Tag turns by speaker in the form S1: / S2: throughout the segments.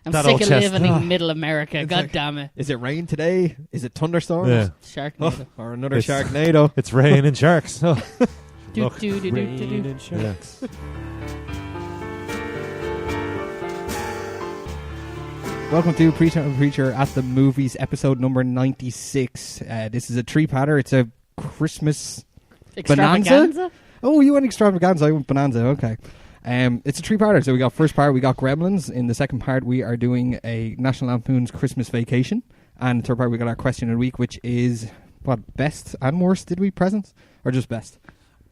S1: I'm
S2: That
S1: sick
S2: old
S1: of
S2: chest.
S1: living in middle America. God
S3: like-
S1: damn it.
S3: Is it rain today? Is it thunderstorms?
S2: Yeah.
S1: Sharknado.
S3: Or another
S2: It's-
S3: Sharknado?
S2: It's raining sharks. Oh.
S1: Do,
S2: Look.
S1: do, do, do,
S4: Rain
S1: do, do.
S4: and sharks.
S3: Welcome to Preachin and Preacher at the Movies, episode number 96. This is a three-parter. It's a Christmas...
S1: Extravaganza?
S3: Oh, you went extravaganza. I went bonanza. Okay. It's a three-parter. So we got first part, we got Gremlins. In the second part, we are doing a National Lampoons Christmas Vacation. And the third part, we got our question of the week, which is, what, best and worst, did we, presents? Or just best?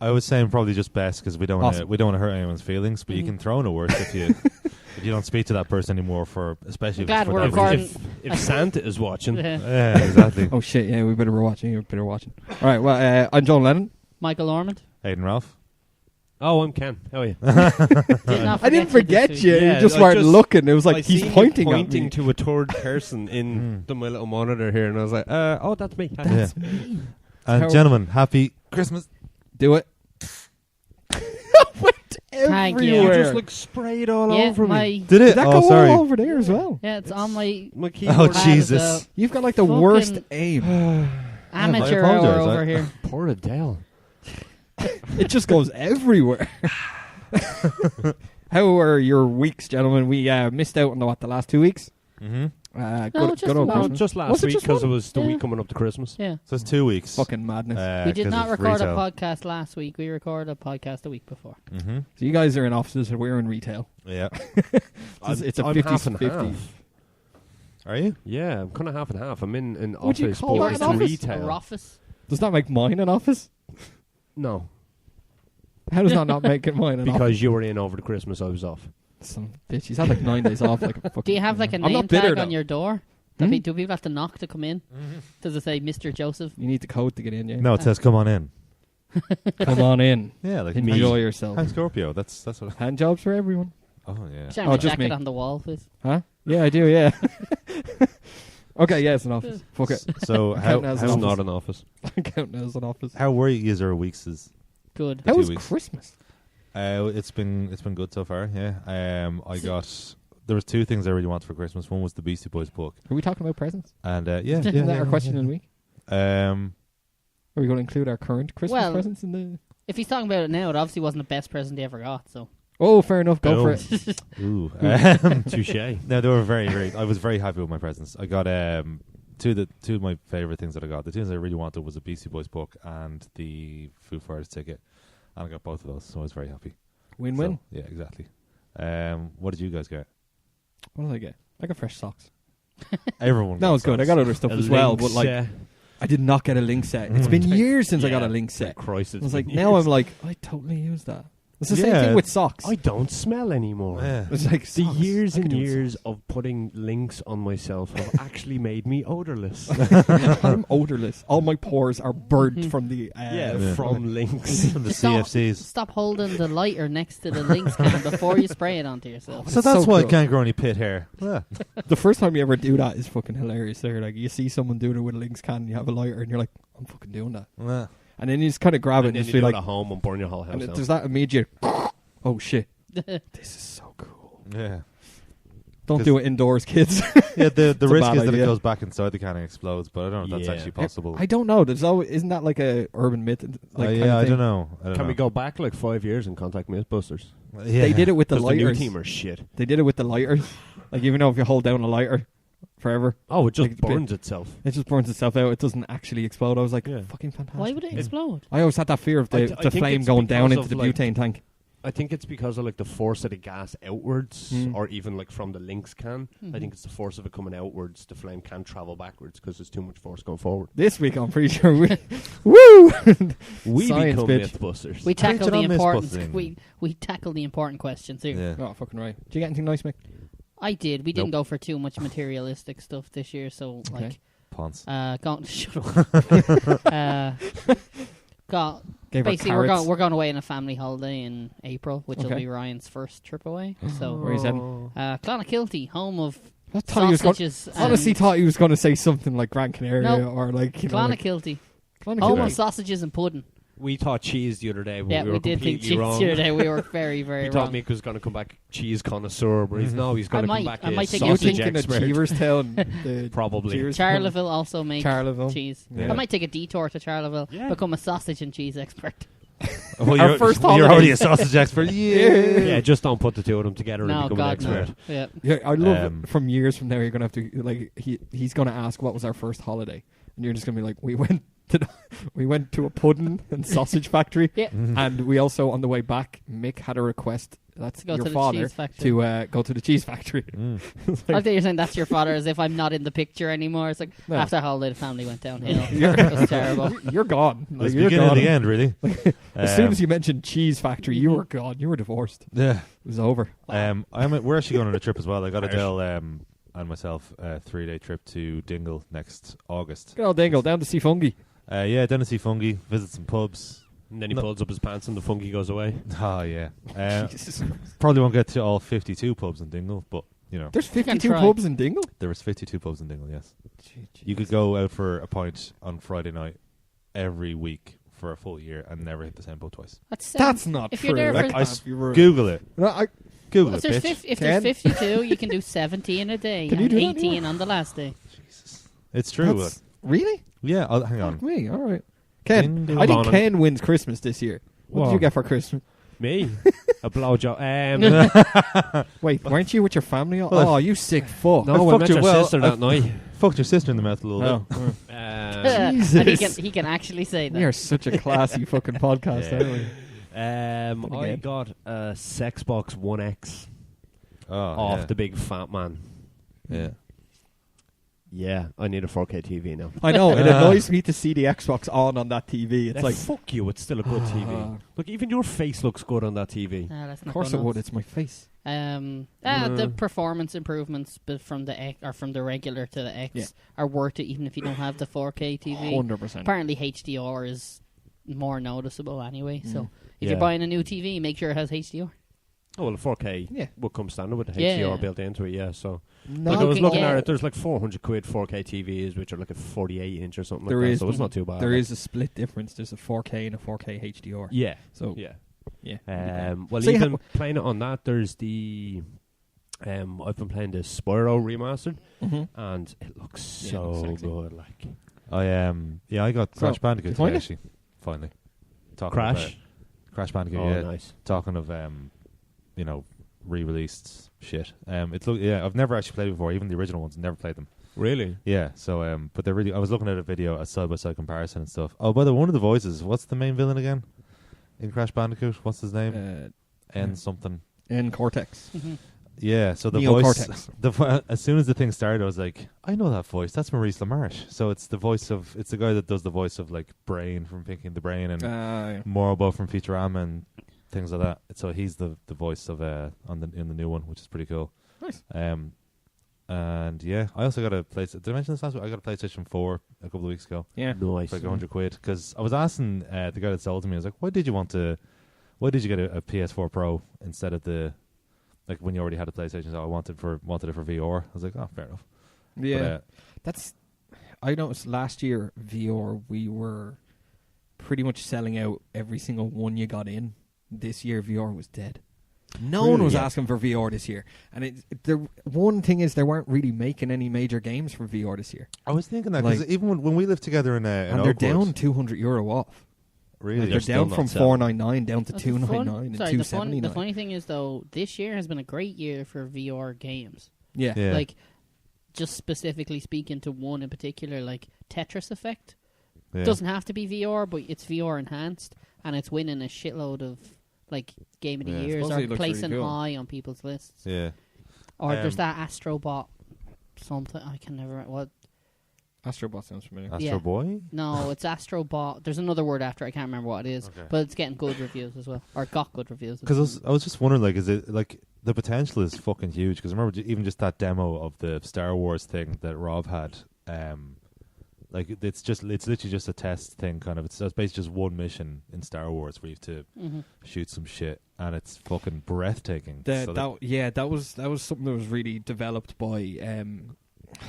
S2: I was saying probably just best because we don't want
S3: Awesome.
S2: to hurt anyone's feelings, but you can throw in a worst if you if you don't speak to that person anymore for especially
S1: I'm glad
S2: if it's for
S1: we're
S2: that
S1: recording.
S2: reason.
S4: If Santa is watching,
S1: Yeah.
S2: Yeah, exactly.
S3: Oh, shit. Yeah, we better be watching. You better watching. All right. Well, I'm John Lennon.
S1: Michael Ormond.
S2: Hayden Ralph.
S4: oh, I'm Ken. How are you?
S3: I didn't forget
S1: this
S3: you.
S1: week.
S4: Yeah,
S3: You just
S4: I
S3: weren't
S4: just-
S3: looking. It was like
S4: I
S3: he's
S4: seen you
S3: pointing at
S4: pointing
S3: me.
S4: to a third person in my little monitor here, and I was like, "Oh, that's me."
S3: That's
S2: Yeah.
S3: me.
S2: And
S3: How-
S2: gentlemen, happy Christmas.
S3: Do it. Went
S1: Thank you.
S4: You
S3: everywhere.
S4: just like sprayed all
S1: Yeah,
S4: over
S1: my,
S4: me.
S2: Did it?
S3: Did that
S2: Oh,
S3: go
S2: sorry.
S3: all over there as well?
S1: yeah, it's on my
S4: My
S2: Oh,
S4: keyboard.
S1: Bad as
S2: Jesus.
S3: You've got like the
S1: Fucking-
S3: worst aim.
S1: amateur
S2: apologise,
S1: hour over
S2: I-
S1: here.
S4: Poor Adele.
S3: It just goes everywhere. How are your weeks, gentlemen? We missed out on the last 2 weeks.
S2: Mm-hmm.
S1: No, just
S3: old
S1: one.
S3: Christmas.
S4: Just last
S3: Was it
S4: week
S3: just
S4: because it
S3: one?
S4: was the
S1: Yeah.
S4: week coming up to Christmas.
S1: Yeah.
S2: So it's 2 weeks.
S3: Fucking madness.
S1: We did not record a podcast last week. We recorded a podcast a week before.
S2: Mm-hmm.
S3: So you guys are in offices and we're in retail.
S2: Yeah.
S3: It's a
S4: I'm
S3: 50
S4: half and
S3: 50.
S4: half.
S2: Are you?
S4: Yeah, I'm kind of half and half. I'm in
S3: Would you
S4: office,
S3: call
S4: but
S3: that
S4: it's
S3: an office?
S4: retail.
S1: Or office.
S3: Does that make mine an office?
S4: No,
S3: How does that not make it mine an office?
S4: because you were in over the Christmas, I was off.
S3: Son of a bitch. He's had like 9 days off. Like a fucking,
S1: Do you have like a
S3: I'm
S1: name
S3: not bitter,
S1: tag on
S3: though.
S1: your door?
S3: Hmm?
S1: Do people have to knock to come in? Does it say Mr. Joseph?
S3: You need the code to get in, yeah.
S2: No, it says come on in.
S3: Come on in.
S2: Yeah, like
S3: Enjoy
S2: me.
S3: yourself.
S2: I'm Scorpio. That's what.
S3: Hand jobs for everyone.
S2: Oh yeah.
S1: Should I have a
S3: just
S1: jacket
S3: me.
S1: on the wall, please?
S3: Huh? Yeah, I do, yeah. Okay, yeah, it's an office. Fuck it.
S2: So how
S3: Counting as an
S4: It's
S3: office.
S4: not an office.
S3: I count as an office.
S2: how were your weeks?
S1: Good.
S2: The
S3: How
S2: 2
S3: was
S2: weeks.
S3: Christmas?
S2: It's been good so far. Yeah. I got. There was 2 things I really wanted for Christmas. One was the Beastie Boys book,
S3: Are we talking about presents?
S2: and yeah,
S3: Is
S2: yeah,
S3: that our question in the week?
S2: Are
S3: Are we going to include our current Christmas
S1: Well-
S3: presents in the...
S1: If he's talking about it now, it obviously wasn't the best present he ever got. So
S3: Oh, fair enough. Go
S4: No.
S3: for it.
S2: Ooh.
S4: Touche.
S2: No, they were very, very. I was very happy with my presents. I got two of my favorite things that I got. The 2 things I really wanted was a Beastie Boys book and the Foo Fighters ticket, and I got both of those, so I was very happy.
S3: Win-win.
S2: So, yeah, exactly. What did you guys get?
S3: What did I get? I got fresh socks.
S2: Everyone.
S3: That
S2: got
S3: was good. I
S2: socks.
S3: got other stuff as well, but like, I did not get a link set. It's been years since I got a link set.
S4: Christ,
S3: I was like, now I'm like, I totally use that. It's the same
S2: Yeah.
S3: thing with socks.
S4: I don't smell anymore.
S2: Yeah.
S3: It's like
S4: The
S3: socks.
S4: years
S3: I could
S4: and
S3: do with
S4: years
S3: socks.
S4: of putting links on myself have actually made me odorless.
S3: I'm odorless. All my pores are burnt from the...
S2: Yeah.
S4: from links.
S2: From the
S1: Stop.
S2: CFCs.
S1: Stop holding the lighter next to the Lynx can before you spray it onto yourself.
S2: So
S3: It's
S2: that's
S3: so
S2: why
S3: cool.
S2: I can't grow any pit hair. Yeah.
S3: The first time you ever do that is fucking hilarious. There, like you see someone doing it with a Lynx can, and you have a lighter, and you're like, I'm fucking doing that.
S2: Yeah.
S3: And then you just kind of grab it
S4: And
S3: and
S4: then
S3: just
S4: you
S3: be
S4: go
S3: like,
S4: to home and burn your whole house
S3: and
S4: out.
S3: there's that immediate, oh shit, this is so cool.
S2: Yeah.
S3: Don't
S2: 'Cause-
S3: do it indoors, kids.
S2: Yeah, the
S3: It's a
S2: risk
S3: bad
S2: is that
S3: idea.
S2: it goes back inside the can and explodes, but I don't know if that's
S4: Yeah.
S2: actually possible.
S3: I don't know. There's always, isn't that like a urban myth? Like kind of
S2: yeah, I
S3: thing?
S2: don't know.
S4: Can we go back like 5 years and contact Mythbusters?
S2: Yeah.
S3: They did it with the
S4: 'Cause the new
S3: lighters.
S4: team are shit.
S3: They did it with the lighters. Like even though if you hold down a lighter forever,
S4: Oh, it just
S3: Like,
S4: burns itself.
S3: it just burns itself out. It doesn't actually explode. I was like,
S4: Yeah.
S3: fucking fantastic.
S1: Why would it explode?
S3: I always had that fear of
S4: I
S3: the,
S4: th- I
S3: the
S4: think
S3: flame
S4: it's
S3: going down
S4: because
S3: into the
S4: of, like,
S3: butane tank.
S4: I think it's because of like the force of the gas outwards,
S3: Mm.
S4: or even like from the links can. I think it's the force of it coming outwards. The flame can't travel backwards because there's too much force going forward.
S3: This week, I'm pretty sure we... Woo!
S4: We
S3: Science,
S4: become
S3: bitch.
S4: Mythbusters.
S1: We tackle the
S2: Preachin' on
S1: important.
S2: Mythbusting.
S1: We tackle the important questions here.
S2: Yeah.
S3: Oh, fucking right. Did you get anything nice, Mick?
S1: I did. We didn't
S2: Nope.
S1: go for too much materialistic stuff this year, so
S3: Okay.
S1: like,
S2: Ponce.
S1: shut up. Got
S3: Gave her
S1: basically
S3: carrots.
S1: we're going away on a family holiday in April, which will
S3: Okay.
S1: be Ryan's first trip away. So
S3: Where he's heading?
S1: Clonakilty, home of
S3: I thought he was going,
S1: sausages.
S3: honestly
S1: and
S3: thought he was going to say something like Gran Canaria
S1: No.
S3: or like, you know, like
S1: Clonakilty,
S3: Clonakilty.
S1: home
S2: Right.
S1: of sausages and pudding.
S4: We thought cheese the other day, but
S1: Yeah,
S4: we were
S1: we did think
S4: completely
S1: cheese
S4: wrong.
S1: the other day. We were very, very
S4: We thought
S1: wrong.
S4: Mick was going to come back cheese connoisseur, but he's going to come back
S1: I
S4: a
S1: might take
S3: You're
S4: sausage
S3: thinking of
S4: expert.
S3: Cheeverstown. the
S4: Probably.
S3: Cheers-
S1: Charleville also makes
S3: Charleville.
S1: cheese.
S2: Yeah.
S1: I might take a detour to Charleville,
S4: Yeah.
S1: become a sausage and cheese expert.
S2: Well,
S3: Our
S2: you're,
S3: first
S2: you're
S3: holiday.
S2: already a sausage expert.
S4: Yeah, just don't put the two of them together
S1: No,
S4: and become
S1: God,
S4: an
S1: no.
S4: expert.
S1: Yeah.
S3: Yeah, I love
S2: Um,
S3: it. From years from now, you're gonna have to like he's gonna ask what was our first holiday, and you're just gonna be like, we went to a pudding and sausage factory,
S1: Yeah.
S3: and we also on the way back, Mick had a request. That's
S1: Go
S3: your
S1: to the
S3: father
S1: cheese factory.
S3: to go to the cheese factory.
S2: Mm.
S3: It's
S1: I
S3: like,
S1: think you're saying that's your father, as if I'm not in the picture anymore. It's like
S3: No.
S1: after holiday, the family went downhill.
S3: You're-
S1: It was terrible.
S3: you're gone.
S2: It
S3: Like,
S2: was
S3: you're
S2: beginning
S3: gone.
S2: and the end, really.
S3: As soon as you mentioned cheese factory, you were gone. You were divorced.
S2: Yeah.
S3: It was over.
S2: We're actually going on a trip as well. I got
S4: Irish.
S2: Adele and myself a 3-day trip to Dingle next August.
S3: Good old Dingle down to see fungi.
S2: Yeah, down to see fungi, visit some pubs.
S4: And then he
S2: No.
S4: pulls up his pants and the fungi goes away.
S2: Oh, yeah.
S3: Jesus.
S2: Probably won't get to all 52 pubs in Dingle, but, you know.
S3: There's
S1: can
S3: 52
S1: try.
S3: pubs in Dingle.
S2: There was 52 pubs in Dingle, yes. You could go out for a pint on Friday night every week for a full year and never hit the same pub twice.
S3: That's not
S1: if
S3: true.
S1: you're there
S3: That
S1: for-
S3: can't be real.
S2: Google it.
S3: No, I,
S2: Google
S1: Well,
S2: it,
S1: if
S2: bitch.
S1: there's
S3: Ken?
S1: 52, you can do 70 in a day
S3: Can you
S1: and
S3: do that
S1: 18 on the last day.
S2: It's true.
S3: that's, really?
S2: Yeah, hang on.
S3: Fuck me. All right. Ken,
S2: Dingle.
S3: I think
S4: Hold on.
S3: Ken wins Christmas this year. What did
S4: Whoa.
S3: you get for Christmas?
S4: Me? A blowjob.
S3: Wait, weren't you with your family?
S2: Well,
S3: Oh, you sick fuck.
S4: No, we
S2: fucked
S4: met
S2: you
S4: your
S2: well.
S4: sister that night.
S2: Fucked your sister in the mouth a little bit.
S3: Oh,
S1: and
S3: Jesus.
S1: he can actually say that.
S3: we are such a classy fucking podcast,
S2: Yeah.
S3: aren't we?
S4: I
S3: Again.
S4: got a Sexbox 1X
S2: Oh,
S4: off
S2: yeah.
S4: the big fat man.
S2: Yeah.
S4: Yeah, I need a 4K TV now.
S3: I know, it annoys me to see the Xbox on that TV. It's like,
S4: fuck you, it's still a good TV. Look, even your face looks good on that TV.
S1: Let's
S3: of
S1: not
S3: course
S1: go
S3: it would.
S1: nuts.
S3: It's my face.
S1: The performance improvements from the X, or from the regular to the X,
S3: Yeah.
S1: are worth it, even if you don't have the 4K TV.
S3: 100%.
S1: Apparently, HDR is more noticeable anyway. So if
S4: Yeah.
S1: you're buying a new TV, make sure it has HDR.
S4: Oh, well, a 4K
S3: Yeah.
S4: will come standard with the
S1: Yeah.
S4: HDR built into it, yeah. So,
S3: No,
S4: like, I was
S1: can
S4: looking
S1: get-
S4: at it, there's like 400 quid 4K TVs, which are like a 48 inch or something
S3: There
S4: like
S3: is-
S4: that, so it's not too bad.
S3: there
S4: like.
S3: is a split difference. There's a 4K and a 4K HDR.
S4: Yeah.
S3: So,
S4: Yeah.
S3: yeah.
S4: Well,
S3: So you
S4: even
S3: have-
S4: playing it on that, there's the... I've been playing the Spyro remastered,
S3: Mhm.
S4: and it looks
S3: Yeah, it
S4: so
S3: looks sexy.
S4: good. Like
S2: I got
S3: So,
S2: Crash
S3: you
S2: Bandicoot
S3: find
S2: today,
S3: it?
S2: actually. Finally. Talking
S4: Crash.
S2: about Crash Bandicoot,
S4: Oh,
S2: yeah.
S4: nice.
S2: Talking of, re-released shit. I've never actually played it before. Even the original ones, never played them.
S4: Really?
S2: Yeah, so, but they're really... I was looking at a video, a side-by-side comparison and stuff. Oh, by the way, one of the voices, what's the main villain again? In Crash Bandicoot? What's his name? N something.
S3: And Cortex.
S2: Yeah, so the
S3: Neocortex.
S2: voice... as soon as the thing started, I was like, I know that voice. That's Maurice LaMarche. So it's the voice of... It's the guy that does the voice of, like, Brain from Pinky and the Brain and
S3: Yeah.
S2: Morrow from Futurama and things like that. So he's the voice of in the new one, which is pretty cool.
S3: Nice.
S2: And yeah, I also got a PlayStation. Did I mention this last week? I got a PlayStation 4 a couple of weeks ago.
S3: Yeah.
S4: Nice.
S2: For like 100 quid. Because I was asking the guy that sold to me, I was like, why did you get a PS4 Pro instead of like when you already had a PlayStation? So I wanted it for VR. I was like, oh, fair enough.
S3: Yeah.
S2: But,
S3: I noticed last year, VR, we were pretty much selling out every single one you got in. This year, VR was dead. No one
S2: Really?
S3: was
S2: Yeah.
S3: asking for VR this year. And the one thing is, they weren't really making any major games for VR this year.
S2: I was thinking that because
S3: Like-
S2: even when we lived together in
S3: And they're
S2: Oakwood,
S3: down €200 off.
S2: really,
S3: They're
S4: still
S3: down
S4: not
S3: from
S4: selling.
S3: $499 down to
S1: That's the fun-
S3: $299 and
S1: sorry,
S3: $279.
S1: the funny thing is, though, this year has been a great year for VR games.
S3: Yeah.
S2: Yeah.
S1: Like, just specifically speaking to one in particular, like Tetris Effect.
S2: yeah.
S1: Doesn't have to be VR, but it's VR enhanced, and it's winning a shitload of like Game of the
S2: Yeah.
S1: Years
S3: Supposedly it
S1: or
S3: looks really
S1: placing
S3: cool.
S1: high on people's lists.
S2: Yeah.
S1: Or there's
S2: Um,
S1: that Astrobot something. I can never. What?
S3: Astrobot sounds familiar.
S2: Astro
S1: Yeah.
S2: Boy?
S1: No, it's Astrobot. There's another word after. I can't remember what it is,
S2: Okay.
S1: but it's getting good reviews as well, or got good reviews.
S2: Because I was just wondering, like, is it like the potential is fucking huge? Because I remember even just that demo of the Star Wars thing that Rob had. Like it's literally just a test thing, kind of. It's basically just one mission in Star Wars where you have to shoot some shit, and it's fucking breathtaking. So
S3: That was something that was really developed by.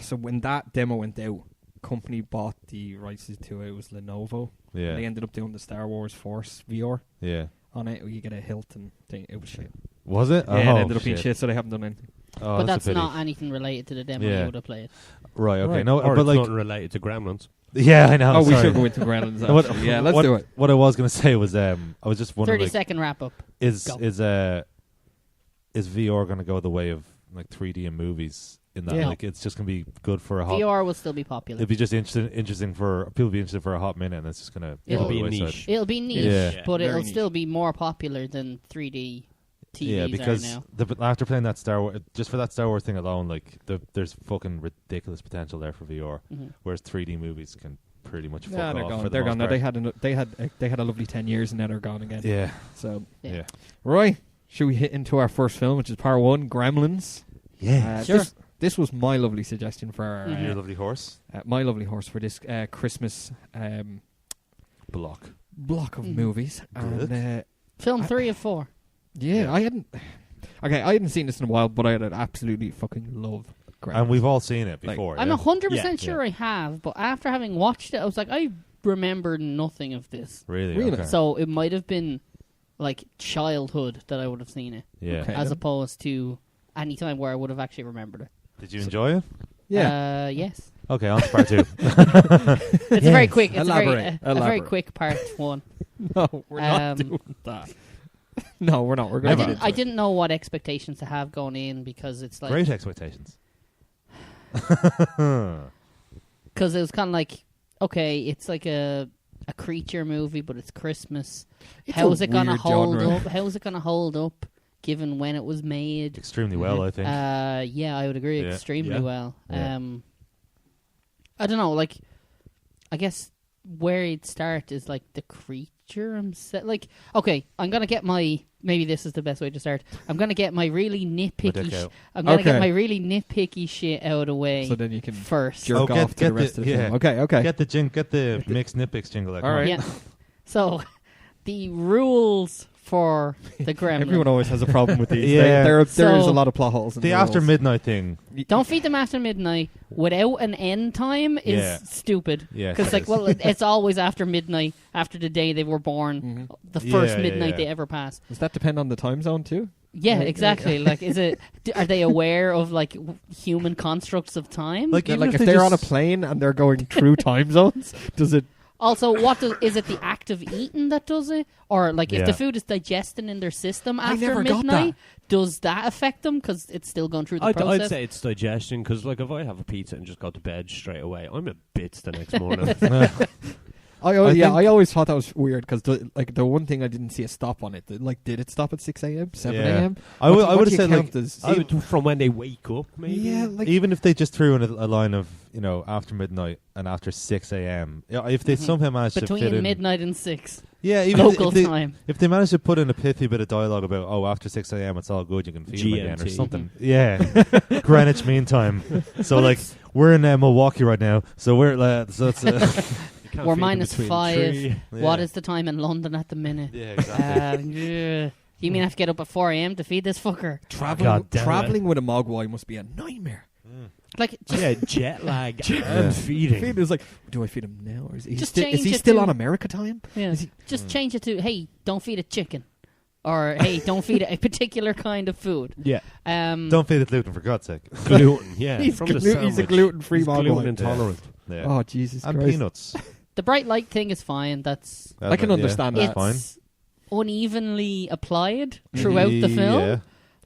S3: So when that demo went out, company bought the rights to it. It was Lenovo,
S2: Yeah.
S3: They ended up doing the Star Wars Force VR
S2: Yeah.
S3: on it, where you get a Hilton thing. It was shit.
S2: Was it?
S3: Yeah, it ended up being shit, so they haven't done anything.
S2: Oh,
S1: but
S2: a
S1: that's
S2: pity.
S1: not anything related to the demo
S2: Yeah.
S1: you would have played.
S2: Right, okay.
S3: Right.
S2: No,
S4: Or
S2: but
S4: it's
S2: like...
S4: not related to Gremlins.
S2: Yeah, I know.
S3: Oh, we
S2: sorry.
S3: should go into Gremlins.
S2: What-
S3: Actually. Yeah, let's do it.
S2: What I was going to say was, I was just wondering,
S1: 30-second wrap-up.
S2: is
S1: Go.
S2: is VR going to go the way of like 3D in movies? In that,
S3: Yeah.
S2: like, it's just going to be good for a hot.
S1: VR will still be popular.
S2: It'd be just interesting for people. Be interested for a hot minute, and it's just going to
S1: It'll
S4: be a
S2: wayside.
S4: niche.
S1: It'll be niche,
S2: Yeah.
S1: but
S3: Very
S1: it'll
S3: niche.
S1: still be more popular than 3D TVs
S2: Yeah, because
S1: are now.
S2: after playing that Star Wars, just for that Star Wars thing alone, like there's fucking ridiculous potential there for VR.
S1: Mhm.
S2: Whereas 3D movies can pretty much fuck
S3: Yeah, they're
S2: off.
S3: gone.
S2: For the
S3: They're
S2: most
S3: gone. Now
S2: part.
S3: they had a lovely 10 years, and now they're gone again.
S2: Yeah,
S3: So,
S2: yeah.
S3: right, should we hit into our first film, which is part 1, Gremlins?
S1: Sure.
S3: This was my lovely suggestion for our,
S1: Mhm.
S2: Your lovely horse
S3: my lovely horse for this Christmas
S2: block.
S3: block of
S1: Mhm.
S3: movies.
S2: Good.
S3: And
S1: Film 3 of 4.
S3: yeah, I hadn't. Okay, I hadn't seen this in a while, but I had absolutely fucking love Gremlins.
S2: And we've all seen it
S3: Like,
S2: before.
S1: I'm
S2: yeah?
S1: 100%
S2: Yeah.
S1: sure I have, but after having watched it, I was like, I remember nothing of this.
S2: Really?
S3: Really?
S2: Okay.
S1: So it might have been like childhood that I would have seen it,
S2: yeah.
S3: Okay.
S1: as opposed to any time where I would have actually remembered it.
S2: Did you enjoy it?
S3: Yeah.
S1: Yes.
S2: Okay, on to part 2.
S1: It's a very quick. It's
S3: Elaborate.
S1: a very
S3: Elaborate.
S1: quick part 1.
S3: No, we're not
S1: Um,
S3: doing that. No, we're not. We're
S1: I
S3: going to
S1: didn't. I didn't know what expectations to have going in because it's like
S2: Great expectations.
S1: because it was kind of like okay, it's like a creature movie, but it's Christmas.
S3: It's
S1: How
S3: a
S1: is it gonna
S3: weird
S1: hold
S3: genre.
S1: up? How is it gonna hold up given when it was made?
S2: Extremely well, I think.
S1: Yeah, I would agree
S2: Yeah.
S1: extremely
S4: Yeah.
S1: well.
S2: Yeah.
S1: I don't know, like, I guess where it'd start is like the creature. Like, okay, I'm gonna get my. Maybe this is the best way to start. I'm gonna get my really
S2: My
S1: nitpicky.
S2: dick out.
S1: I'm gonna
S3: Okay.
S1: get my really nitpicky shit out of the way
S3: So then you can
S1: first.
S3: jerk
S2: Oh, get-
S3: off to
S2: get
S3: the rest
S2: the-
S3: of the
S2: yeah.
S3: film. Okay, okay.
S2: Get the mixed nitpicks jingle. Like,
S3: All right.
S1: Yeah. So, the rules for the Gremlin.
S3: Everyone always has a problem with these.
S2: Yeah.
S3: There is a
S1: So-
S3: lot of plot holes. In
S2: The
S3: the
S2: after
S3: rules.
S2: midnight thing.
S1: Don't feed them after midnight without an end time is
S2: Yeah.
S1: stupid.
S2: Yeah,
S1: Because,
S2: it
S1: like,
S2: is.
S1: well, it's always after midnight, after the day they were born,
S3: Mhm.
S1: the first
S2: Yeah,
S1: midnight
S2: yeah.
S1: they ever passed.
S3: Does that depend on the time zone too?
S1: Yeah,
S3: Right,
S1: exactly. Like, is it? Are they aware of like human constructs of time?
S2: Like,
S3: Yeah,
S2: even
S3: like
S2: if
S3: if
S2: they
S3: they're on a
S2: just-
S3: plane and they're going through time zones, does it?
S1: Also, is it the act of eating that does it, or like if
S2: Yeah.
S1: the food is digesting in their system
S3: I
S1: after
S3: never got
S1: midnight, does that affect them because it's still going through the
S4: I'd
S1: process?
S4: say it's digestion, because like if I have a pizza and just go to bed straight away, I'm a bits the next morning.
S3: I always thought that was weird because the one thing I didn't see a stop on it. Like, did it stop at 6 a.m., 7
S2: Yeah.
S3: a.m.?
S2: I would have said like
S4: From when they wake up, maybe.
S3: Yeah, like
S2: even if they just threw in a line of after midnight and after 6 a.m. If they somehow managed to fit
S1: Between
S2: in
S1: midnight and 6
S2: yeah, even
S1: local
S2: if they,
S1: time.
S2: If they managed to put in a pithy bit of dialogue about after 6 a.m. it's all good, you can feed them again or
S4: GMT.
S2: something. Yeah, Greenwich Mean Time. So like we're in Milwaukee right now, so we're so it's
S4: You can't
S1: We're
S4: feed them
S1: minus
S4: between
S1: 5.
S4: three.
S1: What is the time in London at the minute?
S2: yeah exactly.
S1: Yeah. You mean I have to get up at 4 a.m. to feed this fucker?
S4: God damn it.
S3: traveling with a mogwai must be a nightmare.
S1: Like, just,
S4: Yeah, jet lag
S2: Yeah.
S4: and feeding.
S3: Feed is like, do I feed him now, or is he
S1: Just
S3: still,
S1: change
S3: is he
S1: it
S3: still
S1: to-
S3: on America time?
S1: yeah,
S3: Is he-
S1: just change it to, hey, don't feed it chicken. Or, hey, don't feed it a particular kind of food.
S4: Yeah,
S2: Don't feed it gluten for God's sake.
S4: gluten. Yeah,
S3: He's
S4: from the
S3: he's a
S4: sandwich.
S3: gluten-free
S4: He's
S3: mogwai.
S4: gluten intolerant.
S2: Yeah.
S3: Oh, Jesus
S2: And
S3: Christ.
S2: peanuts.
S1: The bright light thing is fine. That's
S3: I can understand
S1: it's
S3: that.
S2: fine.
S1: unevenly applied throughout the film.
S2: Yeah.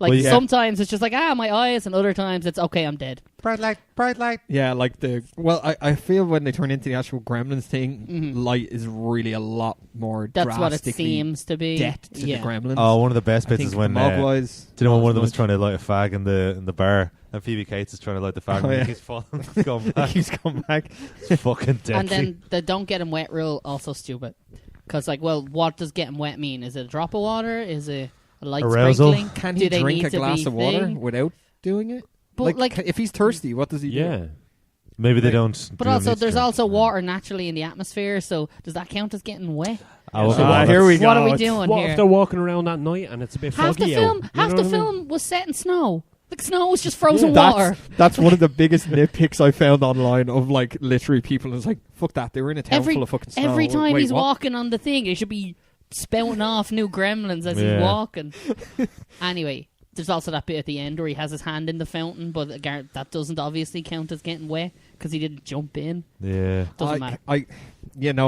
S1: Like,
S2: Well, yeah.
S1: sometimes it's just like, my eyes, and other times it's, okay, I'm dead.
S2: Bright light, bright light.
S3: Yeah, like I feel when they turn into the actual Gremlins thing,
S1: Mhm.
S3: light is really a lot more
S1: That's what it
S3: drastically
S1: seems to be.
S3: death to
S1: yeah.
S3: the Gremlins.
S2: Oh, one of the best
S3: I
S2: bits
S3: think
S2: is when
S3: the Mogwais.
S2: do you know when one of them
S3: not
S2: was
S3: so
S2: trying to light a fag in the bar, and Phoebe Cates is trying to light the fag,
S3: Oh,
S2: and
S3: yeah.
S2: he's falling, going
S3: much.
S2: back.
S3: He's come back.
S2: It's fucking deadly.
S1: And then the don't get him wet rule, also stupid. Because, like, well, what does getting wet mean? Is it a drop of water? Is it a light
S2: Arousal?
S1: sprinkling?
S3: Can
S1: Do
S3: he
S1: they
S3: drink
S1: need
S3: a
S1: to
S3: glass
S1: be
S3: of water
S1: thing?
S3: without doing it?
S1: But, like,
S3: if he's thirsty, what does he do?
S4: Yeah.
S2: Maybe they
S3: Right.
S2: don't.
S1: but
S2: do
S1: also,
S2: mixture.
S1: there's also
S2: Yeah.
S1: water naturally in the atmosphere, so does that count as getting wet?
S2: Oh,
S4: So
S2: well,
S3: here we
S2: that's-
S3: go.
S1: What are we
S3: It's-
S1: doing
S4: What
S1: here?
S4: if they're walking around at night and it's a bit
S1: Half the
S4: foggy out?
S1: film,
S4: You
S1: half
S4: know
S1: the
S4: what I mean?
S1: film was set in snow. Like, snow was just frozen
S3: That's
S1: water.
S3: that's one of the biggest nitpicks I found online of like literally people. It's like Fuck that. They were in a town full of fucking snow.
S1: Every time
S3: Wait,
S1: he's
S3: what?
S1: walking on the thing, he should be spouting off new gremlins as
S2: Yeah.
S1: he's walking. Anyway, there's also that bit at the end where he has his hand in the fountain, but that doesn't obviously count as getting wet because he didn't jump in.
S2: Yeah.
S1: Doesn't matter.
S3: I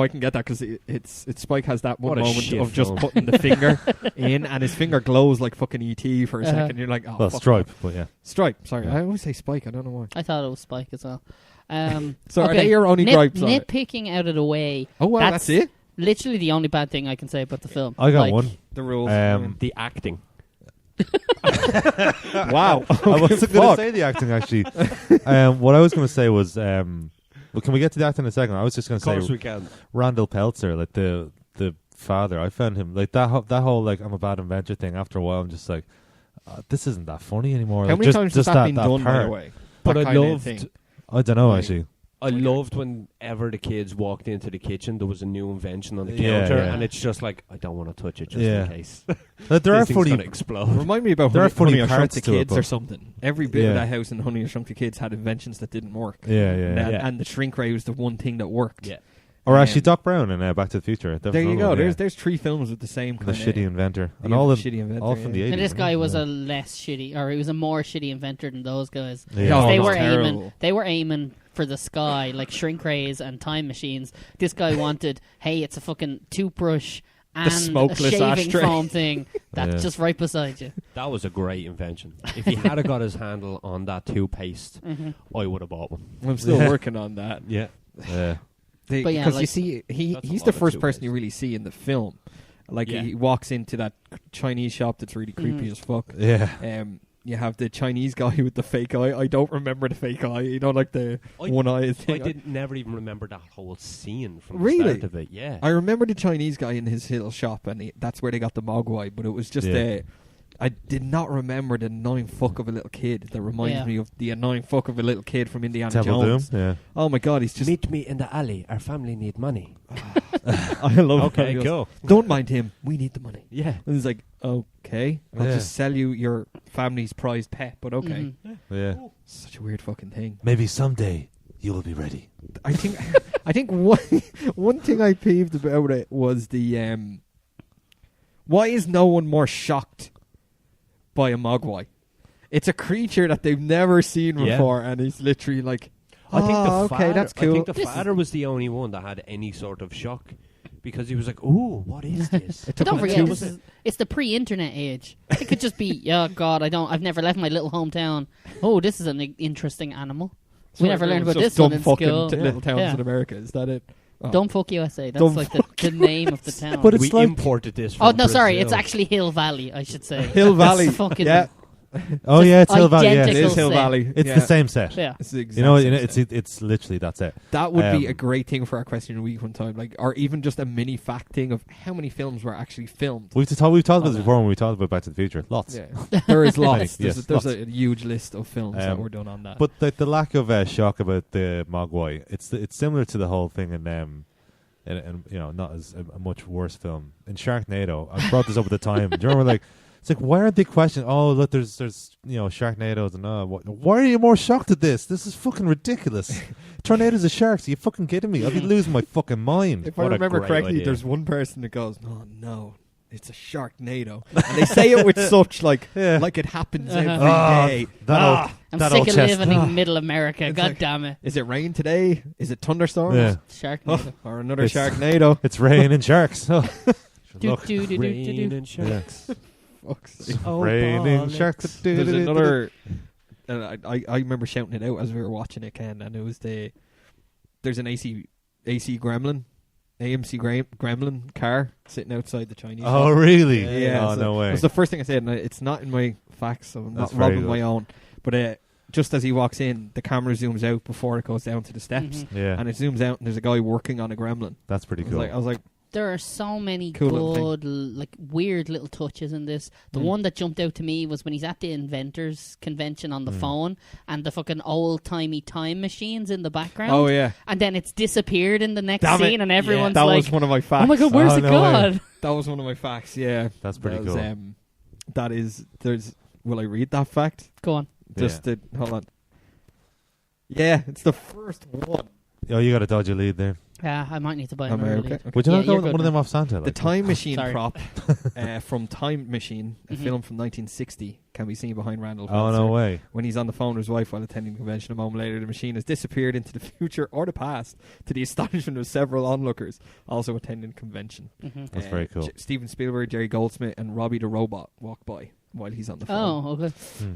S3: can get that because it's Spike has that one
S4: What a
S3: moment
S4: shit
S3: of just
S4: film.
S3: putting the finger in, and his finger glows like fucking ET for a second. You're like, oh,
S2: Well,
S3: fuck
S2: Stripe, but yeah.
S3: Stripe. Sorry,
S2: Yeah.
S3: I always say Spike. I don't know why.
S1: I thought it was Spike as well.
S3: So are they your only gripes on it?
S1: Nitpicking out of the way.
S3: Oh well, that's it.
S1: Literally the only bad thing I can say about the film.
S2: I got
S1: Like,
S2: one.
S3: The rules.
S4: The acting.
S3: Wow.
S2: I wasn't going to
S3: Fuck.
S2: say the acting, actually. What I was going to say was... well, can we get to the acting in a second? I was just going
S4: Of
S2: to
S4: course
S2: say
S4: we can.
S2: Randall Peltzer, like the father. I found him like that whole like I'm a bad inventor thing. After a while, I'm just like, this isn't that funny anymore.
S3: How
S2: Like,
S3: many times has
S2: just
S3: that been done, by
S2: part.
S3: the way?
S4: But
S3: That
S4: I
S3: kinda
S4: loved.
S3: thing.
S2: I don't know
S3: Like-
S2: actually.
S4: I loved whenever the kids walked into the kitchen, there was a new invention on the
S2: Yeah,
S4: counter,
S2: yeah.
S4: and it's just like, I don't want to touch it just
S2: Yeah.
S4: in case.
S2: Like, there are
S4: This thing's
S2: funny.
S4: gonna explode.
S3: Remind me about
S2: There are
S3: Honey
S2: funny
S3: I Shrunk
S2: parts
S3: the
S2: to it,
S3: Kids or
S2: but-
S3: something. Every bit
S2: Yeah.
S3: of that house in Honey I Shrunk the Kids had inventions that didn't work.
S2: Yeah,
S3: And,
S2: yeah.
S4: Yeah.
S3: and the shrink ray was the one thing that worked.
S4: Yeah.
S2: Or actually,
S3: Um,
S2: Doc Brown in Back to the Future. That was
S3: There you
S2: another
S3: go.
S2: one, yeah.
S3: There's 3 films with the same
S2: The
S3: kind
S2: shitty
S3: of
S2: inventor and
S3: the
S2: all the
S3: shitty inventor,
S2: all from the
S3: yeah.
S2: 80s.
S1: And this guy
S2: yeah.
S1: was a less shitty, or he was a more shitty inventor than those guys.
S2: Yeah.
S3: Oh,
S1: They
S3: that's
S1: were
S3: terrible.
S1: aiming. They were aiming for the sky, like shrink rays and time machines. This guy wanted, hey, it's a fucking toothbrush and a
S3: smokeless
S1: shaving
S3: ashtray.
S1: foam thing that's
S2: Yeah.
S1: just right beside you.
S4: That was a great invention. If he had got his handle on that toothpaste,
S1: Mhm.
S4: I would have bought one.
S3: I'm still
S2: Yeah.
S3: working on that.
S4: Yeah.
S2: Yeah.
S1: But yeah,
S3: Because you
S1: like-
S3: see,
S4: That's a
S3: he's
S4: lot
S3: the
S4: of
S3: first
S4: toothpaste.
S3: person you really see in the film. Like
S4: Yeah.
S3: he walks into that Chinese shop that's really creepy
S1: Mhm.
S3: as fuck.
S2: Yeah.
S3: You have the Chinese guy with the fake eye. I don't remember the fake eye. You know, like the one eye
S4: I
S3: thing.
S4: never even remember that whole scene from
S3: Really?
S4: the start of it. Yeah.
S3: I remember the Chinese guy in his little shop, and that's where they got the mogwai. But it was just
S2: Yeah.
S3: I did not remember the annoying fuck of a little kid that reminds
S1: Yeah.
S3: me of the annoying fuck of a little kid from Indiana
S2: Temple Doom.
S3: Jones.
S2: Yeah.
S3: Oh my god, he's just.
S4: Meet me in the alley. Our family need money.
S3: I love
S4: Okay,
S3: how he goes,
S4: go.
S3: Don't mind him. We need the money.
S4: Yeah.
S3: And he's like, okay, I'll
S2: Yeah.
S3: just sell you your family's prized pet. But okay,
S1: Mhm.
S2: Yeah.
S3: such a weird fucking thing.
S2: Maybe someday you will be ready.
S3: I think I think one thing I peeved about it was the why is no one more shocked by a mogwai? It's a creature that they've never seen
S4: Yeah.
S3: before, and he's literally like,
S4: I think the
S3: "Oh,
S4: father,
S3: okay, that's cool."
S4: I think the
S1: This is-
S4: father was the only one that had any sort of shock because he was like, "Ooh, what is this?"
S3: It
S1: But
S3: took
S1: don't
S3: him
S1: forget,
S3: two-
S1: it's the pre-internet age. It could just be, oh God, I've never left my little hometown. Oh, this is an interesting animal. We never learned about this one in
S3: fucking
S1: school.
S3: little towns
S1: Yeah.
S3: in America. Is that it? Oh.
S1: Dumb fuck USA. That's
S3: Dumb
S1: like the name of the town.
S2: But it's
S4: we
S2: like-
S4: imported this.
S1: Oh
S4: From
S1: no, sorry,
S4: Brazil.
S1: it's actually Hill Valley. I should say
S3: Hill Valley.
S1: That's fucking
S3: Yeah,
S2: Oh
S1: Just
S2: yeah, it's Hill Valley. Yeah.
S3: it
S1: identical
S3: is Hill
S1: set.
S3: Valley.
S2: It's
S3: Yeah.
S2: the same set.
S1: Yeah.
S3: It's the exact
S2: You know,
S3: same
S2: it's
S3: set.
S2: it's literally that's it.
S3: That would be a
S2: Um,
S3: great thing for our question of the week one time, like, or even just a mini fact thing of how many films were actually filmed.
S2: We've talked about
S3: Oh,
S2: this before when we talked about Back to the Future. Lots.
S3: Yeah, there is lots.
S2: Yes,
S3: There's
S2: lots.
S3: a huge list of films that
S2: Um,
S3: were done on that.
S2: But the lack of shock about the Mogwai, it's similar to the whole thing in you know, not as a much worse film in Sharknado. I brought this up at the time. Do you remember, like, it's like, why aren't they questioning? Oh, look, there's you know, Sharknadoes and why are you more shocked at this? This is fucking ridiculous. Tornadoes are sharks. Are you fucking kidding me? I'll be losing my fucking mind.
S3: if I
S4: what a
S3: remember
S4: great
S3: correctly,
S4: idea.
S3: there's one person that goes, "Oh no, it's a Sharknado," and they say it with such like it happens every
S1: Uh-huh.
S3: day.
S2: That old,
S1: I'm
S2: that
S1: sick
S2: old
S1: of
S2: chest.
S1: living in Middle America.
S3: It's
S1: God
S3: like-
S1: damn it,
S3: Is it rain today? Is it thunderstorms?
S2: Yeah.
S1: Sharknado.
S3: Or another
S2: It's-
S3: Sharknado?
S2: It's rain and sharks. Oh.
S1: Do,
S2: Look,
S1: do, do, do, do,
S4: Rain
S1: do.
S4: and sharks.
S3: Fuck's sake.
S4: Oh,
S2: raining
S4: bollocks.
S2: sharks.
S3: There's another. I remember shouting it out as we were watching it, Ken, and it was there's an AC Gremlin, AMC Gremlin car sitting outside the Chinese.
S2: Oh,
S3: shop.
S2: really?
S3: Yeah.
S2: Oh,
S3: so
S2: no way.
S3: It was the first thing I said, and it's not in my facts, so I'm
S2: That's
S3: not
S2: very
S3: robbing my
S2: good.
S3: own. But just as he walks in, the camera zooms out before it goes down to the steps,
S1: Mhm.
S2: Yeah,
S3: and it zooms out, and there's a guy working on a gremlin.
S2: that's pretty
S3: I was
S2: cool.
S3: like,
S1: There are so many
S3: Cool little thing.
S1: good, like weird little touches in this. The
S3: Mm.
S1: one that jumped out to me was when he's at the inventors convention on the
S2: Mm.
S1: phone, and the fucking old timey time machines in the background.
S3: oh yeah,
S1: And then it's disappeared in the next
S3: Damn it.
S1: scene, and everyone's
S3: that
S1: like,
S3: was one of my facts.
S1: "Oh my god, where's
S2: Oh,
S1: it
S2: no
S1: gone?"
S3: That was one of my facts. Yeah,
S2: That's pretty
S3: that was,
S2: cool.
S3: that is. There's. Will I read that fact?
S1: Go on.
S3: Hold on. Yeah, it's the first one.
S2: Oh, you got a dodgy lead there.
S1: Yeah, I might need to buy
S3: Am I
S1: another
S3: okay?
S1: lead.
S3: Okay.
S2: Would you
S1: Yeah,
S2: not go
S1: you're
S2: one
S1: good
S2: of them
S1: now.
S2: off Santa?
S3: The
S2: Like?
S3: time machine
S1: Sorry.
S3: prop from Time Machine, a
S1: Mhm.
S3: film from 1960, can be seen behind Randall
S2: Oh,
S3: Peltzer.
S2: no way.
S3: When he's on the phone with his wife while attending the convention, a moment later, the machine has disappeared into the future or the past, to the astonishment of several onlookers also attending the convention.
S1: Mhm.
S2: That's very cool.
S3: Steven Spielberg, Jerry Goldsmith, and Robbie the Robot walk by while he's on the phone.
S1: Oh, okay.
S2: Hmm.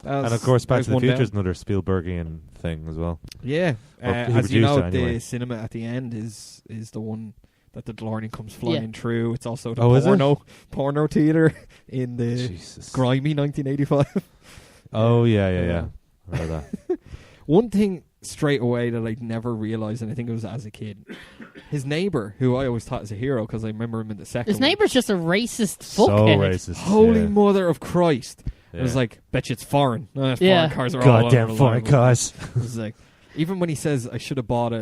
S3: That
S2: And of course, Back
S3: was
S2: to the
S3: one
S2: Future is
S3: down.
S2: another Spielbergian thing as well.
S3: Yeah,
S2: Or he
S3: as you
S2: produced
S3: know,
S2: it anyway.
S3: the cinema at the end is the one that the DeLorean comes flying through. It's also the
S2: Oh, is it?
S3: porno theater in the
S2: Jesus.
S3: grimy 1985.
S2: Oh, yeah. Remember that.
S3: One thing straight away that I'd never realised, and I think it was as a kid, his neighbour, who I always thought was a hero because I remember him in the second
S1: His
S3: one.
S1: neighbour's just a racist
S2: So
S1: fuckhead.
S2: racist.
S3: Holy
S2: yeah.
S3: mother of Christ.
S2: Yeah.
S3: It was like, bet you it's foreign. No,
S1: Yeah.
S3: foreign cars are all over
S2: Goddamn
S3: the
S2: foreign
S3: line.
S2: cars.
S3: It was like, even when he says, I should have bought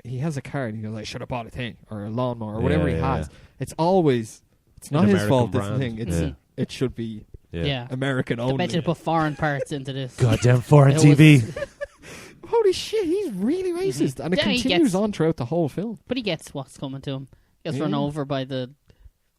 S3: he has a car and he goes, I should have bought a thing or a lawnmower or whatever he
S2: Yeah,
S3: has. It's always, it's not
S4: An
S3: his
S4: American
S3: fault, this
S4: brand.
S3: thing. It's,
S2: Yeah.
S3: It should be
S1: Yeah.
S3: American
S1: I
S3: only.
S1: bet you to put foreign parts into this.
S2: Goddamn foreign
S1: It was-
S2: TV.
S3: Holy shit, he's really racist. And it
S1: Yeah, he
S3: continues
S1: gets-
S3: on throughout the whole film.
S1: But he gets what's coming to him. He gets
S3: Yeah.
S1: run over by the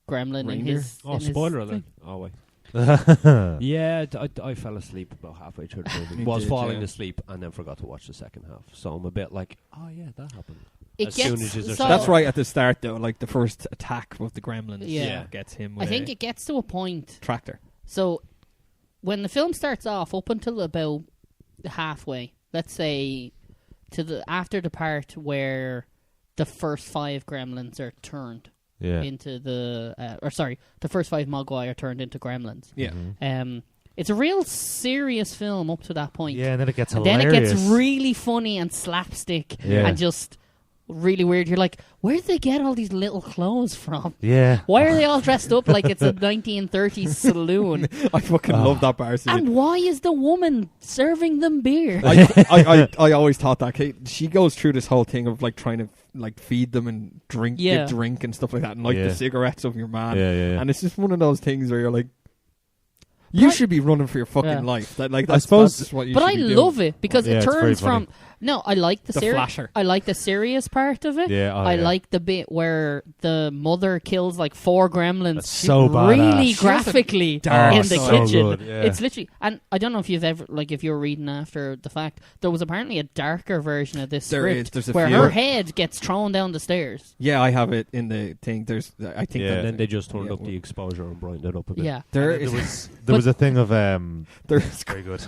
S1: gremlin in
S3: Reindeer.
S1: his.
S4: Oh,
S1: in his
S4: spoiler alert.
S1: thing.
S4: Oh, wait.
S2: yeah.
S4: Yeah, I fell asleep about halfway through the movie.
S3: Me
S4: Was
S3: too,
S4: falling
S3: yeah.
S4: asleep and then forgot to watch the second half. So I'm a bit like, oh yeah, that happened.
S1: It
S4: As
S1: gets
S4: soon as you're
S1: so,
S3: That's right at the start, though. Like the first attack of the gremlins
S1: Yeah.
S3: gets him
S1: I
S3: with
S1: think
S3: a
S1: it gets to a point.
S3: tractor.
S1: So when the film starts off, up until about halfway, let's say to the after the part where the first 5 gremlins are turned into the the first 5 Mogwai are turned into gremlins.
S3: Yeah.
S2: Mhm.
S1: It's a real serious film up to that point.
S2: Yeah, and then it gets
S1: And
S2: hilarious.
S1: then it gets really funny and slapstick
S2: Yeah.
S1: and just really weird. You're like, where did they get all these little clothes from?
S2: Yeah.
S1: Why are they all dressed up like it's a 1930s saloon?
S3: I fucking love that bar scene.
S1: And why is the woman serving them beer?
S3: I always thought that she goes through this whole thing of like trying to like feed them and
S1: Yeah.
S3: give drink and stuff like that, and like
S2: Yeah.
S3: the cigarettes of your man.
S2: Yeah.
S3: And it's just one of those things where you're like, you should be running for your fucking
S1: Yeah.
S3: life. That like
S2: I
S3: that's,
S2: suppose-
S3: that's just what you
S1: But
S3: should
S1: I
S3: be doing.
S1: love it because
S2: Yeah,
S1: it
S2: it's very
S1: turns
S2: funny.
S1: from I like the
S3: The flasher.
S1: I like the serious part of it.
S2: Yeah,
S1: I like the bit where the mother kills like 4 gremlins.
S2: That's so
S1: really
S2: badass.
S1: graphically
S3: dark
S1: in the
S3: side.
S1: kitchen.
S2: So good, yeah.
S1: It's literally, and I don't know if you've ever if you're reading after the fact, there was apparently a darker version of this
S3: There
S1: script
S3: is. There's a
S1: where
S3: few.
S1: her head gets thrown down the stairs.
S3: Yeah, I have it in the thing. There's, I think,
S2: Yeah.
S3: that
S4: And then they just turned
S3: Yeah,
S4: up the exposure and brightened it up a bit.
S1: Yeah,
S3: there
S2: And
S3: is.
S2: there was a thing of
S3: There's,
S2: very good.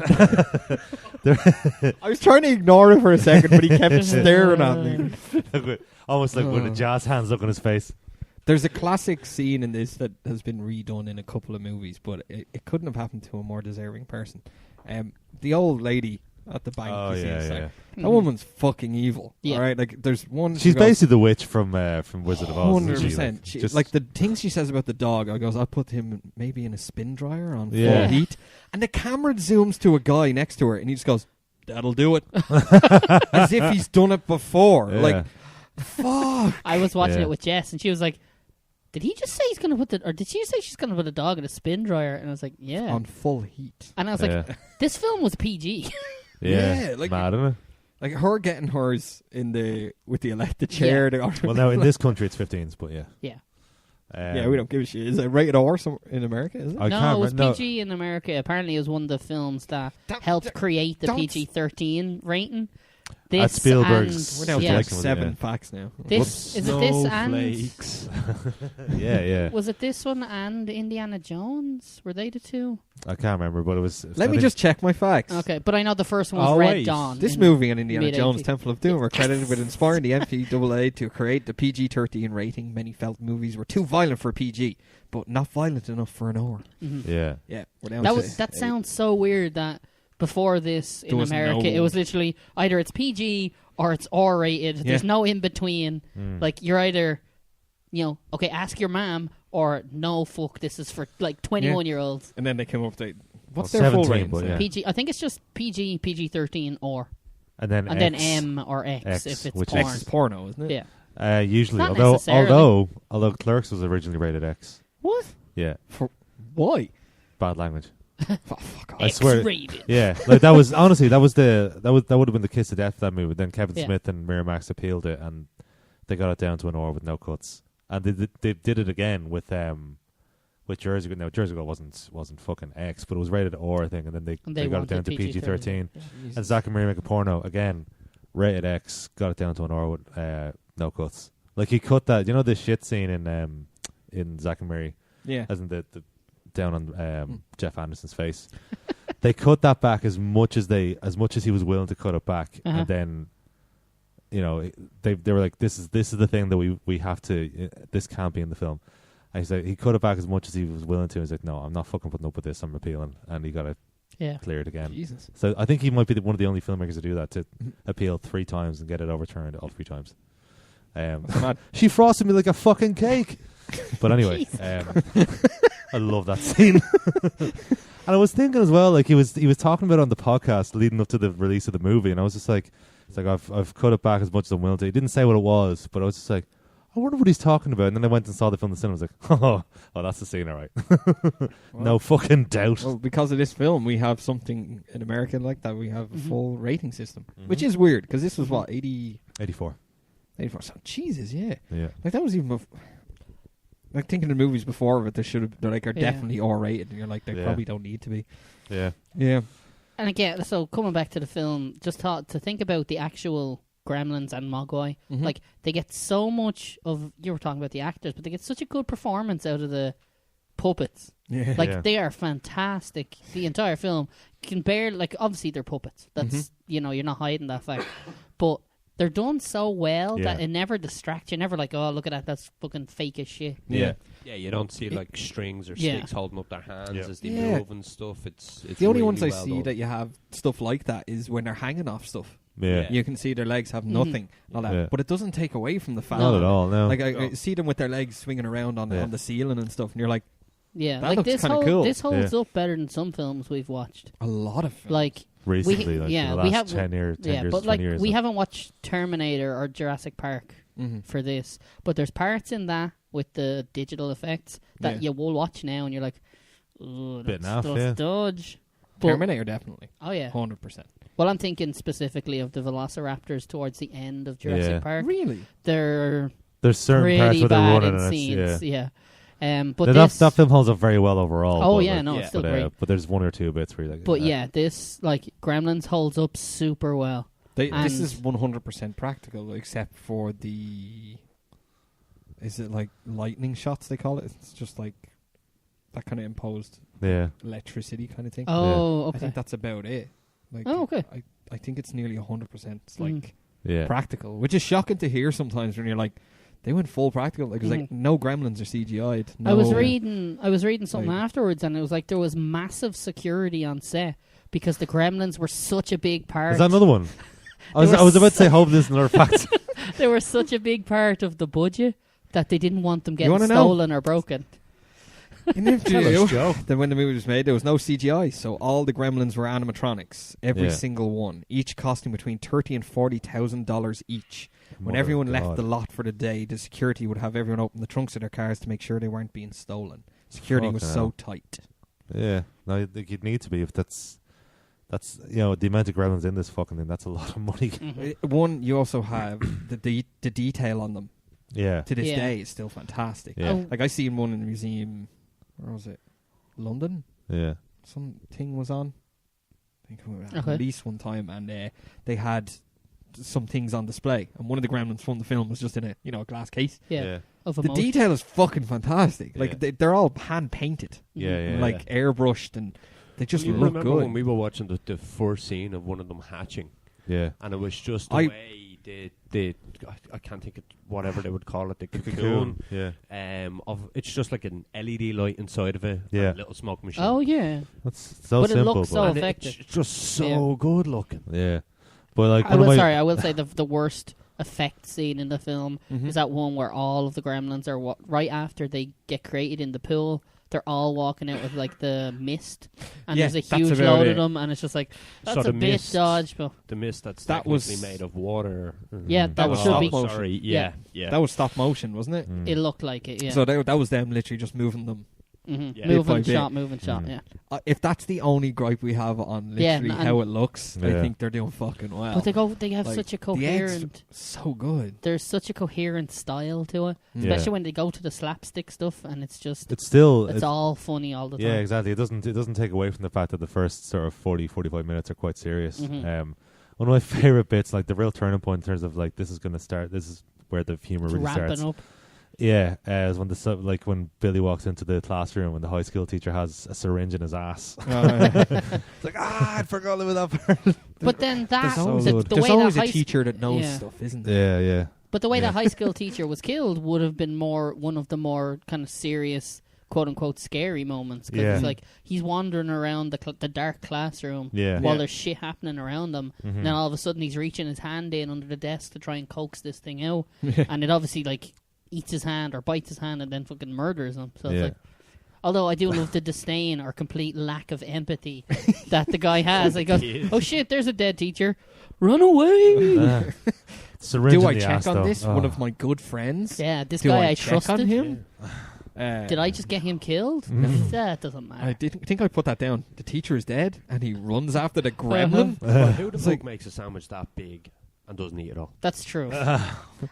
S3: I was trying to ignore it for a second, but he kept staring at me.
S2: Almost like with the jazz hands up on his face.
S3: There's a classic scene in this that has been redone in a couple of movies, but it couldn't have happened to a more deserving person. The old lady at the bank.
S2: Oh
S3: you see, it's
S2: yeah.
S3: like, that woman's fucking evil.
S1: Yeah.
S3: All right, like there's one.
S2: She's basically the witch from Wizard of Oz. isn't she?
S3: 100%.
S2: Just
S3: Like the things she says about the dog, I goes, I'll put him maybe in a spin dryer on
S2: Yeah.
S3: full heat, and the camera zooms to a guy next to her, and he just goes, "That'll do it," as if he's done it before.
S2: Yeah.
S3: Like, fuck.
S1: I was watching
S2: Yeah.
S1: it with Jess, and she was like, "Did he just say he's going to put or did she say she's going to put a dog in a spin dryer?" And I was like, "Yeah."
S3: On full heat.
S1: And I was like, "This film was PG."
S3: Yeah, like-
S2: mad, isn't it?
S3: Like her getting hers with the electric chair.
S2: Well, now in this country it's 15s, but yeah.
S1: Yeah.
S3: Yeah, we don't give a shit. Is it rated R in America? Is it?
S2: I
S1: No,
S2: can't
S1: it was
S2: remember.
S1: PG in America. Apparently, it was one of the films that helped create the
S3: don't-
S1: PG-13 rating.
S2: At Spielberg's
S3: We're down to
S1: yeah.
S3: like
S2: selection,
S3: 7
S2: yeah.
S3: facts now.
S1: This is it. This and
S4: Snowflakes.
S2: Yeah.
S1: was it this one and Indiana Jones? Were they the two?
S2: I can't remember, but it was.
S3: Let me just check my facts.
S1: Okay, but I know the first one was
S4: Oh,
S1: Red
S4: wait.
S1: Dawn.
S3: This
S1: in
S3: movie and Indiana
S1: mid-80s.
S3: Jones Temple of Doom are credited with inspiring the MPAA to create the PG-13 rating. Many felt movies were too violent for PG, but not violent enough for an R.
S1: Mhm.
S2: Yeah.
S3: Yeah, we're down
S1: That
S3: to
S1: was that sounds so weird that before this in
S3: was
S1: America
S3: no-
S1: it was literally either it's PG or it's R rated. There's
S3: Yeah.
S1: no in between.
S2: Mm.
S1: Like you're either okay, ask your mom or no fuck, this is for like 21-year-olds.
S3: And then they came up with what's
S2: Well,
S3: their full
S2: 17,
S3: rating?
S2: but yeah.
S1: PG, I think it's just PG, PG-13 or
S2: And then
S1: and then M or X,
S2: X,
S1: if it's
S2: which
S1: porn.
S3: X is porno, isn't it?
S1: Yeah.
S2: Usually,
S1: Not
S2: although
S1: necessarily.
S2: Clerks was originally rated X.
S3: What?
S2: Yeah,
S3: For why?
S2: bad language.
S3: Oh, fuck off.
S2: I swear.
S1: X-rated.
S2: Yeah, like that was honestly that would have been the kiss of death of that movie. Then Kevin
S1: Yeah.
S2: Smith and Miramax appealed it, and they got it down to an R with no cuts. And they did it again with Jersey Girl. No, Jersey Girl wasn't fucking X, but it was rated R, I think. And then they got it down to PG-13. And Zack and Miri make a porno again, rated X, got it down to an R with no cuts. Like he cut that, the shit scene in Zack and Miri,
S3: Yeah.
S2: as in the down on Jeff Anderson's face. They cut that back as much as he was willing to cut it back, and then they were like, this is the thing that we have to, this can't be in the film. And he said he cut it back as much as he was willing to. He's like, no, I'm not fucking putting up with this. I'm appealing, and he got it cleared again.
S3: Jesus.
S2: So I think he might be one of the only filmmakers to do that, to appeal 3 times and get it overturned all 3 times. She frosted me like a fucking cake. But anyway, I love that scene. And I was thinking as well, like he was talking about it on the podcast leading up to the release of the movie, and I was just like, it's like I've cut it back as much as I'm willing to. He didn't say what it was, but I was just like, I wonder what he's talking about. And then I went and saw the film in the cinema. I was like, oh, that's the scene, all right. No fucking doubt.
S3: Well, because of this film, we have something in America like that. We have a full rating system, which is weird because this was what
S2: 84.
S3: 84. So, Jesus, yeah.
S2: Yeah.
S3: Like that was even. Like thinking of movies before of it, they're definitely R-rated, and you're like, they probably don't need to be.
S2: Yeah.
S3: Yeah.
S1: And again, so coming back to the film, just to think about the actual Gremlins and Mogwai, like they get so much of. You were talking about the actors, but they get such a good performance out of the puppets.
S3: Yeah.
S1: Like they are fantastic. The entire film can barely, like, obviously they're puppets. That's you're not hiding that fact, but they're done so well that it never distracts you. Never like, oh, look at that, that's fucking fake as shit.
S2: Yeah.
S4: Yeah, you don't see like strings or sticks holding up their hands as they
S3: Yeah.
S4: move and stuff. It's
S3: The only
S4: really
S3: ones I
S4: well
S3: see
S4: done.
S3: that you have stuff like that is when they're hanging off stuff.
S2: Yeah.
S3: You can see their legs have nothing, all that.
S2: Yeah.
S3: But it doesn't take away from the fact.
S2: Not at all, no.
S3: Like I see them with their legs swinging around on the ceiling and stuff, and you're like,
S1: Yeah,
S3: That
S1: like
S3: looks
S1: this
S3: kinda cool.
S1: This holds up better than some films we've watched.
S3: a lot of films.
S1: Like
S2: Recently,
S1: we
S2: the last 10 years, 10 years,
S1: but
S2: 20
S1: like
S2: years.
S1: we haven't watched Terminator or Jurassic Park for this, but there's parts in that with the digital effects that you will watch now, and you're like, oh,
S2: Bit
S1: that's
S2: naff, yeah.
S1: dodge. But,
S3: Terminator, definitely.
S1: oh yeah.
S3: 100%.
S1: Well, I'm thinking specifically of the Velociraptors towards the end of Jurassic Park.
S3: Really?
S1: They're
S2: There's certain parts
S1: pretty
S2: where they're
S1: bad
S2: running
S1: in
S2: and
S1: scenes.
S2: it's,
S1: But
S2: that
S1: this,
S2: film holds up very well overall.
S1: oh
S2: but
S1: yeah,
S2: like,
S1: no, it's still
S2: but,
S1: great.
S2: but there's 1 or 2 bits where you're like,
S1: But yeah, this like Gremlins holds up super well.
S3: This
S1: And-
S3: is 100% practical, except for the... Is it like lightning shots, they call it? It's just like that kind of imposed
S2: yeah.
S3: electricity kind of thing.
S1: Oh,
S3: I
S1: okay.
S3: think that's about it. Like,
S1: Oh, okay.
S3: I think it's nearly 100% like
S2: Yeah.
S3: practical, which is shocking to hear sometimes when you're like, they went full practical. Like, it's like no Gremlins are CGI'd. No.
S1: I was reading something
S3: Like-
S1: afterwards, and it was like there was massive security on set because the Gremlins were such a big part.
S2: Is that another one? I
S1: They were
S2: was about to say, hope this is another fact.
S1: They were such a big part of the budget that they didn't want them getting
S3: wanna know?
S1: stolen or broken.
S3: In the interview,
S4: Joe.
S3: then when the movie was made, there was no CGI, so all the Gremlins were animatronics, every
S2: Yeah.
S3: single one, each costing between $30,000 and $40,000 each. When
S2: Mother
S3: everyone
S2: of
S3: left
S2: God.
S3: the lot for the day, the security would have everyone open the trunks of their cars to make sure they weren't being stolen. Security was
S2: Fucking
S3: so
S2: hell.
S3: tight.
S2: Yeah. No, I think you'd need to be if that's the amount of Gremlins in this fucking thing. That's a lot of money.
S3: One, you also have the detail on them.
S2: Yeah.
S3: To this
S1: Yeah.
S3: day, is still fantastic.
S2: Yeah.
S1: Oh,
S3: Like I seen one in the museum. Where was it? London.
S2: Yeah.
S3: Something was on. I think it was
S1: Okay.
S3: released one time, and they had some things on display, and one of the Gremlins from the film was just in a glass case.
S1: yeah, of
S3: The
S1: emotion.
S3: detail is fucking fantastic. Like
S2: Yeah.
S3: they're all hand painted,
S2: Yeah.
S3: like airbrushed, and they just
S4: You
S3: look
S4: remember
S3: good.
S4: when we were watching the first scene of one of them hatching,
S2: Yeah.
S4: and it was just the
S3: I-
S4: way I can't think of whatever they would call it, the cocoon.
S2: Cocoon. Yeah.
S4: It's just like an LED light inside of it,
S2: Yeah.
S4: and a little smoke machine.
S1: Oh yeah,
S2: That's so
S1: But it
S2: simple.
S1: looks so
S2: but
S4: And
S1: effective.
S4: it's just so good looking.
S2: yeah. But like,
S1: I will say the worst effect scene in the film is that one where all of the Gremlins are right after they get created in the pool. They're all walking out with like the mist, and
S3: Yeah,
S1: there's a
S3: that's
S1: huge
S3: about
S1: load
S3: it.
S1: of them, and it's just like
S4: So
S1: that's
S4: the
S1: a bit
S4: mist-
S1: dodge, but
S4: The mist that's
S3: That was-
S4: technically made of water.
S1: Yeah, that
S3: was
S1: should
S3: stop
S1: be.
S3: motion.
S4: Sorry,
S1: Yeah.
S4: yeah.
S3: That was stop motion, wasn't it?
S2: Mm.
S1: It looked like it. Yeah.
S3: So that was them literally just moving them
S4: Yeah.
S1: Moving
S3: bit by
S1: shot,
S3: bit.
S1: moving shot. Yeah,
S3: If that's the only gripe we have on
S1: Yeah,
S3: literally
S1: and-
S3: how it looks, I
S2: Yeah.
S3: think they're doing fucking well.
S1: but they have
S3: Like,
S1: such a
S3: the eggs
S1: coherent.
S3: so good.
S1: There's such a coherent style to it,
S2: Yeah.
S1: especially when they go to the slapstick stuff, and it's just
S2: It's still
S1: it's all funny all the time.
S2: yeah, exactly. It doesn't take away from the fact that the first sort of 40-45 minutes are quite serious.
S1: Mhm.
S2: One of my favorite bits, like the real turning point in terms of like this is where the humor
S1: It's
S2: really
S1: ramping
S2: starts.
S1: up.
S2: Yeah, is when when Billy walks into the classroom and the high school teacher has a syringe in his ass. It's like I forgot about that part.
S1: But then that
S3: There's always,
S1: the
S3: there's
S1: way
S3: always
S1: that
S3: a
S1: high
S3: teacher that knows
S1: yeah.
S3: stuff, isn't there?
S2: Yeah.
S1: But the way
S2: Yeah.
S1: that high school teacher was killed would have been one of the more kind of serious, quote unquote, scary moments. Because
S2: Yeah.
S1: it's like he's wandering around the dark classroom
S2: Yeah.
S1: while
S4: Yeah.
S1: there's shit happening around him.
S2: Mhm.
S1: And then all of a sudden he's reaching his hand in under the desk to try and coax this thing out. And it obviously like eats his hand or bites his hand and then fucking murders him. So it's
S2: Yeah.
S1: like. Although I do love the disdain or complete lack of empathy that the guy has. He goes, "Oh shit, there's a dead teacher. Run away!"
S2: Syringe
S3: Do
S2: in
S3: I
S2: the
S3: check
S2: ass,
S3: on
S2: though.
S3: this?
S2: Oh.
S3: One of my good friends.
S1: Yeah, this
S3: Do
S1: guy
S3: I
S1: I
S3: check
S1: trusted.
S3: on him?
S1: Did I just get him killed?
S2: Mm.
S1: That doesn't matter.
S3: I didn't think I put that down. The teacher is dead, and he runs after the gremlin.
S4: Well, who the
S3: It's
S4: fuck
S3: like-
S4: makes a sandwich that big and doesn't eat it all?
S1: That's true.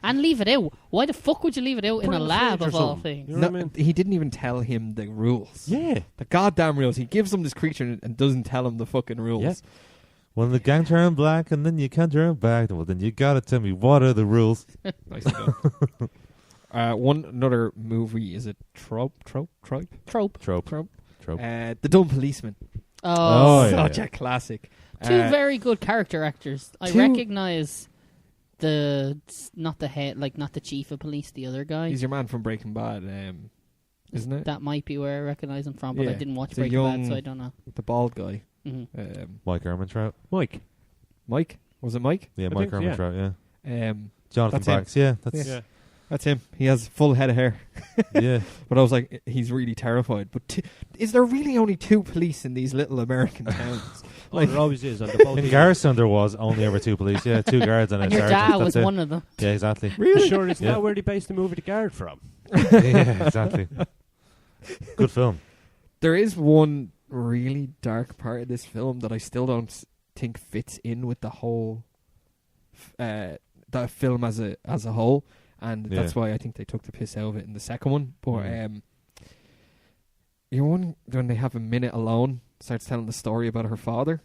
S1: And leave it out. Why the fuck would you leave it out in
S4: Put
S1: a
S4: it in the
S1: lab
S4: fridge or
S1: of all
S4: something.
S1: things?
S4: You know what I mean?
S3: He didn't even tell him the rules.
S4: Yeah.
S3: The goddamn rules. He gives him this creature and doesn't tell him the fucking rules.
S4: Yeah.
S2: When the gang turn black and then you can't turn back, well then you gotta tell me what are the rules.
S3: Nicely done. Another movie is a trope.
S1: Trope.
S2: Trope.
S3: The Dumb Policeman.
S2: Oh, yeah.
S3: Such a classic.
S1: Two very good character actors. I
S3: two-
S1: recognize not the chief of police, the other guy.
S3: He's your man from Breaking Bad, isn't it?
S1: That might be where I recognize him from, but I
S3: Yeah.
S1: didn't watch
S3: The
S1: Breaking Bad,
S3: young-
S1: so I don't know.
S3: The bald guy.
S1: Mhm.
S2: Mike Ehrmantraut.
S3: Mike? Was it Mike?
S2: Yeah,
S4: I
S2: Mike
S4: think so, yeah.
S2: Ehrmantraut, yeah.
S3: That's
S2: Jonathan
S3: him.
S2: Banks, yeah. That's
S3: Yeah. That's him. He has full head of hair.
S2: yeah.
S3: But I was like, he's really terrified. But is there really only two police in these little American towns?
S4: Like, there always is. And they're both
S2: In
S4: evil.
S2: Garrison there was only ever two police, yeah, two guards and a
S1: And your
S2: sergeant.
S1: dad
S2: That's
S1: was
S2: it.
S1: one of them.
S2: Yeah, exactly.
S3: Really?
S4: Sure, it's
S2: Yeah.
S4: not where they based the movie The Guard from.
S2: Yeah, exactly. Good film.
S3: There is one really dark part of this film that I still don't think fits in with the whole the film as a whole, and that's why I think they took the piss out of it in the second one. But your one when they have a minute alone starts telling the story about her father.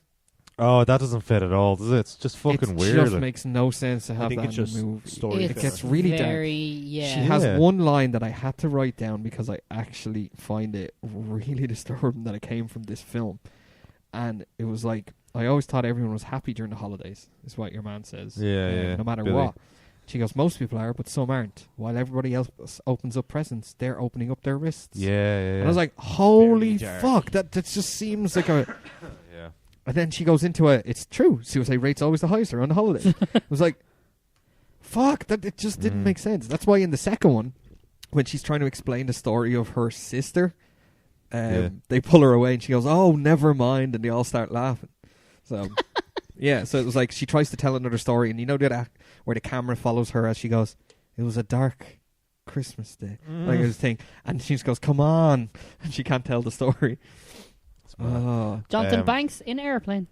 S2: Oh, that doesn't fit at all, does it? It's just fucking
S3: It
S2: weird.
S3: just
S2: like.
S3: makes no sense to have
S4: think
S3: that
S4: it's
S3: in
S4: just
S3: the movie.
S4: story
S3: It
S1: It's
S3: gets really dark.
S1: yeah.
S3: She has
S2: Yeah.
S3: one line that I had to write down because I actually find it really disturbing that it came from this film. And it was like, I always thought everyone was happy during the holidays, is what your man says.
S2: Yeah.
S3: No matter
S2: Billy.
S3: what. She goes, most people are, but some aren't. While everybody else opens up presents, they're opening up their wrists.
S2: Yeah.
S3: And I was like, holy
S4: Very dark.
S3: fuck, that just seems like a...
S2: Yeah.
S3: And then she goes into it's true, suicide rate's always the highest around the holidays. I was like, fuck, that it just didn't make sense. That's why in the second one, when she's trying to explain the story of her sister, they pull her away and she goes, oh, never mind, and they all start laughing. So, yeah, so it was like she tries to tell another story, and you know that where the camera follows her as she goes, it was a dark Christmas day, like this thing, and she just goes, come on, and she can't tell the story. Oh,
S1: Jonathan Banks in Airplane.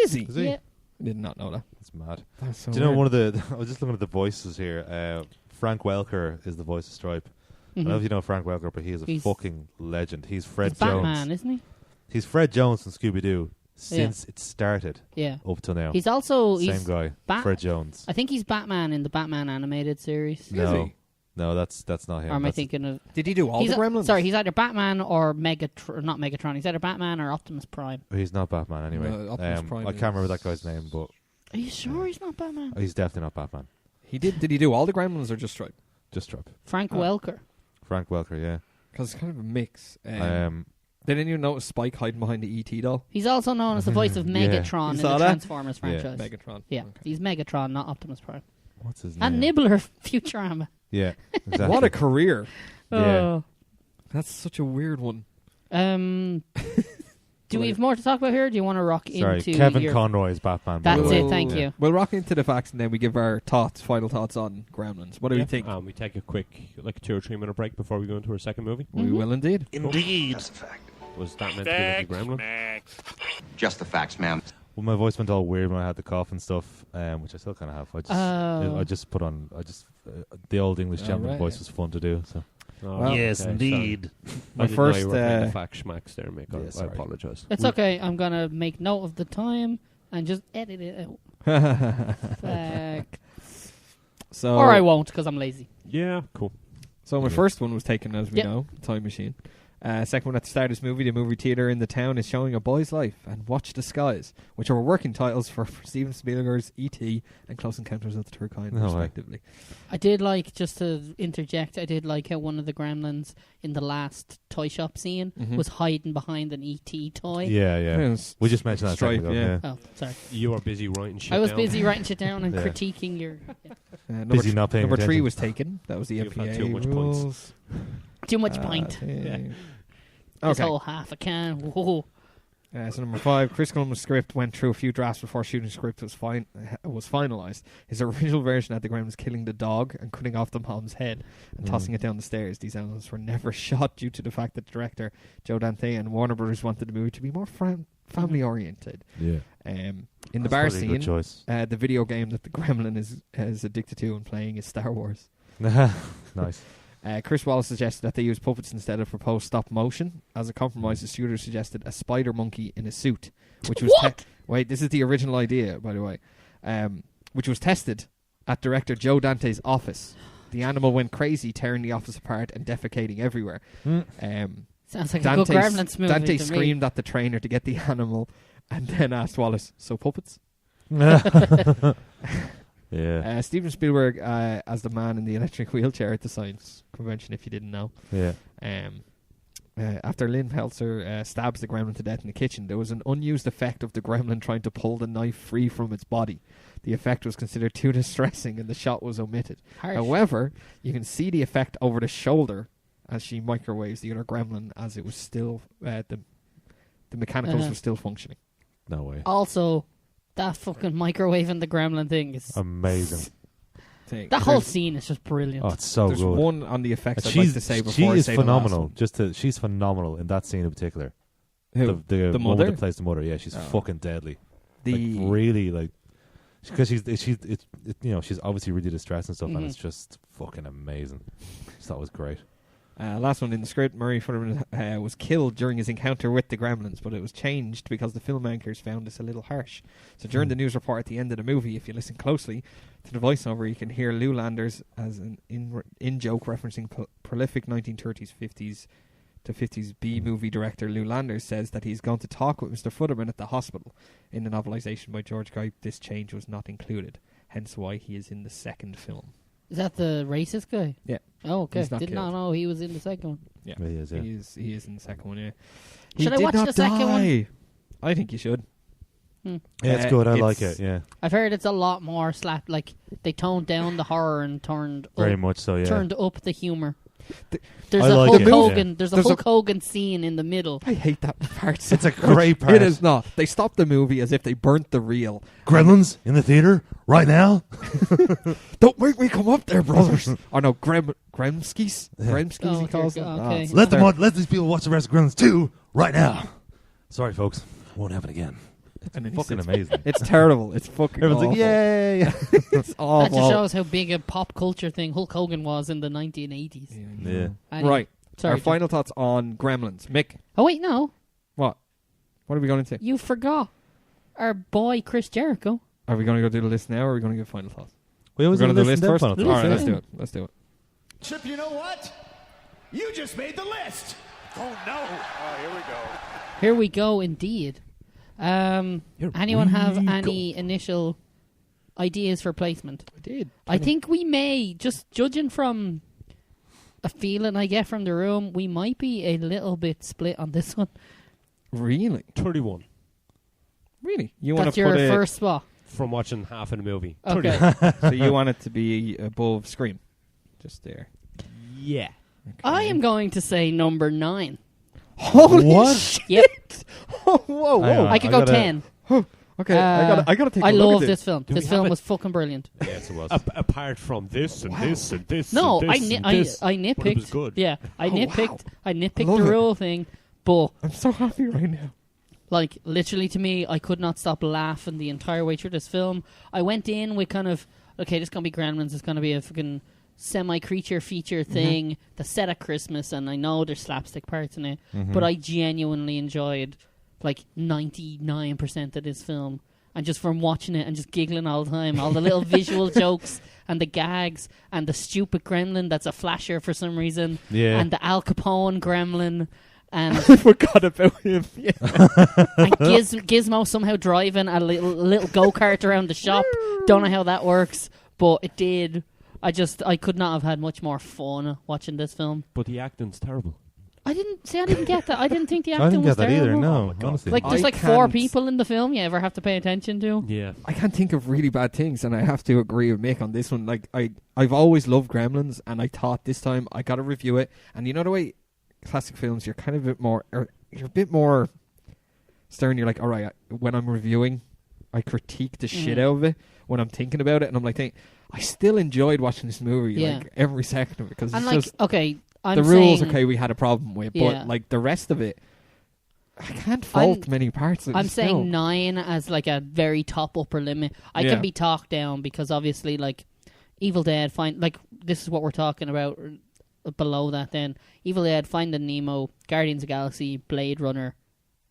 S3: is he?
S2: Is he?
S1: Yeah.
S3: I did not know that.
S2: It's mad.
S3: That's so
S2: Do you know
S3: weird.
S2: one of the... I was just looking at the voices here. Frank Welker is the voice of Stripe. I don't know if you know Frank Welker, but he is a
S1: He's-
S2: fucking legend. He's Fred
S1: He's
S2: Jones.
S1: Batman, isn't he?
S2: He's Fred Jones from Scooby-Doo since it started
S1: Yeah.
S2: up till now.
S1: He's also
S2: Same guy, Fred Jones.
S1: I think he's Batman in the Batman animated series.
S2: No, no, that's not him.
S1: Or am I
S2: That's-
S1: thinking of?
S3: Did he do all the Gremlins?
S1: Sorry, he's either Batman or not Megatron. He's either Batman or Optimus Prime.
S2: He's not Batman anyway.
S3: No, Optimus Prime
S2: I
S3: is-
S2: can't remember that guy's name, but
S1: Are you sure he's not Batman?
S2: he's definitely not Batman.
S3: Did he do all the Gremlins or just Stripe?
S2: Just Stripe.
S1: Frank Welker.
S2: Frank Welker, yeah.
S3: Because it's kind of a mix. Didn't you notice Spike hiding behind the ET doll?
S1: He's also known as the voice of
S2: Yeah.
S1: Megatron
S3: You
S1: in
S3: saw
S1: the
S3: that?
S1: Transformers
S2: Yeah.
S1: franchise.
S3: Megatron.
S1: Yeah,
S3: Okay.
S1: he's Megatron, not Optimus Prime.
S2: What's his
S1: And
S2: name?
S1: Nibbler, Futurama.
S2: Yeah, exactly.
S3: What a career.
S2: Yeah.
S1: Oh.
S3: That's such a weird one.
S1: Do we have more to talk about here? Or do you want to rock
S2: Sorry,
S1: into
S2: Kevin
S1: your...
S2: Conroy's Batman.
S1: That's
S2: by the
S1: it,
S2: way.
S1: thank you.
S3: We'll rock into the facts and then we give our final thoughts on Gremlins. What do you think?
S4: We take a quick, 2 or 3 minute break before we go into our second movie.
S3: We will indeed.
S5: That's a fact.
S4: Was that meant to be like a gremlin?
S5: Just the facts, ma'am.
S2: Well, my voice went all weird when I had the cough and stuff, which I still kind of have. I just put on. The old English gentleman
S3: right.
S2: voice was fun to do. So
S3: Well,
S6: yes,
S4: okay,
S6: indeed.
S3: My first,
S4: the fact schmacks there, Mick. I
S2: sorry.
S4: apologise.
S1: It's okay. I'm going to make note of the time and just edit it out. Fuck.
S3: so,
S1: Or I won't, because I'm lazy.
S4: Yeah, cool.
S3: So my first one was taken, as we
S1: Yep.
S3: know, Time Machine. Second one at the start of this movie, the movie theatre in the town is showing A Boy's Life and Watch the Skies, which are working titles for Steven Spielberg's E.T. and Close Encounters of the Third Kind,
S2: No way.
S3: respectively.
S1: I did like, just to interject, I did like how one of the gremlins in the last toy shop scene was hiding behind an E.T. toy.
S2: yeah.
S3: It was
S2: We just mentioned that a
S3: Stripe,
S2: second ago.
S3: yeah.
S1: Oh, sorry.
S4: You are busy writing shit
S1: I was
S4: down.
S1: busy writing shit down and
S2: Yeah.
S1: critiquing your... Yeah.
S3: Number
S2: Busy not paying
S3: Number 3
S2: attention.
S3: was taken. That was the
S4: You've had
S3: MPA
S4: too much points.
S3: rules.
S1: Too much pint. This
S3: Okay.
S1: whole half a can. Whoa.
S3: So number 5, Chris Columbus' script went through a few drafts before shooting script was finalized. His original version had the Gremlins killing the dog and cutting off the mom's head and tossing it down the stairs. These elements were never shot due to the fact that director Joe Dante and Warner Brothers wanted the movie to be more family oriented.
S2: Yeah.
S3: In the
S2: That's
S3: bar
S2: probably a good
S3: scene,
S2: choice.
S3: the video game that the Gremlin is addicted to and playing is Star Wars.
S2: Nice.
S3: Chris Wallace suggested that they use puppets instead of proposed stop motion. As a compromise, the studio suggested a spider monkey in a suit, which was wait, this is the original idea, by the way, which was tested at director Joe Dante's office. The animal went crazy, tearing the office apart and defecating everywhere.
S1: Sounds like a good Gremlins movie
S3: Dante
S1: to
S3: screamed at the trainer to get the animal, and then asked Wallace, "So puppets?"
S2: Yeah.
S3: Steven Spielberg as the man in the electric wheelchair at the science convention, if you didn't know.
S2: Yeah.
S3: After Lynn Peltzer stabs the gremlin to death in the kitchen, there was an unused effect of the gremlin trying to pull the knife free from its body. The effect was considered too distressing and the shot was omitted.
S1: Harsh.
S3: However, you can see the effect over the shoulder as she microwaves the other gremlin, as it was still the mechanicals were still functioning.
S2: No way.
S1: Also, that fucking microwaving the gremlin thing is...
S2: Amazing.
S1: That whole scene is just brilliant.
S2: Oh, it's so
S3: There's
S2: good.
S3: one on the effects I'd
S2: she's
S3: like to say before
S2: she
S3: I
S2: is
S3: say the last
S2: phenomenal.
S3: one.
S2: She's phenomenal in that scene in particular.
S3: Who?
S2: The
S3: The
S2: woman
S3: mother?
S2: that plays the mother. Yeah, she's
S3: Oh.
S2: fucking deadly.
S3: The
S2: Really because she's obviously really distressed and stuff, and it's just fucking amazing. So that was great.
S3: last one in the script, Murray Futterman was killed during his encounter with the Gremlins, but it was changed because the filmmakers found this a little harsh. So during the news report at the end of the movie, if you listen closely to the voiceover, you can hear Lou Landers as an in-joke referencing prolific 1930s, 50s to 50s B-movie director Lou Landers says that he's going to talk with Mr. Futterman at the hospital. In the novelization by George Guy, this change was not included, hence why he is in the second film.
S1: Is that the racist guy?
S3: Yeah.
S1: Oh, okay.
S3: He's not
S1: Did not
S3: killed.
S1: know he was in the second one.
S3: Yeah,
S2: He is, yeah.
S3: He is in the second one, yeah.
S1: Should I
S3: did
S1: watch
S3: not
S1: the second one?
S3: die. I think you should.
S2: Yeah, it's good. I like it. Yeah,
S1: I've heard it's a lot more slap. Like they toned down the horror and turned
S2: very
S1: up,
S2: much so. Yeah,
S1: turned up the humor.
S3: The-
S1: There's
S2: I
S1: a
S2: like
S1: Hulk
S2: it,
S1: Hogan.
S2: yeah.
S1: There's a
S3: There's
S1: Hulk Hogan scene in the middle.
S3: I hate that part.
S2: It's a great part.
S3: It is not. They stopped the movie as if they burnt the reel.
S2: Gremlins in the theater right now.
S3: Don't make me come up there, brothers. Or no, Gremskis?
S2: Yeah.
S3: Gremskis,
S1: Oh,
S3: he calls
S1: okay,
S3: them.
S1: okay.
S3: it's
S2: Let
S3: terrible.
S2: let these people watch the rest of Gremlins 2 right now. Sorry, folks, won't happen again.
S3: And then he
S2: Fucking
S3: sits-
S2: amazing.
S3: It's terrible. It's fucking
S2: Everyone's
S3: awful.
S2: like, yay!
S3: It's
S1: That
S3: awful.
S1: just shows how big a pop culture thing Hulk Hogan was in the 1980s.
S2: Yeah.
S1: Anyway,
S3: Right.
S1: Sorry.
S3: Our
S1: Jim.
S3: final thoughts on Gremlins. Mick,
S1: Oh wait, no.
S3: what? What are we going into?
S1: You forgot our boy Chris Jericho.
S3: Are we going to go do the list now, or are we going to give final thoughts?
S2: We always
S3: We're
S2: do
S3: going to
S2: the
S3: do
S2: list
S3: the list
S2: then
S3: first?
S2: final
S3: All
S2: thoughts.
S3: right,
S1: Yeah.
S3: let's do it. Let's do it.
S7: Chip, you know what? You just made the list. Oh, no. Oh, here we go.
S1: Here we go, indeed. Anyone have any initial ideas for placement?
S3: I did.
S1: I think we may, just judging from a feeling I get from the room, we might be a little bit split on this one.
S3: Really?
S4: 31
S3: Really? You want
S1: That's
S3: to
S1: your
S3: put it...
S1: first spot.
S4: from watching half of the movie.
S1: Okay.
S3: So you want it to be above Scream? Just there.
S4: Yeah.
S1: I am going to say number 9.
S3: Holy
S2: What?
S3: shit!
S1: Yep.
S3: Whoa.
S2: Hang on.
S1: I could
S2: I
S1: go
S2: gotta-
S1: 10.
S3: Okay, I gotta take a
S1: I
S3: look
S1: love
S3: at
S1: this film.
S4: Do we
S1: This
S4: have
S1: film
S4: it?
S1: was fucking brilliant.
S2: Yes, it was.
S4: Apart from this and this and this.
S1: No,
S4: and
S1: I
S4: this and
S1: I
S4: this.
S1: nitpicked.
S4: But it was good.
S1: Yeah, I nitpicked.
S3: wow.
S1: I nitpicked
S3: love
S1: the
S3: it.
S1: rule thing, but
S3: I'm so happy right now.
S1: like literally to me, I could not stop laughing the entire way through this film. I went in with kind of okay, this is gonna be Gremlins. It's gonna be a fucking semi-creature feature thing that's set at Christmas, and I know there's slapstick parts in it, but I genuinely enjoyed like 99% of this film. And just from watching it and just giggling all the time, all the little visual jokes and the gags and the stupid gremlin that's a flasher for some reason,
S2: Yeah.
S1: and the Al Capone gremlin, and
S3: I forgot about him. Yeah.
S1: and Gizmo somehow driving a little go-kart around the shop. Don't know how that works, but it did. I could not have had much more fun watching this film.
S4: But the acting's terrible.
S1: I didn't get that. I didn't think the acting
S2: I didn't
S1: was
S2: get that either.
S1: terrible.
S2: No,
S4: my God.
S2: honestly.
S1: Like there's
S3: I
S1: like 4
S3: can't-
S1: people in the film you ever have to pay attention to.
S4: Yeah.
S3: I can't think of really bad things, and I have to agree with Mick on this one. Like I've always loved Gremlins, and I thought this time I got to review it. And you know the way classic films, you're kind of a bit more, you're a bit more stern. You're like, all right, when I'm reviewing, I critique the shit out of it when I'm thinking about it, and I'm like, I still enjoyed watching this movie,
S1: Yeah.
S3: like every second of it, because
S1: And
S3: it's
S1: like,
S3: just
S1: okay, I'm
S3: the rules.
S1: saying,
S3: Okay, we had a problem with,
S1: Yeah.
S3: but like the rest of it, I can't fault many parts of
S1: I'm
S3: this
S1: saying
S3: film.
S1: 9 as like a very top upper limit. I
S3: Yeah.
S1: can be talked down because obviously like Evil Dead, like this is what we're talking about below that then. Evil Dead, Finding Nemo, Guardians of the Galaxy, Blade Runner,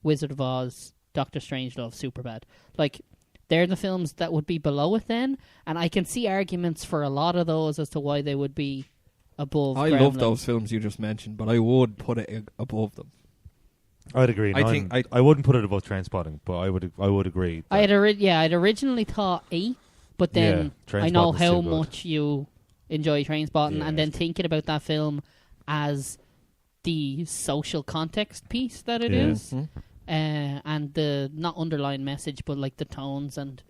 S1: Wizard of Oz, Doctor Strangelove, Superbad. Like they're the films that would be below it then, and I can see arguments for a lot of those as to why they would be above
S3: I
S1: Gremlins.
S3: love those films you just mentioned, but I would put it above them.
S2: I'd agree.
S3: I think
S2: I wouldn't put it above Trainspotting, but I would agree.
S1: I'd originally thought 8, but then
S2: Yeah,
S1: I know
S2: Trainspotting's
S1: how
S2: too good.
S1: much you enjoy Trainspotting,
S2: Yeah,
S1: and then
S2: it's-
S1: thinking about that film as the social context piece that it
S2: Yeah.
S1: is, and the not underlying message, but like the tones and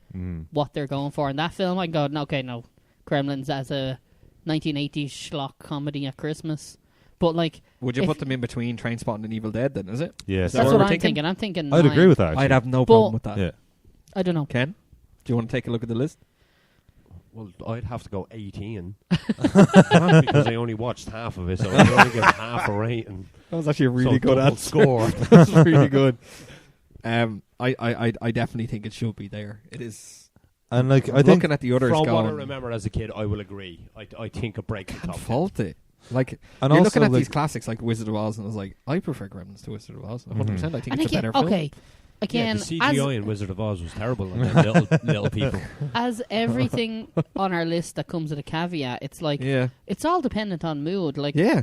S1: what they're going for in that film. I go, no, Gremlins as a 1980s schlock comedy at Christmas, but like,
S3: Would you
S1: if-
S3: put them in between Trainspotting and Evil Dead then, is it?
S2: Yes,
S3: that
S1: that's
S3: what
S1: what
S3: we're
S1: I'm
S3: thinking?
S1: thinking. I'm thinking.
S2: I'd
S1: 9.
S2: agree with that. Actually.
S3: I'd have no
S1: But-
S3: problem with that.
S2: Yeah.
S1: I don't know.
S3: Ken, do you want to take a look at the list?
S4: Well, I'd have to go 18 because I only watched half of it, so I can only give it half a rating.
S3: That was actually a
S4: So double score.
S3: That's really good. I definitely think it should be there. It is.
S2: And like I think
S3: Looking at the others,
S4: From
S3: going,
S4: what I remember as a kid, I will agree. I think it breaks the
S3: can't
S4: top 10.
S3: fault it. Like
S2: And
S3: you're
S2: also,
S3: looking at
S2: like-
S3: these classics like Wizard of Oz, and I was like, I prefer Gremlins to Wizard of Oz. 100%. I think
S1: And
S3: it's a
S1: again,
S3: better film.
S1: okay,
S4: Yeah,
S1: again,
S4: the CGI in Wizard of Oz was terrible on them little people.
S1: as everything on our list that comes with a caveat, it's like
S3: Yeah,
S1: it's all dependent on mood. Like
S3: yeah.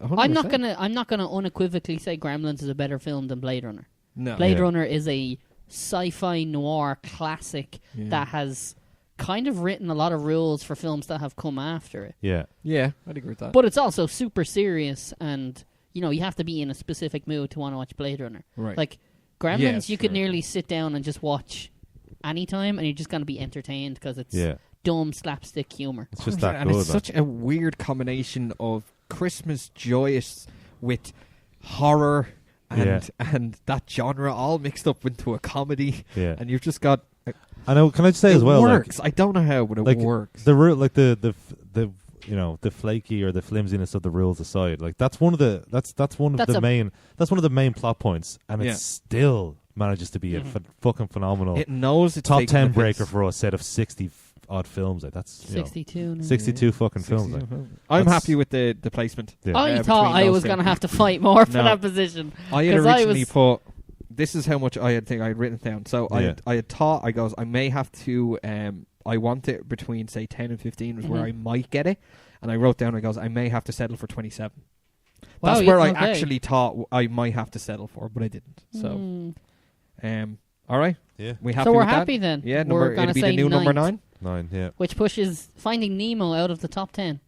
S1: I'm not
S3: 100%.
S1: gonna unequivocally say Gremlins is a better film than Blade Runner.
S3: No.
S1: Blade
S2: Yeah.
S1: Runner is a sci-fi noir classic
S3: Yeah.
S1: that has kind of written a lot of rules for films that have come after it.
S2: yeah.
S3: Yeah, I'd agree with that.
S1: But it's also super serious, and you know you have to be in a specific mood to want to watch Blade Runner.
S3: Right.
S1: Like Gremlins,
S3: Yeah,
S1: you could
S3: sure.
S1: nearly sit down and just watch anytime, and you're just gonna be entertained because it's
S2: Yeah.
S1: dumb slapstick humor.
S2: It's just that
S3: and
S2: good.
S3: it's such a weird combination of Christmas joyous with horror and that genre all mixed up into a comedy,
S2: yeah.
S3: and you've just got
S2: I know. Can I just say
S3: it
S2: as well?
S3: works. I don't know how, but it
S2: Like,
S3: works.
S2: The like the you know the flaky or the flimsiness of the rules aside, like that's one of the that's one of the main plot points, and
S3: Yeah.
S2: it still manages to be a fucking phenomenal
S3: It knows it's
S2: top
S3: taking
S2: 10
S3: the piss.
S2: breaker for a set of 60 odd films. Like that's
S1: 62. now.
S2: 62 fucking films. Like.
S3: I'm
S2: That's-
S3: happy with the placement.
S2: Yeah.
S1: I
S3: between
S1: thought I
S3: those
S1: was
S3: two.
S1: going to have to fight more for
S3: No.
S1: that position.
S3: I had
S1: 'Cause I
S3: originally
S1: was-
S3: put. This is how much I had written down. So
S2: Yeah.
S3: I had thought I may have to. I want it between say 10 and 15 was where I might get it, and I wrote down. I may have to settle for 27.
S1: Wow,
S3: That's
S1: yeah,
S3: where I
S1: okay.
S3: actually thought I might have to settle for, but I didn't. So, all right,
S2: Yeah.
S3: we happy
S1: So we're
S3: with that?
S1: happy then.
S3: Yeah,
S1: We're gonna
S3: it'd be
S1: say
S3: the new number
S1: ninth.
S3: 9.
S2: 9, yeah.
S1: Which pushes Finding Nemo out of the top 10.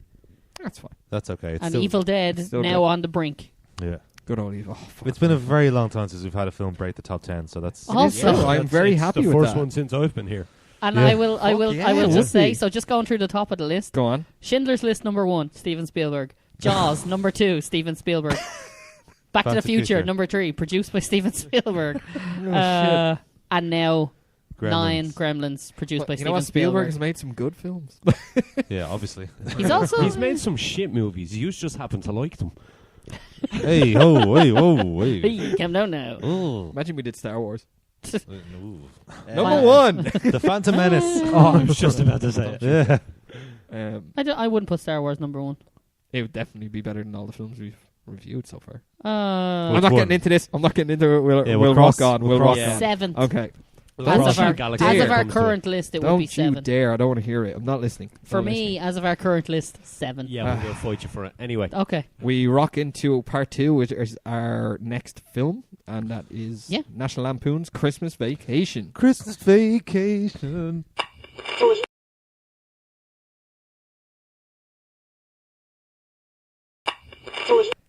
S3: That's fine.
S2: That's okay. It's
S1: And
S2: still,
S1: Evil Dead
S3: still
S1: now
S3: good.
S1: on the brink.
S2: yeah.
S3: Good old Evil. Oh, fuck.
S2: It's been a very long time since we've had a film break the top 10, so that's
S1: Also-
S3: true. I'm very
S4: It's
S3: happy
S4: the
S3: with
S4: first
S3: that.
S4: one since I've been here.
S1: And
S2: Yeah.
S1: I will
S3: yeah, it
S1: just
S3: would
S1: say,
S3: be.
S1: so just going through the top of the list.
S3: Go on.
S1: Schindler's List number 1, Steven Spielberg. Jaws number 2, Steven Spielberg. Back to the
S2: Back to the
S1: Future,
S2: Future.
S1: number 3, produced by Steven Spielberg.
S3: Oh,
S1: And now
S2: Gremlins.
S1: 9 Gremlins, produced by
S3: you know
S1: Steven
S3: what? Spielberg has
S1: Spielberg.
S3: made some good films.
S2: Yeah, obviously.
S1: He's also
S4: He's made some shit movies. You just happen to like them.
S2: Hey, ho, hey, whoa, hey.
S1: Hey, calm down now.
S3: Imagine we did Star Wars.
S2: Ooh.
S3: Number 1.
S2: The Phantom Menace.
S4: Oh, I was just about to say it.
S2: Yeah.
S1: I wouldn't put Star Wars number 1.
S3: It would definitely be better than all the films we've reviewed so far.
S1: Uh,
S3: I'm not
S2: one?
S3: getting into this. I'm not getting into it. We'll,
S2: Yeah,
S3: we'll
S2: we'll cross-
S3: rock on.
S2: we'll
S3: We'll rock
S2: cross-
S3: on.
S1: 7th.
S3: Okay.
S1: As of our,
S4: Galaxy
S1: as of our
S4: comes to it.
S1: current list, it would
S3: Don't
S1: be
S3: you
S1: 7.
S3: dare. I don't want to hear it. I'm not listening.
S1: For
S3: Not
S1: me,
S3: listening.
S1: as of our current list, 7.
S4: Yeah, we'll fight you for it. Anyway.
S1: Okay.
S3: We rock into part 2, which is our next film, and that is
S1: Yeah.
S3: National Lampoon's Christmas Vacation.
S2: Christmas Vacation.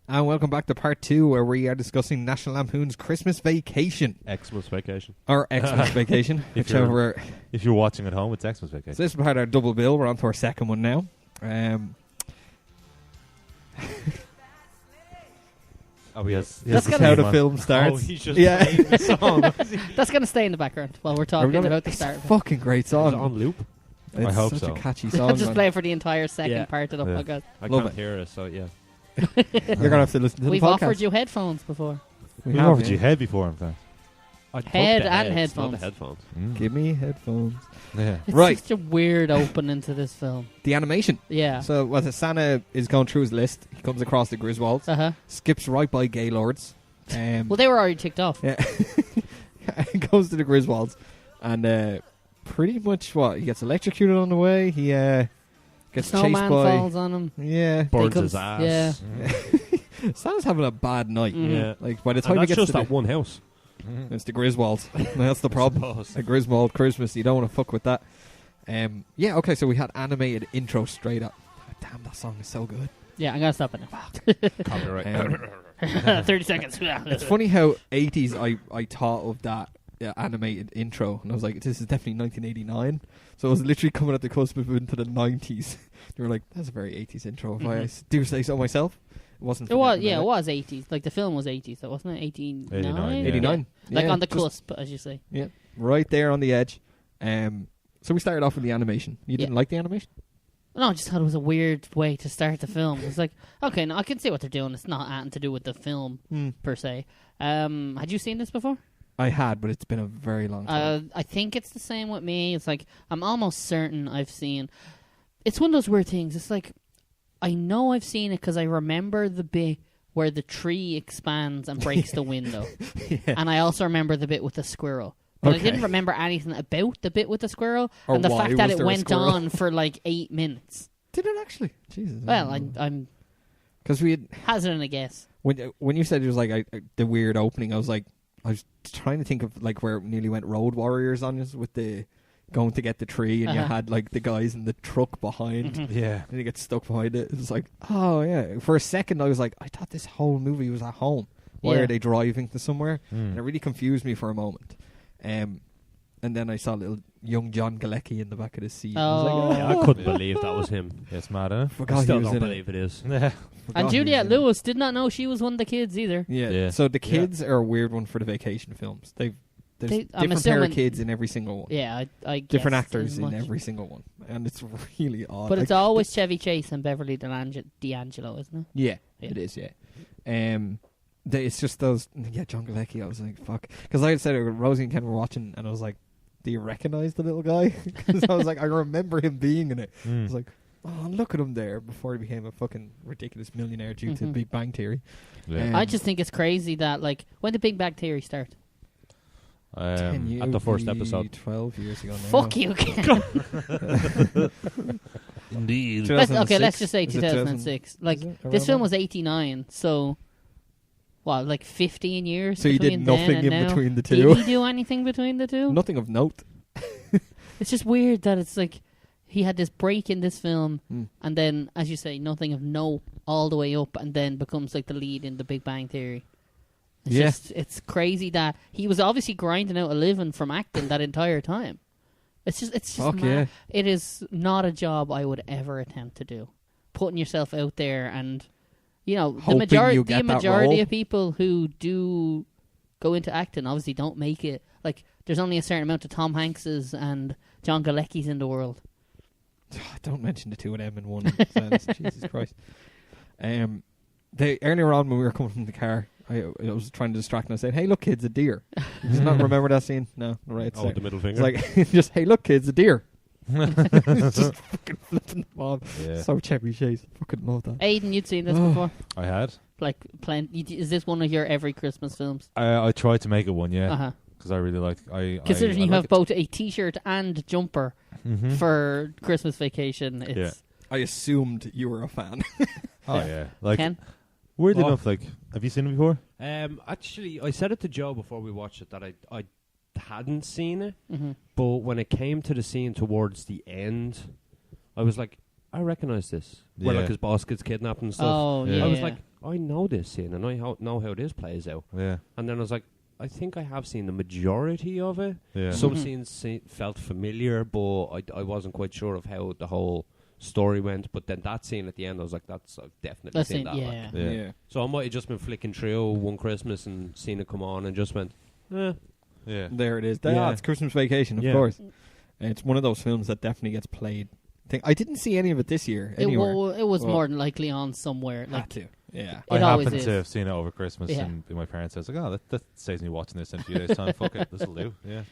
S3: And welcome back to part 2, where we are discussing National Lampoon's Christmas Vacation.
S4: Xmas vacation.
S3: Or Xmas Vacation,
S2: If you're-
S3: whichever.
S2: If you're watching at home, it's Xmas Vacation.
S3: So this is part of our double bill. We're on to our second one now.
S2: Oh, yes.
S1: That's
S3: This is
S1: gotta
S3: how
S1: be
S3: the
S2: man.
S3: film
S4: Oh,
S3: starts.
S4: he's just
S3: Yeah.
S4: playing the song.
S1: That's going to stay in the background while we're
S3: Are we
S1: talking
S3: gonna-
S1: about the
S3: it's
S1: start.
S3: a
S1: of it.
S3: fucking great
S4: Is it on
S3: song.
S4: loop?
S3: It's
S2: I hope
S3: such
S2: so.
S3: a catchy
S1: I'll
S3: song.
S1: just
S3: man.
S1: play it for the entire second
S4: Yeah.
S1: part of the
S2: Yeah.
S1: podcast.
S4: I
S3: Love
S4: can't
S3: it.
S4: hear it, so yeah.
S3: You're going to have to listen to the
S1: We've
S3: podcast.
S1: offered you headphones before.
S3: We
S2: We've
S3: have,
S2: offered
S3: yeah.
S2: you head before, in fact.
S4: I'd fuck
S1: Head
S4: the
S1: and
S4: heads, not the
S1: headphones.
S4: headphones.
S3: Give me headphones.
S2: Yeah.
S1: It's
S3: Right.
S1: such a weird opening to this film.
S3: The animation.
S1: Yeah.
S3: So, Santa is going through his list. He comes across the Griswolds,
S1: Uh-huh.
S3: skips right by Gaylords.
S1: Well, they were already ticked off.
S3: Yeah. Goes to the Griswolds, and pretty much he gets electrocuted on the way. He gets chased
S1: Snowman
S3: by.
S1: falls on him.
S3: Yeah,
S4: Burns
S1: comes-
S4: his ass.
S1: yeah.
S3: Santa's having a bad night.
S1: Mhm.
S4: Yeah.
S3: Like by the time
S4: And
S3: he
S4: that's
S3: gets
S4: just
S3: to
S4: that one house.
S3: it's the Griswolds. That's the problem. A Griswold Christmas. You don't want to fuck with that. Yeah. Okay. So we had animated intro straight up. Damn, that song is so good.
S1: Yeah, I'm going to stop it now.
S4: Copyright.
S1: 30 seconds.
S3: It's funny how 80s I thought of that animated intro, and I was like, this is definitely 1989. So I was literally coming at the cusp of into the 90s. They were like, that's a very 80s intro. If I do say so myself, it wasn't.
S1: It was, yeah, it was 80s. Like, the film was 80s, so wasn't it? 89?
S2: 89, yeah.
S3: 89.
S1: Like,
S3: Yeah,
S1: on the
S3: just-
S1: cusp, as you say.
S3: Yeah, right there on the edge. So we started off with the animation. You didn't like the animation?
S1: No, I just thought it was a weird way to start the film. It was like, okay, no, I can see what they're doing. It's not anything to do with the film, per se. Had you seen this before?
S3: I had, but it's been a very long time.
S1: I think it's the same with me. It's like, I'm almost certain I've seen... It's one of those weird things. It's like, I know I've seen it because I remember the bit where the tree expands and breaks the window. And I also remember the bit with the squirrel. But I didn't remember anything about the bit with the squirrel
S3: Or
S1: and the
S3: why
S1: fact that
S3: was
S1: it
S3: there a
S1: went
S3: squirrel?
S1: on for like 8 minutes.
S3: Did it actually? Jesus.
S1: Well, I'm
S3: because we had
S1: hazarding a guess.
S3: when you said it was like the weird opening, I was trying to think of like where it nearly went Road Warriors on us with the going to get the tree, and you had like the guys in the truck behind,
S2: Yeah.
S3: and you get stuck behind it. It was like, oh yeah. For a second, I was like, I thought this whole movie was at home. Why
S1: Yeah.
S3: are they driving to somewhere?
S2: Mm.
S3: And it really confused me for a moment. And then I saw little young John Galecki in the back of the seat. I was like,
S4: Yeah, I couldn't believe that was him.
S2: It's mad, huh?
S3: forgot
S4: I
S3: he
S4: still
S3: was
S4: don't
S3: in it.
S4: believe it is.
S2: Yeah.
S3: Forgot
S1: And
S3: he was
S1: Juliette
S3: in it.
S1: Lewis did not know she was one of the kids either.
S3: Yeah.
S2: Yeah.
S3: So the kids are a weird one for the vacation films. There's
S1: I'm
S3: different pair
S1: assuming-
S3: of kids in every single one.
S1: Yeah, I
S3: Different
S1: guessed
S3: actors
S1: as
S3: in
S1: much.
S3: every single one, and it's really odd.
S1: But it's
S3: Like,
S1: always Chevy Chase and Beverly D'Angelo, isn't it?
S3: yeah,
S1: Yeah.
S3: it is. Yeah, it's just those. Yeah, John Galecki. I was like, fuck, because I had said it, Rosie and Ken were watching, and I was like, do you recognize the little guy? Because I was like, I remember him being in it. I was like, oh, look at him there before he became a fucking ridiculous millionaire due to Big Bang Theory.
S2: Yeah.
S1: I just think it's crazy that, like, when did Big Bang Theory start?
S3: 10 years,
S4: at the first episode.
S3: 12 years ago now.
S1: Fuck you, Ken.
S2: Indeed.
S1: Let's just say
S3: Is it
S1: 2006. Like,
S3: is it
S1: this
S3: around
S1: film
S3: that?
S1: was 89, so... What, like 15 years
S3: So you did
S1: between then
S3: nothing
S1: and
S3: in
S1: now?
S3: between the
S1: Did
S3: two?
S1: he do anything between the two?
S3: Nothing of note.
S1: It's just weird that it's like he had this break in this film,
S3: Mm.
S1: and then, as you say, nothing of note all the way up, and then becomes like the lead in The Big Bang Theory. It's
S3: Yeah.
S1: just, it's crazy that he was obviously grinding out a living from acting that entire time. It's just
S3: Fuck
S1: mad.
S3: yeah.
S1: It is not a job I would ever attempt to do. Putting yourself out there and you know, the
S3: Hoping
S1: majority
S3: you get that role.
S1: of people who do go into acting obviously don't make it. Like, there's only a certain amount of Tom Hankses and John Galeckis in the world.
S3: Don't mention the two of them in one sentence. Jesus Christ. They earlier on when we were coming from the car, I was trying to distract and I said, "Hey, look, kids, a deer." Does not remember that scene? No, right.
S4: Oh, the middle finger.
S3: It's like just, "Hey, look, kids, a deer." It's just fucking flipping them off.
S2: Yeah.
S3: So Chevy Chase. Fucking love that.
S1: Aiden, you'd seen this before?
S2: I had.
S1: Like, is this one of your every Christmas films?
S2: I tried to make it one, yeah,
S1: Uh-huh.
S2: because I really like.
S1: Considering
S2: I
S1: you
S2: like
S1: have
S2: it.
S1: both a T-shirt and jumper
S2: Mhm.
S1: for Christmas vacation, it's
S3: I assumed you were a fan.
S2: Oh yeah, like
S1: Ken.
S2: weirdly
S4: Oh.
S2: enough, like, have you seen it before?
S4: Actually, I said it to Joe before we watched it that I hadn't seen it,
S1: Mm-hmm.
S4: but when it came to the scene towards the end, I was like, I recognize this. Where like
S2: Yeah.
S4: his boss gets kidnapped and stuff.
S1: Oh
S2: Yeah.
S1: yeah.
S4: I was like, I know this scene and I know how this plays out.
S2: Yeah,
S4: And then I was like, I think I have seen the majority of it.
S2: yeah.
S4: Some
S1: Mhm.
S4: scenes felt familiar, but I wasn't quite sure of how the whole story went. But then that scene at the end, I was like, I've definitely
S1: That's
S4: seen
S1: it.
S4: that. like.
S1: Yeah.
S2: Yeah.
S4: So I might have just been flicking through one Christmas and seen it come on and just went, eh.
S2: Yeah.
S3: There it is.
S4: Yeah.
S3: It's Christmas Vacation, of
S4: Yeah.
S3: course. And it's one of those films that definitely gets played. I didn't see any of it this year anywhere.
S1: It was
S3: Well,
S1: more than likely on somewhere.
S3: Had
S1: Like,
S3: to. Yeah.
S1: It
S2: I
S1: always
S2: happened
S1: is.
S2: to have seen it over Christmas,
S1: Yeah.
S2: and my parents said, like, "Oh, that saves me watching this in a few days' time. Fuck it, this'll do." Yeah,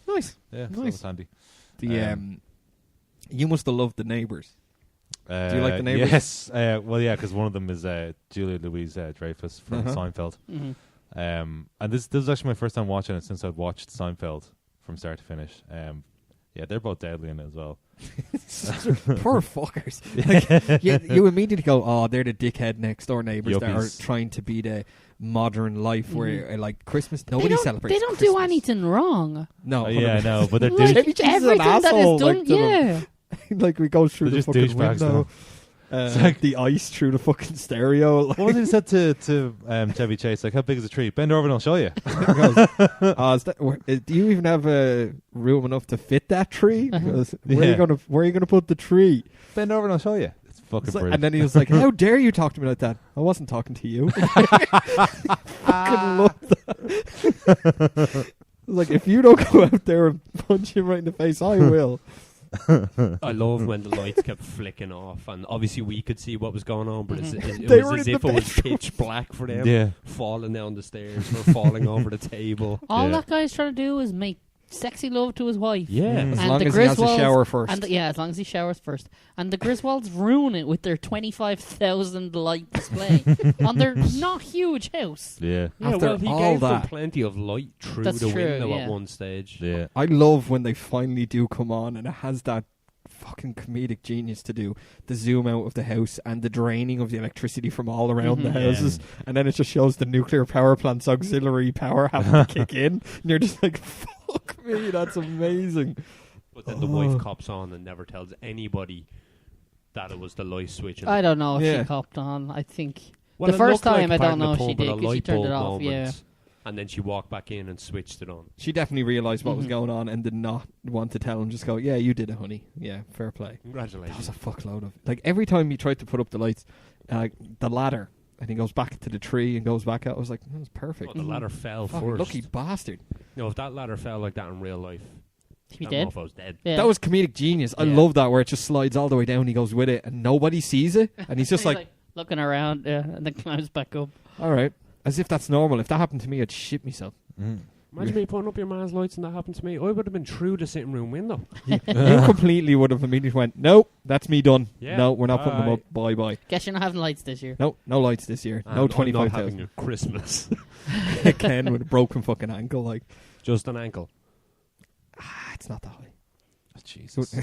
S3: Nice.
S2: yeah, so that
S3: Nice.
S2: was handy.
S3: The you must have loved The Neighbours. Do you like The Neighbours?
S2: Yes. Well, yeah, because one of them is Julia Louis-Dreyfus from
S3: Uh-huh.
S2: Seinfeld.
S1: mhm.
S2: And this is actually my first time watching it since I'd watched Seinfeld from start to finish. Yeah, they're both deadly in it as well.
S3: Poor fuckers. Like, you immediately go, "Oh, they're the dickhead next door neighbours that are
S2: Yuppies.
S3: trying to be the modern life where like Christmas
S1: They
S3: nobody
S1: don't,
S3: celebrates.
S1: they don't
S3: Christmas.
S1: do anything wrong.
S3: No,
S2: Yeah, no, but they're
S1: Like,
S3: Chevy Chase is an
S1: everything that
S3: asshole,
S1: is done,
S3: like, to them.
S1: yeah.
S3: like we go through
S2: They're
S3: the
S2: just
S3: fucking
S2: douchebags
S3: window.
S2: It's like-
S3: The ice through the fucking stereo. Like,
S2: what was he said to Chevy Chase? Like, how big is the tree? Bend over and I'll show you.
S3: do you even have room enough to fit that tree? Because where
S2: Yeah.
S3: are you gonna put the tree?
S2: Bend over and I'll show you. It's fucking
S3: It's like-
S2: brilliant.
S3: and then he was like, "How dare you talk to me like that? I wasn't talking to you." Fucking love that. Like, if you don't go out there and punch him right in the face, I will.
S4: I love when the lights kept flicking off, and obviously we could see what was going on, but it
S3: They
S4: was
S3: were
S4: as
S3: in
S4: if
S3: the
S4: it was
S3: bedroom.
S4: pitch black for them,
S2: Yeah.
S4: falling down the stairs or falling over the table.
S1: All
S2: Yeah.
S1: that guy's trying to do is make sexy love to his wife.
S4: Yeah.
S2: Mm.
S3: As
S1: And
S3: long
S1: the
S3: as he has a
S1: Griswolds-
S3: shower first.
S1: And as long as he showers first. And the Griswolds ruin it with their 25,000 light display on their not huge house.
S2: Yeah.
S4: Yeah,
S3: After
S4: well, he
S3: all
S4: gave them
S3: that.
S4: plenty of light through
S1: That's
S4: the
S1: true,
S4: window
S1: yeah.
S4: at one stage.
S2: Yeah.
S3: I love when they finally do come on, and it has that fucking comedic genius to do the zoom out of the house and the draining of the electricity from all around the
S1: Mhm.
S3: houses, and then it just shows the nuclear power plant's auxiliary power having to kick in, and you're just like, "Fuck me, that's amazing."
S4: But then the wife cops on and never tells anybody that it was the light switch. And
S1: I don't know if
S3: Yeah.
S1: she copped on. I think
S4: Well,
S1: the
S4: it
S1: first
S4: looked
S1: time
S4: like
S1: I don't
S4: part of
S1: know
S4: the
S1: if she
S4: pub at
S1: did
S4: a
S1: because she
S4: light
S1: turned it
S4: bulb
S1: off. Yeah.
S4: moment, and then she walked back in and switched it on.
S3: She definitely realised what was
S1: Mhm.
S3: going on and did not want to tell him. Just go, "Yeah, you did it, honey. Yeah, fair play." That was
S4: Congratulations.
S3: a fuckload of like every time he tried to put up the lights, the ladder, and he goes back to the tree and goes back out. I was like, "That was perfect."
S4: Oh, the ladder fell
S3: Fucking
S4: first.
S3: lucky bastard.
S4: No, if that ladder fell like that in real life,
S1: He
S4: that
S1: did.
S4: mofo was dead.
S1: Yeah.
S3: That was comedic genius. I
S1: Yeah.
S3: love that where it just slides all the way down. He goes with it, and nobody sees it, and he's just
S1: He's
S3: like,
S1: looking around, and then climbs back up.
S3: "All right," as if that's normal. If that happened to me, I'd shit myself.
S2: Mm.
S4: Imagine me putting up your man's lights and that happened to me. I would have been through the sitting room window.
S3: You completely would have immediately went, "Nope, that's me done.
S4: Yeah,
S3: No, we're not putting them
S4: bye.
S3: up. Bye bye.
S1: Guess you're not having lights this year.
S3: No, no lights this year.
S4: And
S3: No
S4: I'm not
S3: 25,000.
S4: having a Christmas.
S3: Ken with a broken fucking ankle. Like,
S4: Just an ankle.
S3: it's not that high.
S2: Jesus.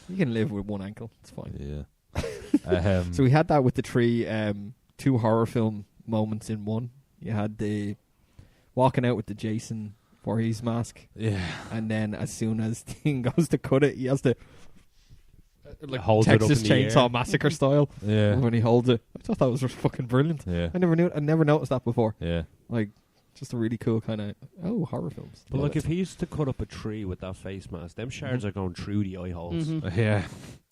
S3: You can live with one ankle. It's fine.
S2: Yeah.
S3: So we had that with the three two horror film moments in one. You had the walking out with the Jason Voorhees mask,
S2: yeah.
S3: and then as soon as Thing goes to cut it, he has to like
S4: Holds it up
S3: Texas
S4: in the
S3: Chainsaw
S4: air.
S3: Massacre style
S2: Yeah.
S3: when he holds it. I thought that was fucking brilliant.
S2: Yeah.
S3: I never noticed that before.
S2: Yeah.
S3: Like, just a really cool kind of horror films.
S4: But
S3: Love
S4: like,
S3: it.
S4: if he used to cut up a tree with that face mask, them shards are going through the eye holes.
S1: Mhm.
S2: Yeah.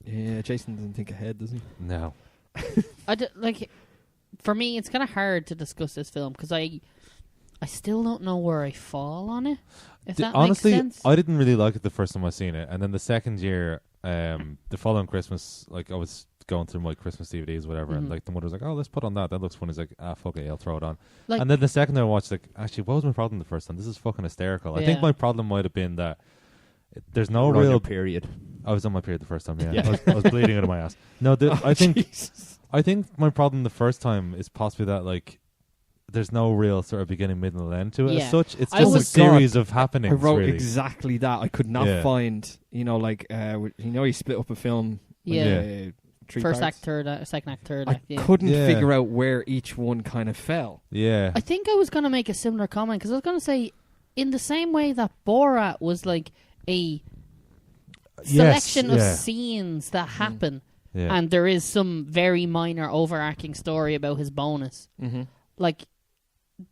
S3: yeah, Jason doesn't think ahead, does he?
S2: No.
S1: I d- like for me, it's kind of hard to discuss this film because I still don't know where I fall on it. If that
S2: honestly,
S1: makes sense.
S2: I didn't really like it the first time I seen it, and then the second year, the following Christmas, like I was going through my Christmas DVDs, or whatever, and like the mother was like, "Oh, let's put on that. That looks funny." It's like, "Ah, fuck it, I'll throw it on."
S1: Like,
S2: and then the second time I watched, like, actually, what was my problem the first time? This is fucking hysterical. I think my problem might have been that there's no
S4: You're on
S2: real
S4: your period.
S2: I was on my period the first time. Yeah, I was bleeding out of my ass. No, I think my problem the first time is possibly that like there's no real sort of beginning, middle, and end to it. As such, it's just a series of happenings.
S3: I wrote
S2: really.
S3: exactly that. I could not find, like, you split up a film.
S1: First act, third act, second act, third act.
S3: I couldn't figure out where each one kind of fell.
S2: Yeah.
S1: I think I was going to make a similar comment because I was going to say, in the same way that Borat was like a selection of scenes that happen, and there is some very minor overarching story about his bonus. Like,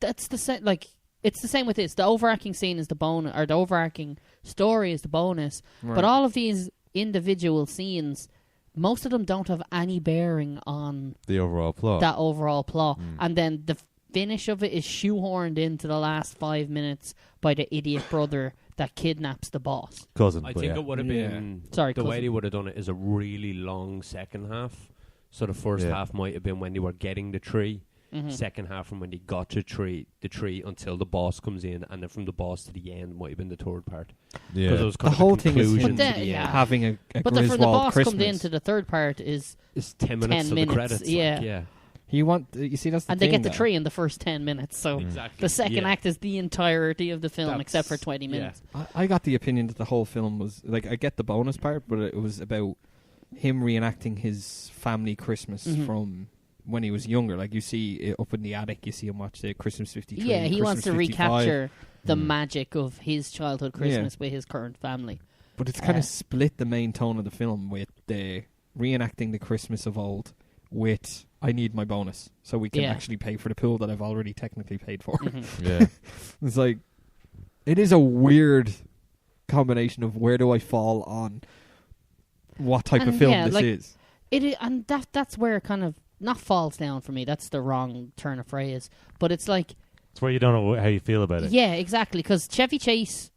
S1: that's the same. Like, it's the same with this. The overarching scene is the bonus, or the overarching story is the bonus. Right. But all of these individual scenes, most of them don't have any bearing on
S2: the overall plot.
S1: That overall plot, and then the finish of it is shoehorned into the last 5 minutes by the idiot brother that kidnaps the boss.
S2: Cousin.
S4: I think it would have been...
S1: Sorry,
S4: the
S1: cousin.
S4: way they would have done it is a really long second half. So the first half might have been when they were getting the tree. Second half from when they got to the tree until the boss comes in, and then from the boss to the end might have been the third part. Yeah, because it was kind
S3: the whole thing is
S1: having
S3: a
S1: but
S3: Griswold
S1: from the boss
S3: Christmas.
S1: comes into the third part is
S4: 10 minutes of the credits.
S1: Yeah.
S3: You see, that's the
S1: and
S3: thing,
S1: they get the tree in the first 10 minutes. So the second act is the entirety of the film, except for 20 minutes.
S3: I got the opinion that the whole film was like, I get the bonus part, but it was about him reenacting his family Christmas from when he was younger. Like, you see it up in the attic, you see him watch the Christmas 53.
S1: Yeah, he
S3: Christmas
S1: wants to
S3: 55.
S1: recapture the magic of his childhood Christmas with his current family.
S3: But it's kind of split the main tone of the film with the reenacting the Christmas of old with I need my bonus so we can actually pay for the pool that I've already technically paid for. It's like, it is a weird combination of where do I fall on what type of film this is.
S1: It is, and that's where it kind of not falls down for me. That's the wrong turn of phrase. But it's like,
S2: it's where you don't know how you feel about it.
S1: Yeah, exactly. Because Chevy Chase,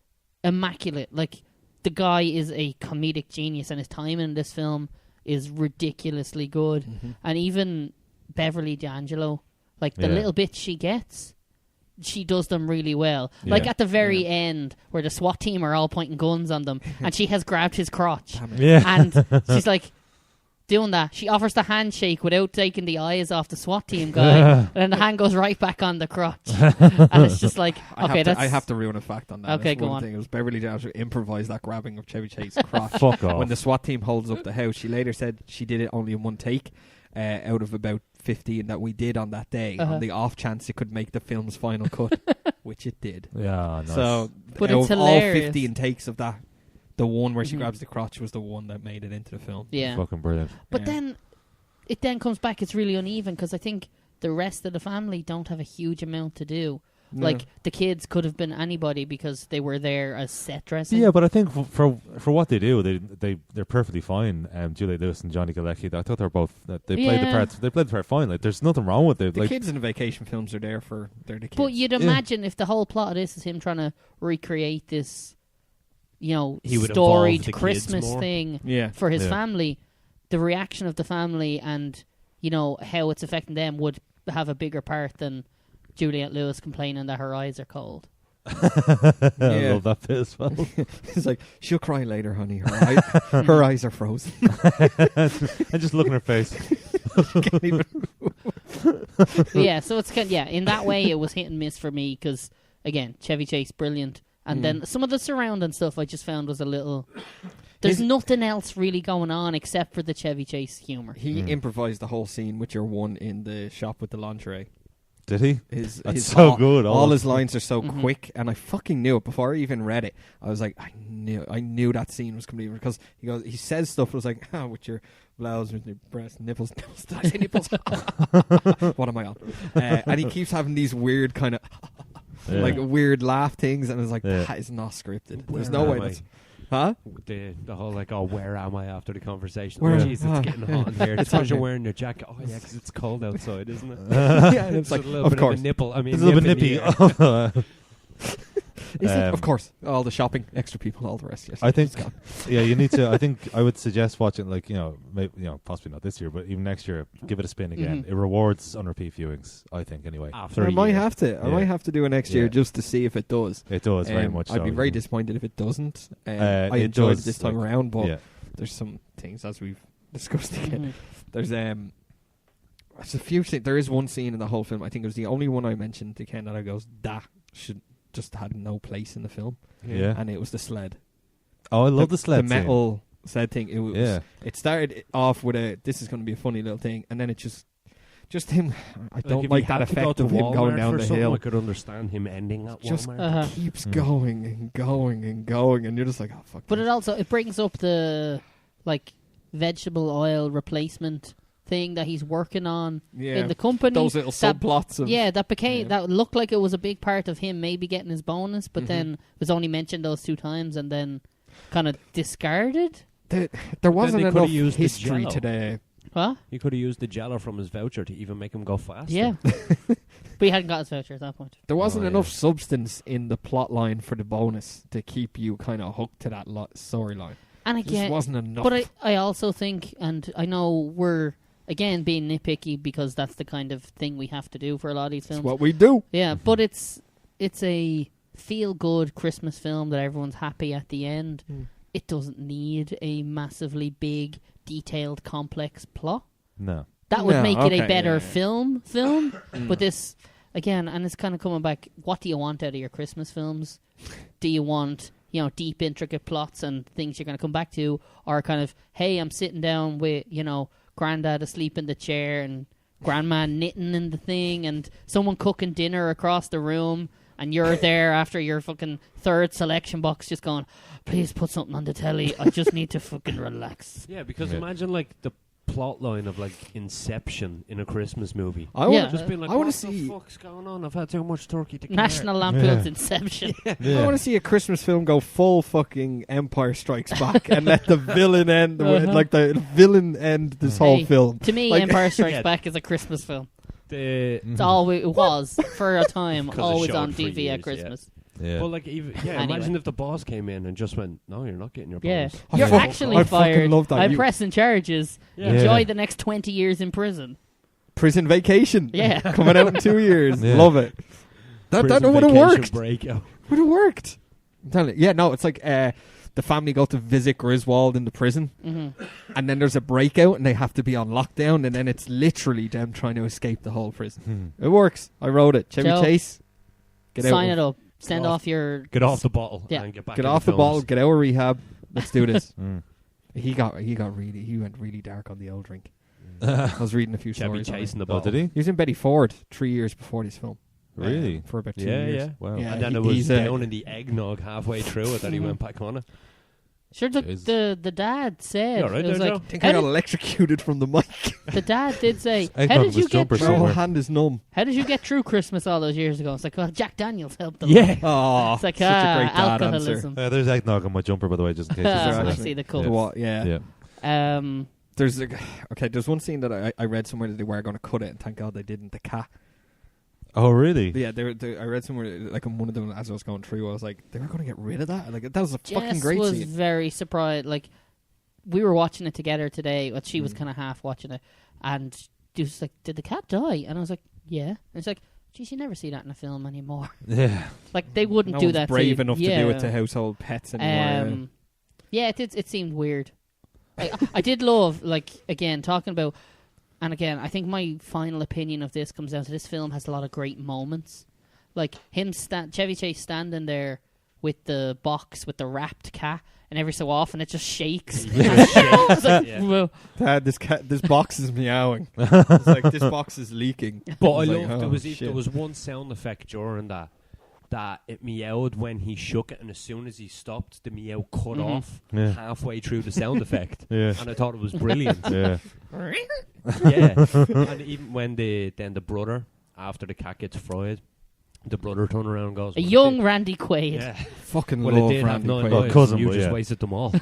S1: immaculate. Like, the guy is a comedic genius, and his time in this film is ridiculously good. And even Beverly D'Angelo, like the little bits she gets, she does them really well. Like at the very end, where the SWAT team are all pointing guns on them, and she has grabbed his crotch, and she's like doing that. She offers the handshake without taking the eyes off the SWAT team guy, and then the hand goes right back on the crotch. And it's just like, okay,
S3: I have to ruin a fact on that.
S1: Okay,
S3: that's
S1: go
S3: one
S1: on.
S3: thing. It was Beverly D'Angelo improvised that grabbing of Chevy Chase's crotch.
S2: Fuck off.
S3: When the SWAT team holds up the house, she later said she did it only in one take out of about 15 that we did on that day, on the off chance it could make the film's final cut, which it did.
S2: Yeah, nice.
S3: So,
S1: but
S3: out
S1: it's
S3: of all
S1: hilarious.
S3: 15 takes of that, the one where she grabs the crotch was the one that made it into the film.
S1: Yeah,
S2: fucking brilliant.
S1: But then it then comes back. It's really uneven because I think the rest of the family don't have a huge amount to do. No. Like, the kids could have been anybody because they were there as set dressing.
S2: Yeah, but I think for what they do, they're perfectly fine. Julie Lewis and Johnny Galecki, I thought they were both they played the parts. They played the part fine. Like, there's nothing wrong with it.
S3: The
S2: like,
S3: kids in vacation films are there for they're the kids.
S1: But you'd imagine if the whole plot of this is him trying to recreate this, storied Christmas thing for his family, the reaction of the family and how it's affecting them would have a bigger part than Juliette Lewis complaining that her eyes are cold.
S2: I love that bit as well.
S3: It's like, she'll cry later, honey. Her eyes are frozen.
S2: And just look in her face.
S1: So it's in that way it was hit and miss for me because, again, Chevy Chase, brilliant. And then some of the surrounding stuff I just found was a little... There's nothing else really going on except for the Chevy Chase humour.
S3: He improvised the whole scene with your one in the shop with the lingerie.
S2: Did he?
S3: That's
S2: so good.
S3: All his lines are so quick, and I fucking knew it before I even read it. I was like, I knew that scene was coming because he says stuff. It was like, with your blouse, with your breast, nipples. Did I say nipples? What am I on? And he keeps having these weird kind of like weird laugh things, and it's like, that is not scripted. There's no way. Huh?
S4: The whole like, oh, where am I after the conversation?
S3: Where-
S4: Oh, jeez,
S3: ah.
S4: it's getting hot in here. It's
S3: It's
S4: because you're
S3: hot.
S4: wearing your jacket. Oh yeah, because it's cold outside, isn't it?
S3: Yeah, and it's
S4: Just
S3: like,
S4: a little
S3: of
S4: bit
S3: course.
S4: of a nipple. I mean,
S2: It's a little bit
S4: nip in
S2: nippy.
S4: the air.
S3: Is it?
S2: Um,
S3: Of course. All the shopping, extra people, all the rest. Yes.
S2: I think,
S3: It's gone.
S2: yeah, you need to. I think I would suggest watching, like, possibly not this year, but even next year, give it a spin again.
S1: Mhm.
S2: It rewards on repeat viewings, I think. Anyway,
S4: After
S3: I
S4: a
S3: might
S4: year.
S3: have to. I
S2: Yeah.
S3: might have to do it next year
S2: Yeah.
S3: just to see if it does.
S2: it does very much.
S3: I'd be
S2: so.
S3: very disappointed if it doesn't. I
S2: It
S3: enjoyed
S2: does,
S3: it this time
S2: like,
S3: around, but
S2: Yeah,
S3: there's some things as we've discussed again.
S1: Mhm.
S3: There's a few things. There is one scene in the whole film. I think it was the only one I mentioned to Ken that I goes, that should just had no place in the film,
S2: yeah.
S3: and it was the sled.
S2: Oh, I love the sled.
S3: the
S2: scene.
S3: metal sled thing. It was.
S2: Yeah.
S3: It started off with this is going to be a funny little thing, and then it just him. I don't
S4: if
S3: like
S4: he
S3: that
S4: had to go
S3: effect
S4: to
S3: of him
S4: Walmart
S3: going down
S4: for
S3: the
S4: something,
S3: hill.
S4: I could understand him ending at
S3: Just
S4: Walmart.
S3: keeps
S2: Mm.
S3: going and going and going, and you're just like, oh fuck.
S1: But
S3: this.
S1: it brings up the like vegetable oil replacement thing that he's working on in the company.
S3: those little
S1: that-
S3: subplots of
S1: that became
S3: Yeah.
S1: that looked like it was a big part of him maybe getting his bonus, but
S3: Mhm.
S1: then was only mentioned those 2 times and then kind of discarded.
S3: There
S4: they
S3: wasn't
S4: coulda
S3: enough
S4: used the
S3: history
S4: Jell-O.
S3: today.
S1: What?
S4: He could have used the Jell-O from his voucher to even make him go faster.
S1: Yeah. But he hadn't got his voucher at that point.
S3: There wasn't
S2: Oh,
S3: enough
S2: yeah.
S3: substance in the plot line for the bonus to keep you kind of hooked to that storyline.
S1: And
S3: There just
S1: again,
S3: wasn't enough.
S1: but I also think, and I know we're again being nitpicky because that's the kind of thing we have to do for a lot of these
S3: It's
S1: films.
S3: what we do.
S1: Yeah, but it's a feel-good Christmas film that everyone's happy at the end. It doesn't need a massively big, detailed, complex plot.
S2: No.
S1: That would
S3: No,
S1: make it a
S3: okay,
S1: better
S3: yeah.
S1: film. But this, again, and it's kind of coming back, what do you want out of your Christmas films? Do you want, deep, intricate plots and things you're going to come back to? Or kind of, hey, I'm sitting down with, Granddad asleep in the chair and Grandma knitting in the thing and someone cooking dinner across the room and you're there after your fucking 3rd selection box just going, please put something on the telly. I just need to fucking relax.
S4: Yeah, because
S2: Yeah.
S4: imagine like the plot line of like Inception in a Christmas movie.
S3: I want
S1: Yeah.
S4: Just being like,
S3: I wanna
S4: what
S3: see-
S4: the fuck's going on? I've had too much turkey to
S1: National
S4: care.
S1: Lampoons
S2: Yeah.
S1: Inception.
S3: I want to see a Christmas film go full fucking Empire Strikes Back and let the villain end, like the villain end this whole
S1: Hey,
S3: film.
S1: To me,
S3: Like-
S1: Empire Strikes
S4: Yeah.
S1: Back is a Christmas film.
S4: The
S1: It's all it was for a time,
S4: 'Cause it
S1: always
S4: showed
S1: on
S4: for
S1: TV at
S4: years,
S1: Christmas.
S2: Yeah.
S4: Well, like even
S1: Anyway.
S4: imagine if the boss came in and just went, "No, you're not getting your
S1: Yeah,
S4: bonus."
S3: I
S1: you're
S3: fuck-
S1: actually
S3: I fucking
S1: fired.
S3: love that.
S1: I'm
S3: You-
S1: pressing charges.
S4: Yeah.
S1: Enjoy
S2: Yeah.
S1: the next 20 years in prison.
S3: Prison Vacation.
S1: Yeah.
S3: Coming out in 2 years.
S2: Yeah.
S3: Love it. That
S4: Prison
S3: would have
S4: vacation
S3: worked.
S4: breakout.
S3: Would have worked. I'm telling you. Yeah, no, it's like the family go to visit Griswold in the prison, and then there's a breakout, and they have to be on lockdown, and then it's literally them trying to escape the whole prison. It works. I wrote it. Chevy
S1: Joe,
S3: Chase, get
S1: Sign
S3: out.
S1: it up. Send off your...
S4: Get off the bottle
S1: Yeah.
S4: and get back.
S3: Get
S4: in
S3: off the
S4: films.
S3: ball. Get out of rehab. Let's do this.
S2: Mm.
S3: He went really dark on the old drink. I was reading a few
S4: Chevy
S3: stories. on
S4: chasing
S3: it.
S4: the
S2: Oh,
S4: ball.
S2: did he?
S3: He was in Betty Ford 3 years before this film.
S2: Really?
S3: For about 2
S4: Yeah,
S3: years.
S4: yeah.
S2: Wow.
S3: Yeah.
S4: And then
S3: he-
S4: it was
S3: he's
S4: down in the eggnog halfway through it that he
S1: Mhm.
S4: went back on it.
S1: Sure,
S2: Jeez.
S1: the dad said...
S4: You all right
S1: it was
S4: there,
S1: like,
S4: Joe?
S3: I think
S1: how
S3: I got
S1: did-
S3: electrocuted from the mic.
S1: the dad did say, how
S2: Eggnog
S1: did you
S2: was
S1: get
S2: jumper
S3: My whole
S2: somewhere.
S3: hand is numb.
S1: How did you get through Christmas all those years ago? It's like, well, Jack Daniels helped them.
S4: Yeah.
S3: Oh,
S1: It's like,
S3: such a great dad
S1: alcoholism.
S2: There's eggnog on my jumper, by the way, just in case.
S1: Ah,
S2: it's,
S1: I
S3: actually-
S1: see the
S3: answer.
S1: colours.
S3: What? Yeah.
S2: yeah.
S3: There's one scene that I read somewhere that they were going to cut it, and thank God they didn't. The cat.
S2: Oh, really?
S3: But yeah, I read somewhere like in one of them as I was going through, I was like, they were going to get rid of that. Like that was a fucking
S1: Jess
S3: great
S1: was
S3: scene.
S1: very surprised. Like, we were watching it together today, but she was
S3: Mm.
S1: kind of half watching it, and she was like, "Did the cat die?" And I was like, "Yeah." And it's like, "Geez, you never see that in a film anymore."
S2: Yeah.
S1: Like they wouldn't
S3: No
S1: do
S3: one's
S1: that.
S3: brave
S1: to,
S3: enough to do it to household pets anymore.
S1: Yeah, it seemed weird. I did love, like, again, talking about, and again, I think my final opinion of this comes down to this film has a lot of great moments. Like him, Chevy Chase standing there with the box with the wrapped cat, and every so often it just shakes. It's like,
S4: Yeah.
S1: whoa.
S3: Dad, this box is meowing. It's like this box is leaking.
S4: But I
S3: was like,
S4: loved
S3: oh,
S4: there
S3: shit.
S4: was one sound effect during that it meowed when he shook it, and as soon as he stopped, the meow cut
S1: Mhm.
S4: off
S2: Yeah.
S4: halfway through the sound effect.
S2: Yeah.
S4: And I thought it was brilliant.
S2: Yeah.
S4: Yeah. And even when the brother, after the cat gets fried, The brother turned around and goes,
S1: A young Randy Quaid.
S4: Yeah.
S3: Fucking
S4: Well,
S3: love
S4: it did have
S3: Randy
S4: 9
S3: Quaid.
S4: lives.
S2: cousin,
S4: You
S2: but
S4: just
S2: yeah.
S4: wasted them all.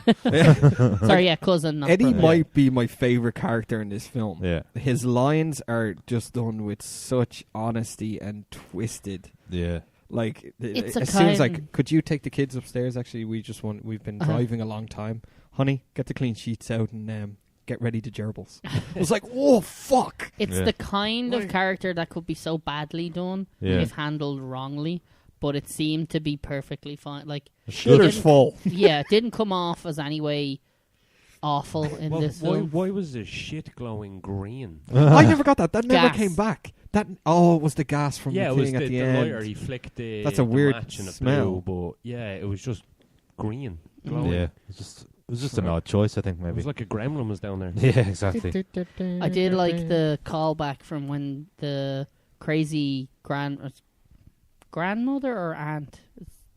S1: Sorry, yeah, cousin. Not
S3: Eddie
S1: brother.
S3: might be my favorite character in this film.
S2: Yeah.
S3: His lines are just done with such honesty and twisted.
S2: Yeah.
S3: Like
S1: It's a
S3: it seems
S1: kind-
S3: like, could you take the kids upstairs? Actually, we've been driving a long time. Honey, get the clean sheets out and get ready to gerbils. I was like, oh fuck!
S1: It's
S2: Yeah.
S1: the kind of
S3: Like-
S1: character that could be so badly done
S2: Yeah.
S1: if handled wrongly, but it seemed to be perfectly fine. Like,
S3: Shitter's full.
S1: yeah, it didn't come off as any way awful in
S4: Well,
S1: this
S4: why,
S1: film.
S4: why was the shit glowing green?
S3: I never got that. That never
S1: Gas.
S3: came back. That it was the gas from
S4: Yeah,
S3: the
S4: it was
S3: thing at
S4: the
S3: the end.
S4: lighter. He flicked the
S3: That's a
S4: the
S3: weird
S4: match and it
S3: smell.
S4: blew, but yeah, it was just green.
S1: Mm.
S4: Glowing.
S2: Yeah. It was just an odd choice, I think,
S4: It
S2: maybe.
S4: was like a gremlin was down there.
S2: Yeah, exactly.
S1: I did like the callback from when the crazy grandmother or aunt,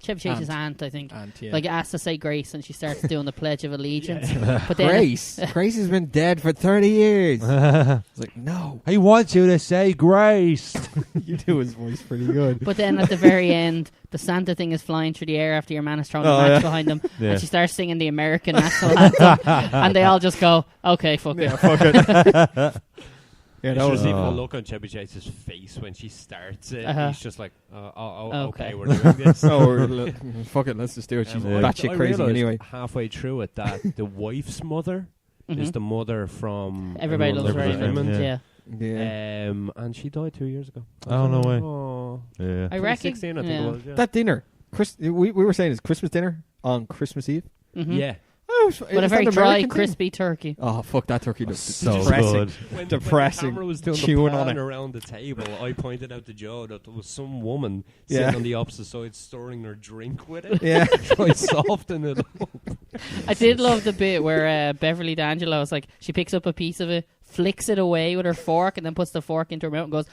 S1: Chevy Chase's aunt, I think, like asked to say grace, and she starts doing the Pledge of Allegiance. But then
S3: Grace. Grace has been dead for 30 years. It's like, no.
S2: I want you to say grace.
S3: You do his voice pretty good.
S1: But then at the very end, the Santa thing is flying through the air after your man is throwing a
S3: Oh,
S1: match
S3: yeah.
S1: behind them,
S2: Yeah.
S1: and she starts singing the American national anthem, and they all just go, "Okay, fuck
S3: Yeah,
S1: it."
S3: fuck it. Yeah,
S4: It's
S3: that
S4: just
S3: was
S4: even the look on Chevy Chase's face when she starts it.
S1: Uh-huh.
S4: He's just like,
S1: Okay.
S4: okay, we're doing this.
S3: fuck it, let's just do it. She's
S4: I
S3: batshit crazy
S4: realised
S3: anyway.
S4: halfway through it that the wife's mother is
S1: Mhm.
S4: the mother from
S1: Everybody loves
S2: Everybody
S1: Raymond.
S2: Loves
S1: Yeah.
S2: Raymond,
S3: Yeah.
S4: and she died 2 years ago.
S2: Oh, no way.
S4: Oh,
S2: Yeah.
S1: I reckon.
S4: 2016, I think it was. Yeah.
S3: That dinner. We were saying it's Christmas dinner on Christmas Eve.
S1: Mhm.
S4: yeah.
S1: But a very dry, crispy turkey.
S3: Oh, fuck, that turkey looks
S2: So
S3: depressing.
S2: good.
S4: When
S3: Depressing.
S4: the camera was doing
S3: Chewing
S4: the
S3: on
S4: pan
S3: it.
S4: around the table, I pointed out to Joe that there was some woman
S3: Yeah.
S4: sitting on the opposite side stirring her drink with it.
S3: Yeah.
S4: Trying to soften it up.
S1: I did love the bit where Beverly D'Angelo was like, she picks up a piece of it, flicks it away with her fork, and then puts the fork into her mouth and goes,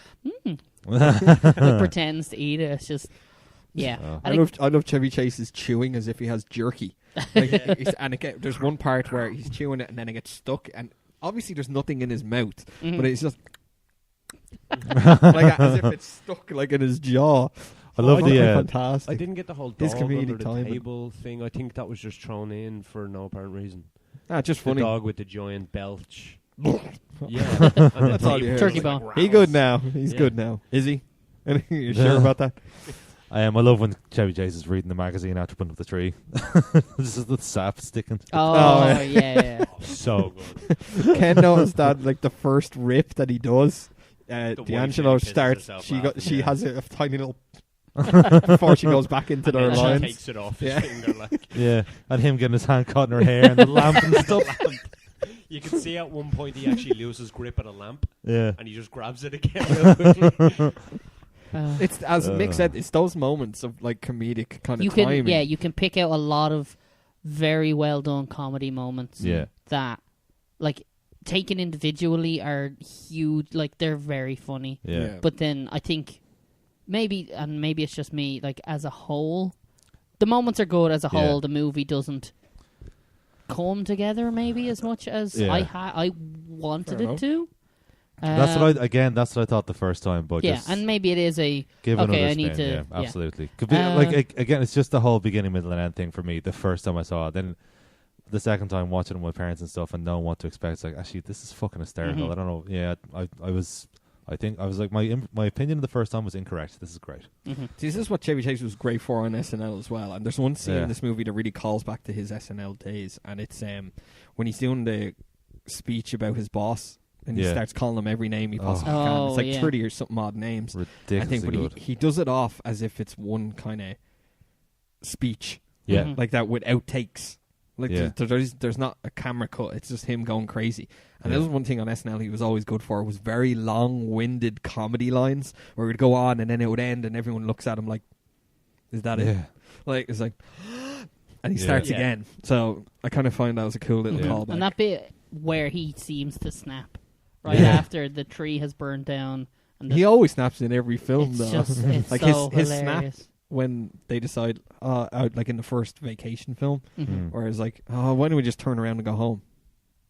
S1: like, pretends to eat it. It's just, yeah.
S2: Oh.
S1: I think
S3: I love Chevy Chase's chewing as if he has jerky. Like, there's one part where he's chewing it and then it gets stuck, and obviously there's nothing in his mouth, but it's just like as if it's stuck like in his jaw.
S2: I love
S3: Fucking
S2: the
S3: fantastic.
S4: I didn't get the whole
S3: His
S4: dog under
S3: comedic
S4: the
S3: timing.
S4: table thing. I think that was just thrown in for no apparent reason.
S3: Just
S4: The
S3: funny.
S4: dog with the giant belch. Yeah.
S3: That's all you hear.
S1: Turkey bone.
S3: He good now. He's
S4: Yeah.
S3: good now. Is he? You sure about that?
S2: I love when Chevy Chase is reading the magazine after putting up the tree. This is the sap sticking.
S1: Oh,
S3: yeah.
S1: yeah.
S2: So good.
S3: Ken noticed that like the first rip that he does,
S4: wife
S3: D'Angelo
S4: nearly pisses
S3: starts.
S4: herself
S3: She
S4: laughing,
S3: she
S4: yeah.
S3: has a tiny little before she goes back into their
S4: And then
S3: lines.
S4: she takes it off his
S3: Yeah.
S4: finger like.
S2: Yeah, and him getting his hand caught in her hair and the lamp and stuff.
S4: You can see at one point he actually loses grip at a lamp
S2: Yeah.
S4: and he just grabs it again real quickly.
S3: It's as Mick said, it's those moments of like comedic kind
S1: You
S3: of
S1: can,
S3: timing.
S1: yeah, you can pick out a lot of very well done comedy moments.
S2: Yeah.
S1: That, like, taken individually are huge. Like, they're very funny.
S2: Yeah.
S1: But then I think maybe it's just me, like, as a whole, the moments are good. As a whole, the movie doesn't come together maybe as much as I wanted
S3: Fair
S1: it
S3: enough.
S1: to.
S2: That's what I thought the first time, but
S1: yeah,
S2: just
S1: and maybe it is a
S2: give
S1: okay.
S2: another
S1: I need
S2: spin.
S1: to.
S2: Yeah,
S1: Yeah.
S2: absolutely. Could be, again, it's just the whole beginning, middle, and end thing for me. The first time I saw it, then the second time watching it with my parents and stuff, and knowing what to expect, it's like actually this is fucking hysterical.
S1: Mhm.
S2: I don't know. Yeah, I think I was like my opinion the first time was incorrect. This is great.
S1: Mhm.
S3: See, this is what Chevy Chase was great for on SNL as well. And there's one scene in this movie that really calls back to his SNL days, and it's when he's doing the speech about his boss, and he starts calling him every name he possibly can. It's like 30 or something odd names.
S2: Ridiculously
S3: I think, but
S2: good.
S3: he does it off as if it's one kind of speech,
S2: Yeah.
S1: Mhm.
S3: like that with outtakes. Like
S2: Yeah.
S3: there's not a camera cut; it's just him going crazy. And that was one thing on SNL he was always good for, was very long-winded comedy lines where it would go on and then it would end, and everyone looks at him like, "Is that it?" Like it's like, and he starts again. So I kind of find that was a cool little callback.
S1: And that bit where he seems to snap right after the tree has burned down. And
S3: he always snaps in every film,
S1: it's
S3: though.
S1: just it's
S3: like
S1: so
S3: his snap
S1: hilarious.
S3: when they decide, out like in the first vacation film,
S1: Mhm.
S3: where it's like, why don't we just turn around and go home?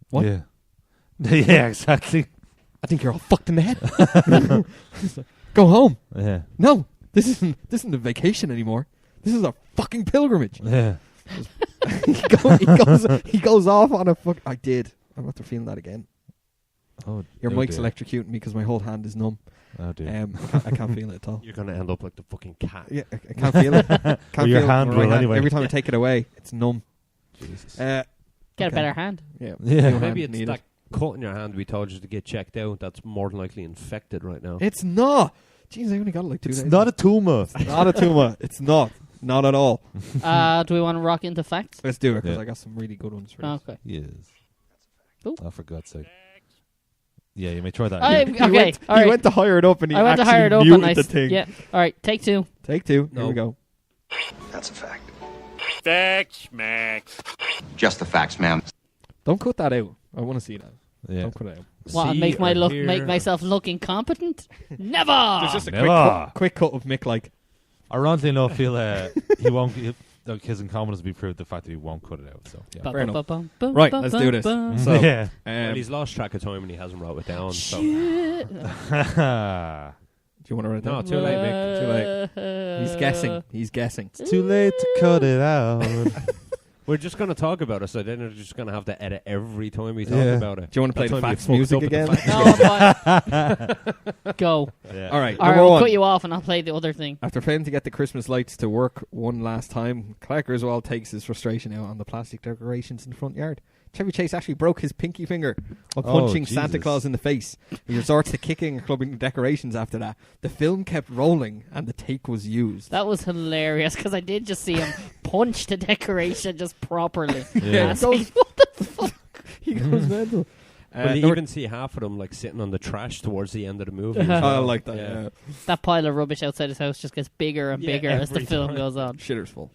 S3: What?
S2: Yeah. Yeah, exactly.
S3: I think you're all fucked in the head. Go home.
S2: Yeah.
S3: No, This isn't a vacation anymore. This is a fucking pilgrimage.
S2: Yeah.
S3: he goes off on a fuck. I did. I'm after feeling that again. Your mic's
S2: dear.
S3: electrocuting me because my whole hand is numb.
S2: Oh dear.
S3: I can't feel it at all.
S4: You're going to end up like the fucking cat.
S3: Yeah, I can't feel it. Can't
S2: Well, your
S3: feel
S2: hand
S3: it with my
S2: will anyway.
S3: Every time I take it away, it's numb.
S2: Jesus.
S1: Get a better hand.
S3: Yeah.
S2: Yeah.
S3: New
S4: Maybe
S3: hand
S4: it's
S3: needed.
S4: that cut in your hand we told you to get checked out. That's more than likely infected right now.
S3: It's not. Jeez, I only got it like 2 days.
S2: It's not a tumor.
S3: It's not a tumor. It's not. Not at all.
S1: Do we want to rock into facts?
S3: Let's do it because
S2: Yeah.
S3: I got some really good ones for you.
S1: Okay.
S2: Yes.
S1: Ooh.
S2: Oh, for God's sake. Yeah, you may try that.
S1: I-
S2: again.
S1: Okay, all
S3: He
S1: right.
S3: went to hire it up and he
S1: I went to
S3: actually
S1: hire it up
S3: muted
S1: and I
S3: the thing.
S1: yeah. All right, take 2.
S3: Take 2. Here
S4: No.
S3: we go.
S5: That's a fact.
S7: Facts, Max.
S5: Just the facts, ma'am.
S3: Don't cut that out. I want to see that.
S2: Yeah.
S3: Don't cut it out.
S1: What?
S4: See
S1: Make
S4: or hear-
S1: make myself look incompetent? Never.
S3: There's just a
S2: Never.
S3: quick cut of Mick like,
S2: Ironically enough, he won't. His incompetence will be proved the fact that he won't cut it out. So yeah.
S3: Fair enough. Right, let's do this. So,
S2: yeah.
S4: Well, he's lost track of time and he hasn't wrote it down. So.
S3: do you want to write it
S4: No,
S3: down?
S4: too late, Mick.
S3: Too late. He's guessing. He's guessing.
S2: It's too late to cut it out.
S4: We're just going to talk about it, so then we're just going to have to edit every time we talk
S2: Yeah.
S4: about it.
S3: Do you want to play
S4: That
S3: the
S4: time you
S3: facts
S4: fucked
S3: music
S4: up with the
S3: again?
S4: facts.
S1: No, but go.
S2: Yeah.
S3: All right.
S1: All right,
S3: Number
S1: I'll
S3: one.
S1: cut you off and I'll play the other thing.
S3: After failing to get the Christmas lights to work one last time, Clark Griswold takes his frustration out on the plastic decorations in the front yard. Chevy Chase actually broke his pinky finger while
S2: Oh,
S3: punching Santa
S2: Jesus.
S3: Claus in the face. He resorts to kicking and clubbing the decorations after that. The film kept rolling and the take was used.
S1: That was hilarious because I did just see him punch the decoration just properly.
S2: Yeah.
S1: And I was like, what the fuck?
S3: He goes mental.
S4: But you
S3: number-
S4: even see half of them like sitting on the trash towards the end of the movie. as
S3: I
S4: well.
S3: like that, yeah.
S1: That pile of rubbish outside his house just gets bigger and
S4: Yeah,
S1: bigger as the
S4: every
S1: film
S4: time.
S1: goes on.
S3: Shitter's full.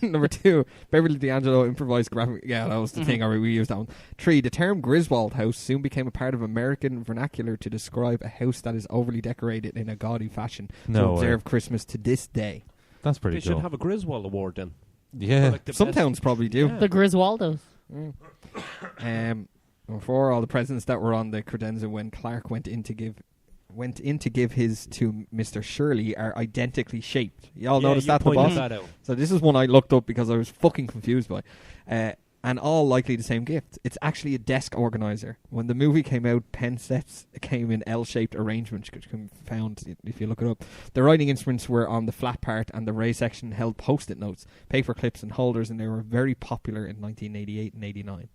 S3: Number 2, Beverly D'Angelo improvised graphic. Yeah, that was the thing. Already, we used that one. 3, the term Griswold house soon became a part of American vernacular to describe a house that is overly decorated in a gaudy fashion to
S2: No way.
S3: observe Christmas to this day.
S2: That's
S4: They
S2: pretty
S4: should
S2: cool.
S4: have a Griswold award then.
S2: Yeah.
S4: For, like, the
S3: Some
S4: best-
S3: towns probably do.
S1: The Griswoldos.
S3: Number 4, all the presents that were on the credenza when Clark went in to give his to Mr. Shirley are identically shaped. Y'all
S4: Yeah,
S3: noticed
S4: you
S3: that, the
S4: pointed
S3: boss?
S4: that out.
S3: So this is one I looked up because I was fucking confused by. And all likely the same gift. It's actually a desk organizer. When the movie came out, pen sets came in L-shaped arrangements, which can be found if you look it up. The writing instruments were on the flat part, and the raised section held post-it notes, paper clips, and holders, and they were very popular in 1988 and 89.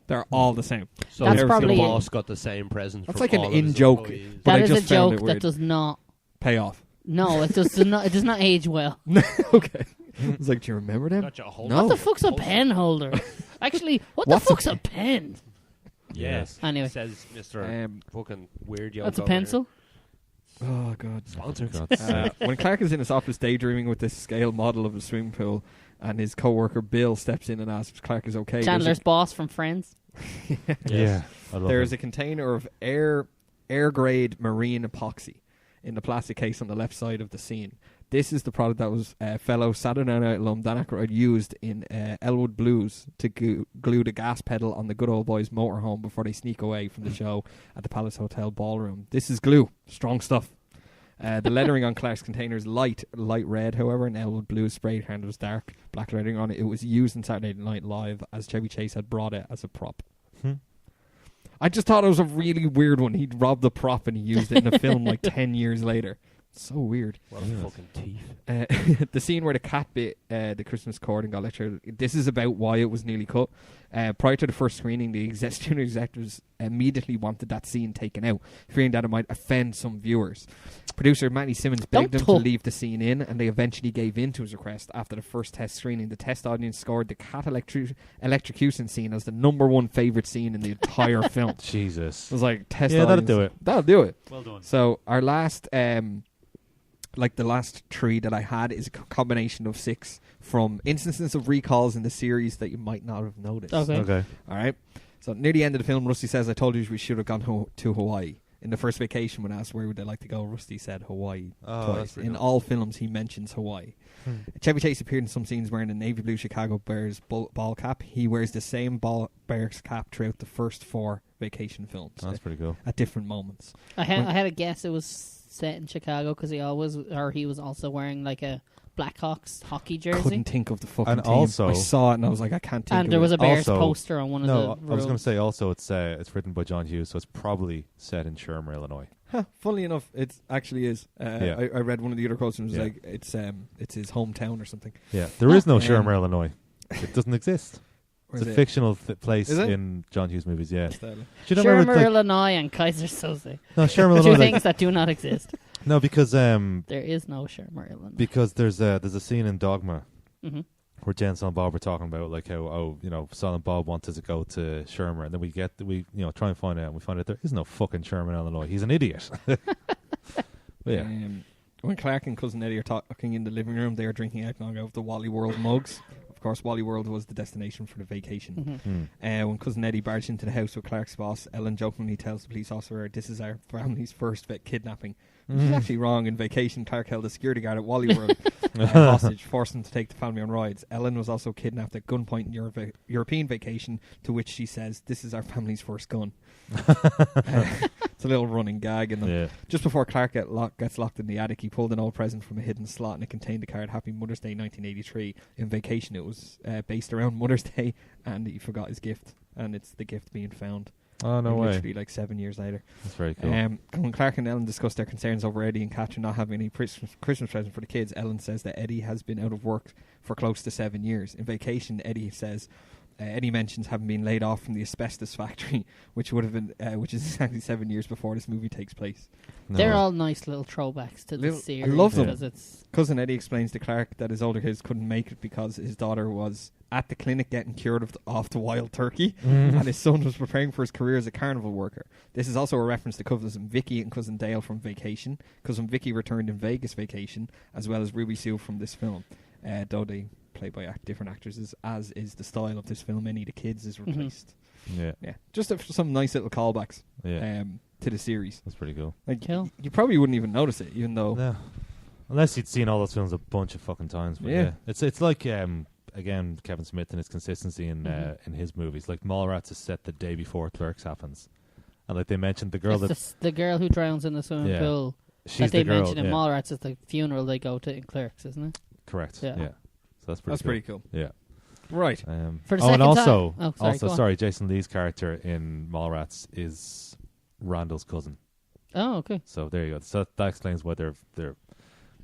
S3: They're all the same.
S4: So
S1: That's
S4: every
S1: probably-
S4: boss got the same present.
S3: That's
S4: from
S3: like an
S4: all of his
S3: in-joke.
S4: employees.
S3: But I
S1: That is a
S3: just found
S1: joke
S3: it
S1: that
S3: weird.
S1: does not.
S3: Pay off.
S1: No, it does not. It does not age well.
S3: Okay. I was like, do you remember them?
S4: Gotcha, a whole
S3: No.
S1: What the fuck's a pen holder? Actually, what
S3: What's
S1: the
S3: a
S1: fuck's a pen?
S4: Yes.
S1: Anyway.
S4: Says Mr.
S3: Um,
S4: fucking weird yoke.
S1: That's a
S4: over here.
S1: pencil.
S3: Oh, God.
S4: Sponsor.
S2: God's sake.
S3: When Clark is in his office daydreaming with this scale model of a swimming pool, and his co-worker Bill steps in and asks if Clark is okay.
S1: Chandler's boss from Friends.
S2: Yeah. I love
S3: There is
S2: it.
S3: a container of air grade marine epoxy in the plastic case on the left side of the scene. This is the product that was fellow Saturday Night alum Dan Aykroyd used in Elwood Blues to glue the gas pedal on the good old boys motorhome before they sneak away from the show at the Palace Hotel ballroom. This is glue. Strong stuff. The lettering on Clark's container is light red, however, and Elwood Blues spray can was dark black lettering on it. It was used in Saturday Night Live as Chevy Chase had brought it as a prop. I just thought it was a really weird one. He'd robbed the prop and he used it in a film like 10 years later. So weird.
S4: What a fucking thief.
S3: The scene where the cat bit the Christmas cord and got lectured. This is about why it was nearly cut. Prior to the first screening, the studio executives immediately wanted that scene taken out, fearing that it might offend some viewers. Producer Matty Simmons begged them to leave the scene in, and they eventually gave in to his request. After the first test screening, the test audience scored the cat electrocution scene as the #1 favourite scene in the entire film.
S2: Jesus.
S3: It was like test
S2: Yeah, that'll
S3: audience.
S2: do it.
S3: That'll do it.
S2: Well done.
S3: So our last, the last tree that I had is a combination of 6 from instances of recalls in the series that you might not have noticed.
S2: Okay.
S3: All right. So near the end of the film, Rusty says, "I told you we should have gone to Hawaii." In the first vacation, when asked where would they like to go, Rusty said Hawaii
S2: Oh,
S3: twice.
S2: that's pretty
S3: In
S2: cool.
S3: all films, he mentions Hawaii. Chevy Chase appeared in some scenes wearing a navy blue Chicago Bears ball cap. He wears the same Bears cap throughout the first 4 vacation films
S2: That's pretty cool.
S3: at different moments.
S1: I had a guess. It was set in Chicago because he was also wearing like a Blackhawks hockey jersey.
S3: Couldn't think of the fucking
S2: And
S3: team.
S2: also-
S3: I saw it and I was like, I can't think
S1: And
S3: of
S1: there was
S3: it.
S1: a Bears
S2: Also-
S1: poster on one of the
S2: No, I was going to
S1: rooms.
S2: say also it's written by John Hughes, so it's probably set in Shermer, Illinois.
S3: Huh, funnily enough, it actually is.
S2: Yeah.
S3: I read one of the other quotes and it was
S2: Yeah.
S3: like, it's his hometown or something.
S2: Yeah, there is no
S3: Um,
S2: Shermer, Illinois. It doesn't exist.
S3: Where's
S2: It's a
S3: it?
S2: fictional place
S3: Is it?
S2: in John Hughes movies. Yeah.
S3: Style.
S2: Do you know
S1: Shermer,
S2: remember, like-
S1: Illinois and Kaiser Soze.
S2: No, Shermer,
S1: Two
S2: Illinois.
S1: things that do not exist.
S2: No, because
S1: There is no Shermer, Illinois.
S2: there's a scene in Dogma
S1: Mm-hmm.
S2: where Jen and Bob were talking about like how Silent Bob wanted to go to Shermer, and then we try and find out, and we find out there is no fucking Shermer, Illinois. He's an idiot. But yeah.
S3: When Clark and Cousin Eddie are talking in the living room, they are drinking eggnog out of the Wally World mugs. Of course, Wally World was the destination for the vacation.
S1: Mm-hmm.
S3: When Cousin Eddie barged into the house with Clark's boss, Ellen jokingly tells the police officer, "This is our family's first kidnapping." Which is actually wrong. In vacation, Clark held a security guard at Wally World hostage, forced him to take the family on rides. Ellen was also kidnapped at gunpoint in European vacation, to which she says, "This is our family's first gun." It's a little running gag in them.
S2: Yeah.
S3: Just before Clark gets locked in the attic, he pulled an old present from a hidden slot and it contained the card "Happy Mother's Day 1983. In vacation, it was based around Mother's Day, and he forgot his gift, and it's the gift being found.
S2: Oh, no way.
S3: Literally like 7 years later.
S2: That's very cool.
S3: When Clark and Ellen discuss their concerns over Eddie and Catherine not having any Christmas present for the kids, Ellen says that Eddie has been out of work for close to 7 years. In vacation, Eddie mentions having been laid off from the asbestos factory, which would have been, which is exactly 7 years before this movie takes place.
S2: No.
S1: They're all nice little throwbacks to the
S3: I
S1: series.
S3: love them.
S1: because it's
S3: Cousin Eddie explains to Clark that his older kids couldn't make it because his daughter was at the clinic getting cured off the wild turkey, and his son was preparing for his career as a carnival worker. This is also a reference to Cousin Vicky and Cousin Dale from Vacation. Cousin Vicky returned in Vegas Vacation, as well as Ruby Sue from this film, though they play by different actresses, as is the style of this film. Any of the kids is replaced.
S2: Yeah.
S3: Yeah, just some nice little callbacks
S2: Yeah.
S3: to the series.
S2: That's pretty cool.
S3: Like
S1: Cool.
S3: you probably wouldn't even notice it, even though.
S2: No. Unless you'd seen all those films a bunch of fucking times. But yeah. It's like again, Kevin Smith and his consistency in his movies. Like Mallrats is set the day before Clerks happens, and like they mentioned the girl
S1: the girl who drowns in the swimming pool
S2: she's
S1: that they
S2: the girl,
S1: mentioned in Mallrats is the funeral they go to in Clerks, isn't it?
S2: Correct.
S1: Yeah.
S2: Yeah. So that's pretty.
S3: Pretty cool.
S2: Yeah.
S3: Right.
S1: For the
S2: and
S1: second
S2: also,
S1: time. Oh, sorry, go on.
S2: Jason Lee's character in Mallrats is Randall's cousin.
S1: Oh, okay.
S2: So there you go. So that explains why they're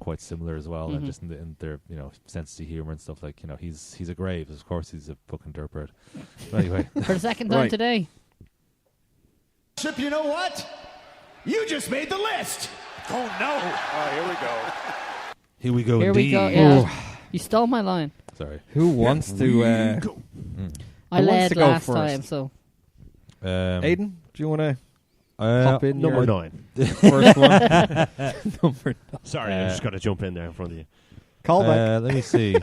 S2: quite similar as well, and just in their sense of humor and stuff. Like he's a grave. Of course, he's a fucking dirtbird. But anyway,
S1: For the second time today.
S7: Chip, you know what? You just made the list. Oh, no. Oh, here we go.
S2: here we go.
S1: Here we
S2: indeed.
S1: go. Yeah. You stole my line.
S2: Sorry.
S3: Who wants to?
S1: I
S3: Who wants
S1: led
S3: to go
S1: last
S3: first?
S1: time, so
S3: Aiden, do you want to
S2: Uh,
S3: pop in
S4: Number
S3: your
S4: 9.
S3: first one? Number 9.
S4: Sorry, I just got to jump in there in front of you.
S3: Callback.
S2: let me see.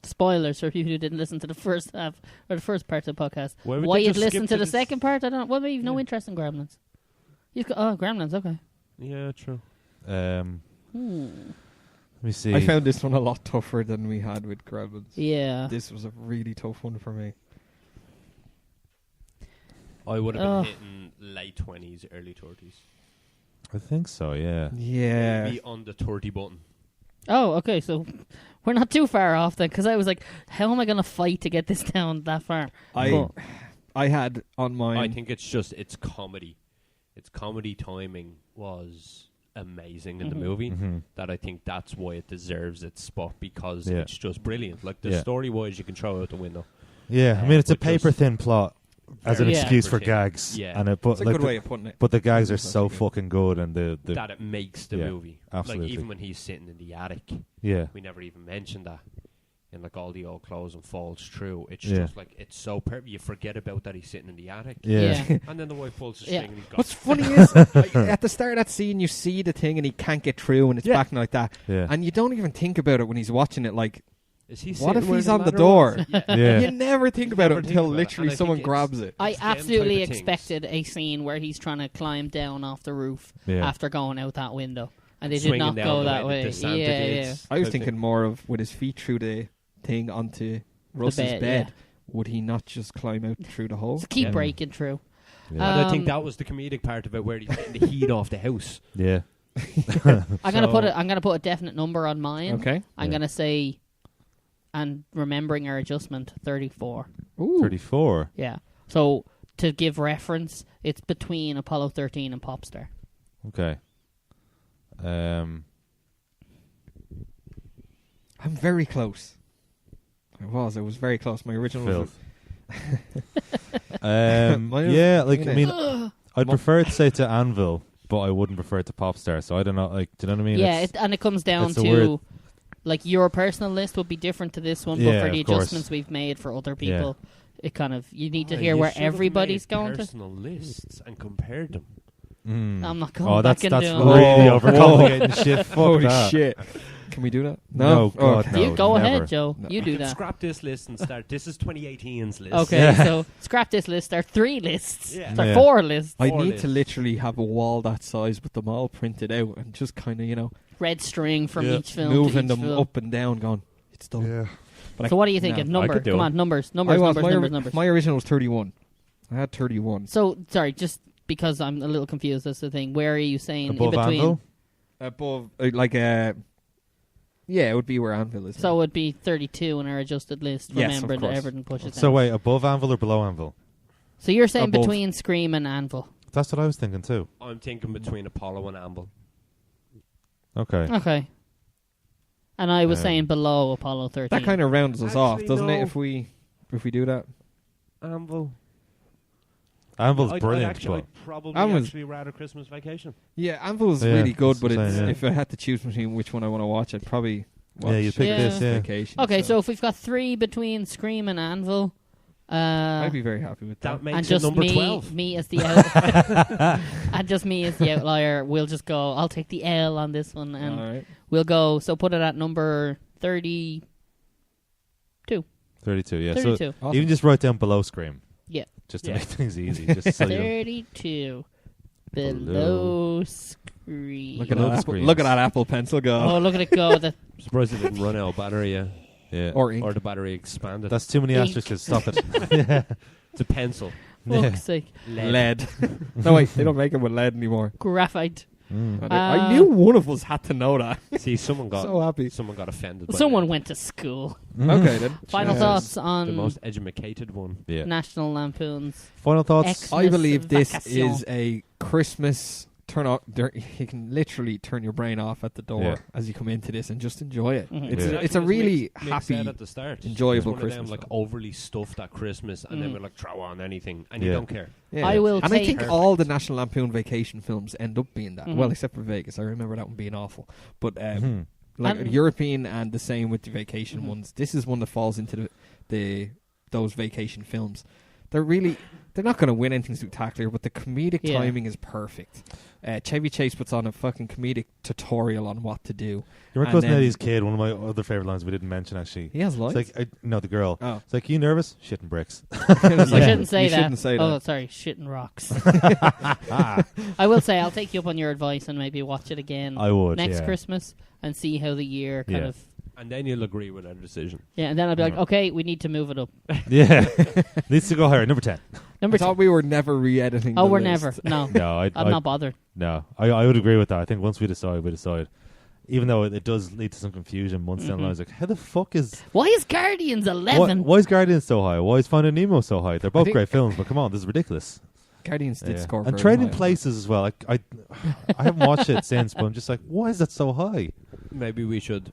S1: spoilers for people who didn't listen to the first half or the first part of the podcast.
S4: Why would
S1: Why
S4: they
S1: you'd
S4: just
S1: listen
S4: skip
S1: to
S4: to
S1: the
S4: this-
S1: second part? I don't know. Well, maybe you've no interest in Gremlins. You've got Gremlins. Okay.
S4: Yeah, true.
S2: Let me see.
S3: I found this one a lot tougher than we had with Gremlins.
S1: Yeah.
S3: This was a really tough one for me.
S4: I would have been hitting late 20s, early 30s.
S2: I think so. Yeah.
S3: Yeah.
S4: Maybe on the 30 button.
S1: Oh, okay. So we're not too far off then, because I was like, how am I going to fight to get this down that far?
S3: I had on mine.
S4: I think it's comedy. Its comedy timing was amazing in the movie. That I think that's why it deserves its spot, because it's just brilliant. Like the story-wise, you can throw out the window.
S2: Yeah. I mean, it's a
S4: but just
S2: paper-thin plot as an
S1: Very
S2: excuse for
S4: paper-thin.
S2: gags.
S4: Yeah.
S2: And
S3: it's a good way of putting it.
S2: But the gags are
S3: It's
S2: so
S3: actually good.
S2: fucking good, and the
S4: that it makes the movie.
S2: absolutely.
S4: Like even when he's sitting in the attic,
S2: yeah.
S4: we never even mentioned that. And like all the old clothes and falls through. It's
S2: Yeah.
S4: just like it's so perfect. You forget about that he's sitting in the attic.
S2: Yeah.
S4: And then the wife pulls the
S1: Yeah.
S4: string and he's got
S3: What's funny is, like, at the start of that scene, you see the thing and he can't get through and it's back like that.
S2: Yeah.
S3: And you don't even think about it when he's watching it, like,
S4: Is he
S3: what
S4: sitting
S3: if
S4: where
S3: he's
S4: the
S3: on the
S4: ladder
S3: door?
S4: was? Yeah.
S2: Yeah.
S3: You never think about it
S4: Never think
S3: until
S4: about it.
S3: literally
S4: And I
S3: someone
S4: think
S3: grabs it.
S1: I
S4: It's them
S1: absolutely
S4: type of things.
S1: expected a scene where he's trying to climb down off the roof
S2: Yeah.
S1: after going out that window. And they did
S4: Swinging
S1: not
S4: down
S1: go
S4: the
S1: that
S4: way
S1: way.
S4: that Santa
S1: Yeah,
S4: did.
S1: yeah.
S3: I was
S4: type
S3: thinking
S4: thing.
S3: more of with his feet through the thing onto Russ's
S1: bed,
S3: bed.
S1: yeah.
S3: Would he not just climb out through the hole?
S1: Just keep
S2: Yeah.
S1: breaking through.
S2: Yeah.
S4: I think that was the comedic part of it, where he's getting the heat off the house.
S2: Yeah.
S1: I'm gonna put a definite number on mine.
S3: Okay.
S1: I'm gonna say, and remembering our adjustment, 34.
S3: Ooh.
S2: 34.
S1: Yeah. So to give reference, it's between Apollo 13 and Popstar.
S2: Okay.
S3: I'm very close. I was very close. My original was...
S2: Yeah, like, I mean, I'd prefer to say to Anvil, but I wouldn't prefer it to Popstar, so I don't know, like, do you know what I mean?
S1: Yeah, and it comes down to, like, your personal list would be different to this one, but for the adjustments we've made for other people, it kind of, you need to hear where everybody's going to.
S4: Personal lists and compared them.
S1: I'm not going back and doing
S2: that's really overcomplicating shit. Fuck
S3: Holy
S2: that.
S3: shit. Can we do that?
S2: No, God, no.
S1: You go
S2: never.
S1: ahead, Joe.
S3: No.
S1: You do that.
S4: Scrap this list and start. This is 2018's list.
S1: Okay, so scrap this list. There are 3 lists.
S4: Yeah.
S1: There are 4 lists.
S3: I
S4: Four
S3: need
S4: lists.
S3: to literally have a wall that size with them all printed out and just kind of,
S1: Red string from each film.
S3: moving
S1: to each
S3: them
S1: film.
S3: up and down, going, it's done.
S2: Yeah.
S3: But
S1: So what are you thinking?
S3: No.
S4: I
S1: Number.
S4: could do
S1: Come
S4: it.
S1: on, numbers.
S3: my
S1: Numbers.
S3: original was 31. I had 31.
S1: So, sorry, just because I'm a little confused, that's the thing. Where are you saying
S2: Above
S1: in between?
S2: Anvil?
S3: Above, yeah, it would be where Anvil is.
S1: So it would be 32 in our adjusted list.
S3: Yes,
S1: Remember
S3: of
S1: that
S3: course.
S1: everything pushes down.
S2: So wait, above Anvil or below Anvil?
S1: So you're saying
S3: Above.
S1: between Scream and Anvil.
S2: That's what I was thinking too.
S4: I'm thinking between Apollo and Anvil.
S2: Okay.
S1: Okay. And I was saying below Apollo 13.
S3: that kind of rounds us off,
S4: Actually,
S3: doesn't it?
S4: no.
S3: If we do that.
S4: Anvil.
S2: Anvil's
S4: I'd
S2: brilliant.
S4: actually,
S2: but
S4: I'd probably
S3: Anvil's-
S4: actually rather Christmas Vacation.
S3: Yeah, Anvil's
S2: Yeah,
S3: really good,
S2: that's
S3: but
S2: what I'm saying,
S3: if I had to choose between which one I want to watch, I'd probably watch
S2: you pick
S1: this,
S2: yeah.
S3: Vacation.
S1: Okay, so if we've got 3 between Scream and Anvil,
S3: I'd be very happy with that.
S4: That makes
S1: and
S4: it
S1: just
S4: number
S1: me,
S4: 12.
S1: me as the out and just me as the outlier, we'll just go. I'll take the L on this one, and
S3: All right.
S1: we'll go. So put it at number 32.
S2: 32, yeah.
S1: 32.
S2: So
S3: Awesome.
S2: even just write down below Scream.
S1: Yeah.
S2: Just to
S4: Yeah.
S2: make things easy. Just so you
S1: 32 below
S2: Below.
S1: Scream.
S3: Look at
S2: Love
S3: that.
S2: screens.
S3: Look at that Apple Pencil go.
S1: Oh, look at it go! The
S4: I'm surprised it didn't run out of battery,
S2: Yeah.
S3: Or ink.
S4: or the battery expanded.
S2: That's too many
S1: Ink.
S2: asterisks. Stop it. Yeah.
S4: It's a pencil.
S1: fuck's sake,
S3: lead. No, wait, they don't make it with lead anymore.
S1: graphite.
S3: I knew one of us had to know that.
S4: See, someone got
S3: So happy.
S4: Someone got offended. By
S1: Someone
S4: that.
S1: went to school.
S3: Okay, then.
S1: Final
S3: Cheers.
S1: thoughts
S4: The
S1: on
S4: most educated one.
S2: Yeah.
S1: National Lampoons.
S2: Final thoughts?
S1: Xmas
S3: I believe this
S1: vacation.
S3: is a Christmas turn off. You can literally turn your brain off at the door
S2: Yeah.
S3: as you come into this and just enjoy it.
S1: Mhm.
S3: It's
S2: Yeah.
S3: it's a really
S4: Mick
S3: happy.
S4: said at the start,
S3: enjoyable
S4: it's one of them,
S3: Christmas
S4: like
S3: film.
S4: overly stuffed at Christmas, and then
S1: Mm.
S4: we're like throw on anything, and you
S2: Yeah.
S4: don't care.
S3: Yeah.
S1: I will
S3: and
S1: take-
S3: I think
S4: Perfect.
S3: all the National Lampoon vacation films end up being that.
S1: Mhm.
S3: Well, except for Vegas, I remember that one being awful. But
S2: Mhm.
S3: like
S1: And-
S3: European and the same with the vacation
S1: Mhm.
S3: ones. This is one that falls into those vacation films. They're not going to win anything spectacular, but the comedic
S1: Yeah.
S3: timing is perfect. Chevy Chase puts on a fucking comedic tutorial on what to do.
S2: You remember
S3: And
S2: Cousin
S3: then-
S2: Eddie's kid? One of my other favourite lines we didn't mention, actually.
S3: He has lines.
S2: It's like, no, the girl.
S3: Oh.
S2: It's like, you nervous? Shitting bricks.
S3: It's
S1: You
S3: like,
S1: shouldn't say
S3: you
S1: that.
S3: shouldn't say
S1: Oh,
S3: that.
S1: sorry, shitting rocks. I will say I'll take you up on your advice and maybe watch it again
S2: I would,
S1: next
S2: yeah.
S1: Christmas and see how the year kind
S2: Yeah.
S1: of.
S4: And then you'll agree with our decision.
S1: Yeah, and then I'll be like,
S2: Yeah.
S1: okay, we need to move it up.
S2: Yeah. Needs to go higher. Number 10.
S1: Number
S3: I thought we were never re-editing.
S1: Oh,
S3: the
S1: we're
S3: list.
S1: never. No,
S2: No,
S1: I'm not bothered.
S2: No, I would agree with that. I think once we decide, we decide. Even though it does lead to some confusion months down the line. It's like, how the fuck is...
S1: Why is Guardians 11?
S2: Why is Guardians so high? Why is Finding Nemo so high? They're both
S3: think-
S2: great films, but come on, this is ridiculous.
S3: Guardians did
S2: Yeah.
S3: score
S2: And
S3: very
S2: Trading
S3: high.
S2: Places as well. I haven't watched it since, but I'm just like, why is that so high?
S4: Maybe we should.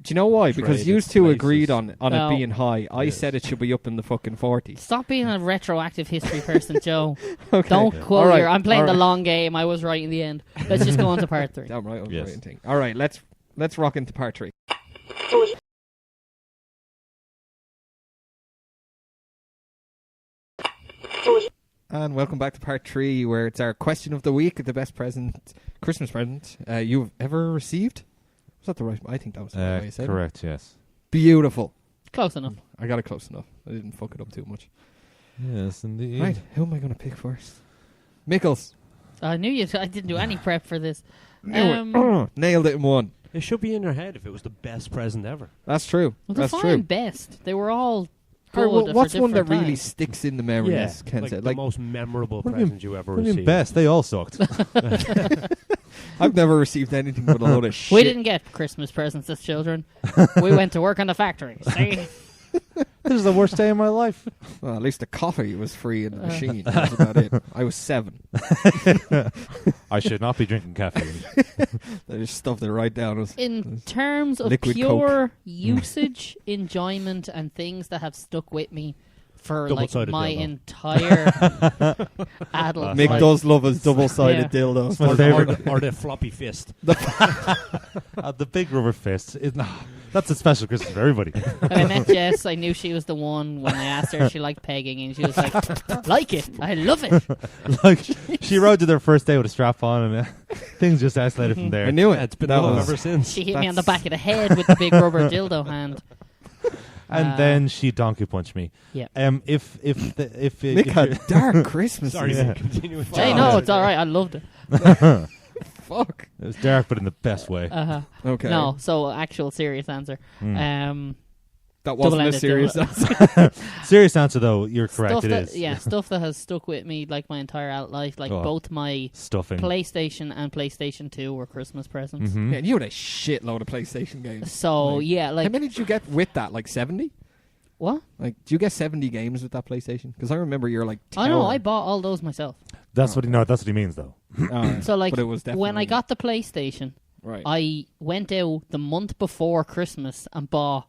S3: Do you know why? Because
S4: Trade
S3: you
S4: its
S3: two
S4: places.
S3: agreed on
S1: No.
S3: it being high. I
S4: Yes.
S3: said it should be up in the fucking 40s.
S1: Stop being a retroactive history person, Joe.
S3: Okay.
S1: Don't
S2: Yeah.
S1: quote
S3: All right,
S1: your. I'm playing
S3: all
S1: the
S3: right.
S1: long game. I was right in the end. Let's just go on to part 3.
S3: Damn right, I was
S2: Yes.
S3: right in thing. All right, let's rock into part 3. And welcome back to part 3, where it's our question of the week, the best Christmas present you've ever received. Was that the right? I think that was the right way you said it.
S2: Correct, yes.
S3: Beautiful.
S1: Close enough.
S3: I got it close enough. I didn't fuck it up too much.
S2: Yes, indeed.
S3: Right, who am I going to pick first? Mickles.
S1: I knew you. I didn't do any prep for this.
S3: Nailed it in one.
S4: It should be in your head if it was the best present ever.
S3: That's true.
S1: Well,
S3: That's
S1: define
S3: true.
S1: best. They were all good.
S3: What's
S1: for
S3: one that
S1: different
S3: really
S1: times.
S3: sticks in the memory?
S4: Yeah,
S3: as Ken
S4: like
S3: said?
S4: the most memorable
S2: What do you
S4: present you ever
S2: What do you
S4: received.
S2: mean best? They all sucked.
S3: I've never received anything but a load of shit.
S1: We didn't get Christmas presents as children. We went to work on the factory. See?
S2: This is the worst day of my life.
S3: Well, at least the coffee was free in the machine. That's about it. I was 7.
S2: I should not be drinking caffeine.
S3: They just stuffed it right down.
S1: In terms of
S3: Liquid
S1: pure usage, enjoyment, and things that have stuck with me for like
S4: Double-sided
S1: my
S4: dildo.
S1: entire adult
S3: Mick
S1: life.
S3: does love his double-sided
S1: Yeah.
S3: dildo.
S2: My favorite.
S4: Or the floppy fist.
S2: The big rubber fist. That's a special Christmas for everybody.
S1: When I met Jess, I knew she was the one when I asked her if she liked pegging, and she was like it. I love it.
S2: Like she rode to their first day with a strap on, and things just escalated from there.
S3: I knew it.
S4: It's been
S3: That
S4: love
S3: was-
S4: ever since.
S1: She hit me on the back of the head with the big rubber dildo hand.
S2: And then she donkey punched me.
S1: Yeah.
S2: If
S3: Mick had dark Christmas.
S4: Sorry,
S2: Yeah.
S4: continue with
S1: Hey,
S4: your-
S1: no, it's all right. I loved it.
S3: Fuck.
S2: it was dark, but in the best way.
S3: Okay.
S1: No, so actual serious answer.
S3: That wasn't a
S1: double-ended
S3: serious
S1: dildo.
S3: answer.
S2: Serious answer though, you're correct.
S1: Stuff
S2: It
S1: that,
S2: is.
S1: yeah, stuff that has stuck with me like my entire adult life, like
S2: Oh.
S1: both my
S2: Stuffing.
S1: PlayStation and PlayStation 2 were Christmas presents.
S2: Mhm.
S3: Yeah, you had a shitload of PlayStation games.
S1: So yeah,
S3: How
S1: like
S3: many did you get with that? Like 70?
S1: what?
S3: Like, do you get 70 games with that PlayStation? Because I remember you're like.
S1: I know
S3: tower.
S1: I bought all those myself.
S2: That's what he. No, that's what he means though.
S3: Oh,
S1: So like
S3: but it was
S1: when I
S3: definitely-
S1: got the PlayStation,
S3: Right.
S1: I went out the month before Christmas and bought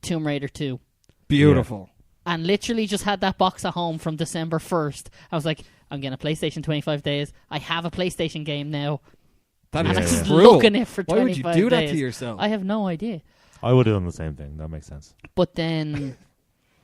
S1: Tomb Raider 2.
S3: Beautiful.
S1: And literally just had that box at home from December 1st. I was like, I'm getting a PlayStation 25 days. I have a PlayStation game now.
S3: That
S2: Yeah.
S3: is
S1: And I'm just
S3: cruel.
S1: looking at it for
S3: Why
S1: 25
S3: would you do that
S1: days.
S3: to yourself?
S1: I have no idea.
S2: I would have done the same thing. That makes sense.
S1: But then,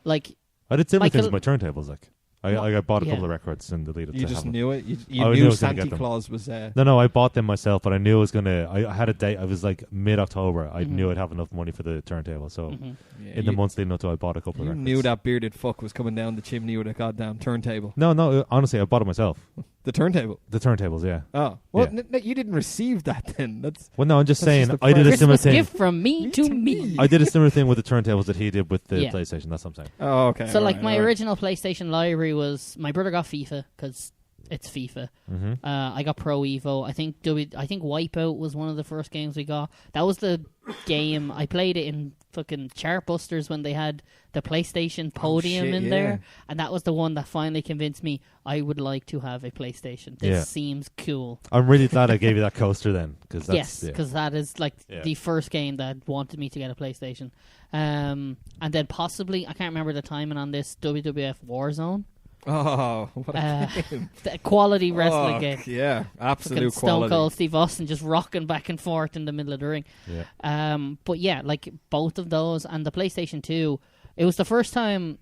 S1: like,
S2: I did similar things
S1: Michael-
S2: with my turntables. Like I bought a
S1: Yeah.
S2: couple of records and deleted.
S3: You
S2: to
S3: just
S2: have them.
S3: knew it. You
S2: I knew I
S3: knew
S2: was gonna get
S3: Santa
S2: them.
S3: Claus was.
S2: No, I bought them myself, but I knew I was gonna. I had a date. I was like mid-October. I
S1: Mhm.
S2: knew I'd have enough money for the turntable. So
S1: mhm.
S3: Yeah,
S2: in the months leading up to, I bought a couple of
S3: you
S2: records.
S3: knew that bearded fuck was coming down the chimney with a goddamn turntable.
S2: No. Honestly, I bought it myself.
S3: The turntable.
S2: The turntables, yeah.
S3: Oh, well,
S2: Yeah.
S3: you didn't receive that then. That's
S2: Well, no, I'm just
S3: That's
S2: saying.
S3: just a
S2: I did a
S3: present.
S2: similar
S1: Christmas
S2: thing.
S1: gift from me to me.
S2: I did a similar thing with the turntables that he did with the
S1: Yeah.
S2: PlayStation. That's what I'm saying.
S3: oh, okay.
S1: So,
S3: all
S1: like,
S3: right,
S1: my
S3: all right.
S1: original PlayStation library was my brother got FIFA because it's FIFA.
S2: Mm-hmm.
S1: I got Pro Evo. I think Wipeout was one of the first games we got. That was the game I played it in fucking Chartbusters when they had the PlayStation podium
S3: shit,
S1: in
S3: yeah.
S1: there, and that was the one that finally convinced me I would like to have a PlayStation. This
S2: Yeah.
S1: seems cool.
S2: I'm really glad I gave you that coaster then, because
S1: Yes, because that is like
S2: Yeah.
S1: the first game that wanted me to get a PlayStation. And then possibly, I can't remember the timing on this, WWF Warzone.
S3: Oh, what a game.
S1: The quality wrestling
S3: Oh,
S1: game.
S3: Yeah,
S1: Fucking
S3: absolute
S1: Stone
S3: quality.
S1: Cold Steve Austin just rocking back and forth in the middle of the ring.
S2: Yeah.
S1: But yeah, like both of those and the PlayStation 2, it was the first time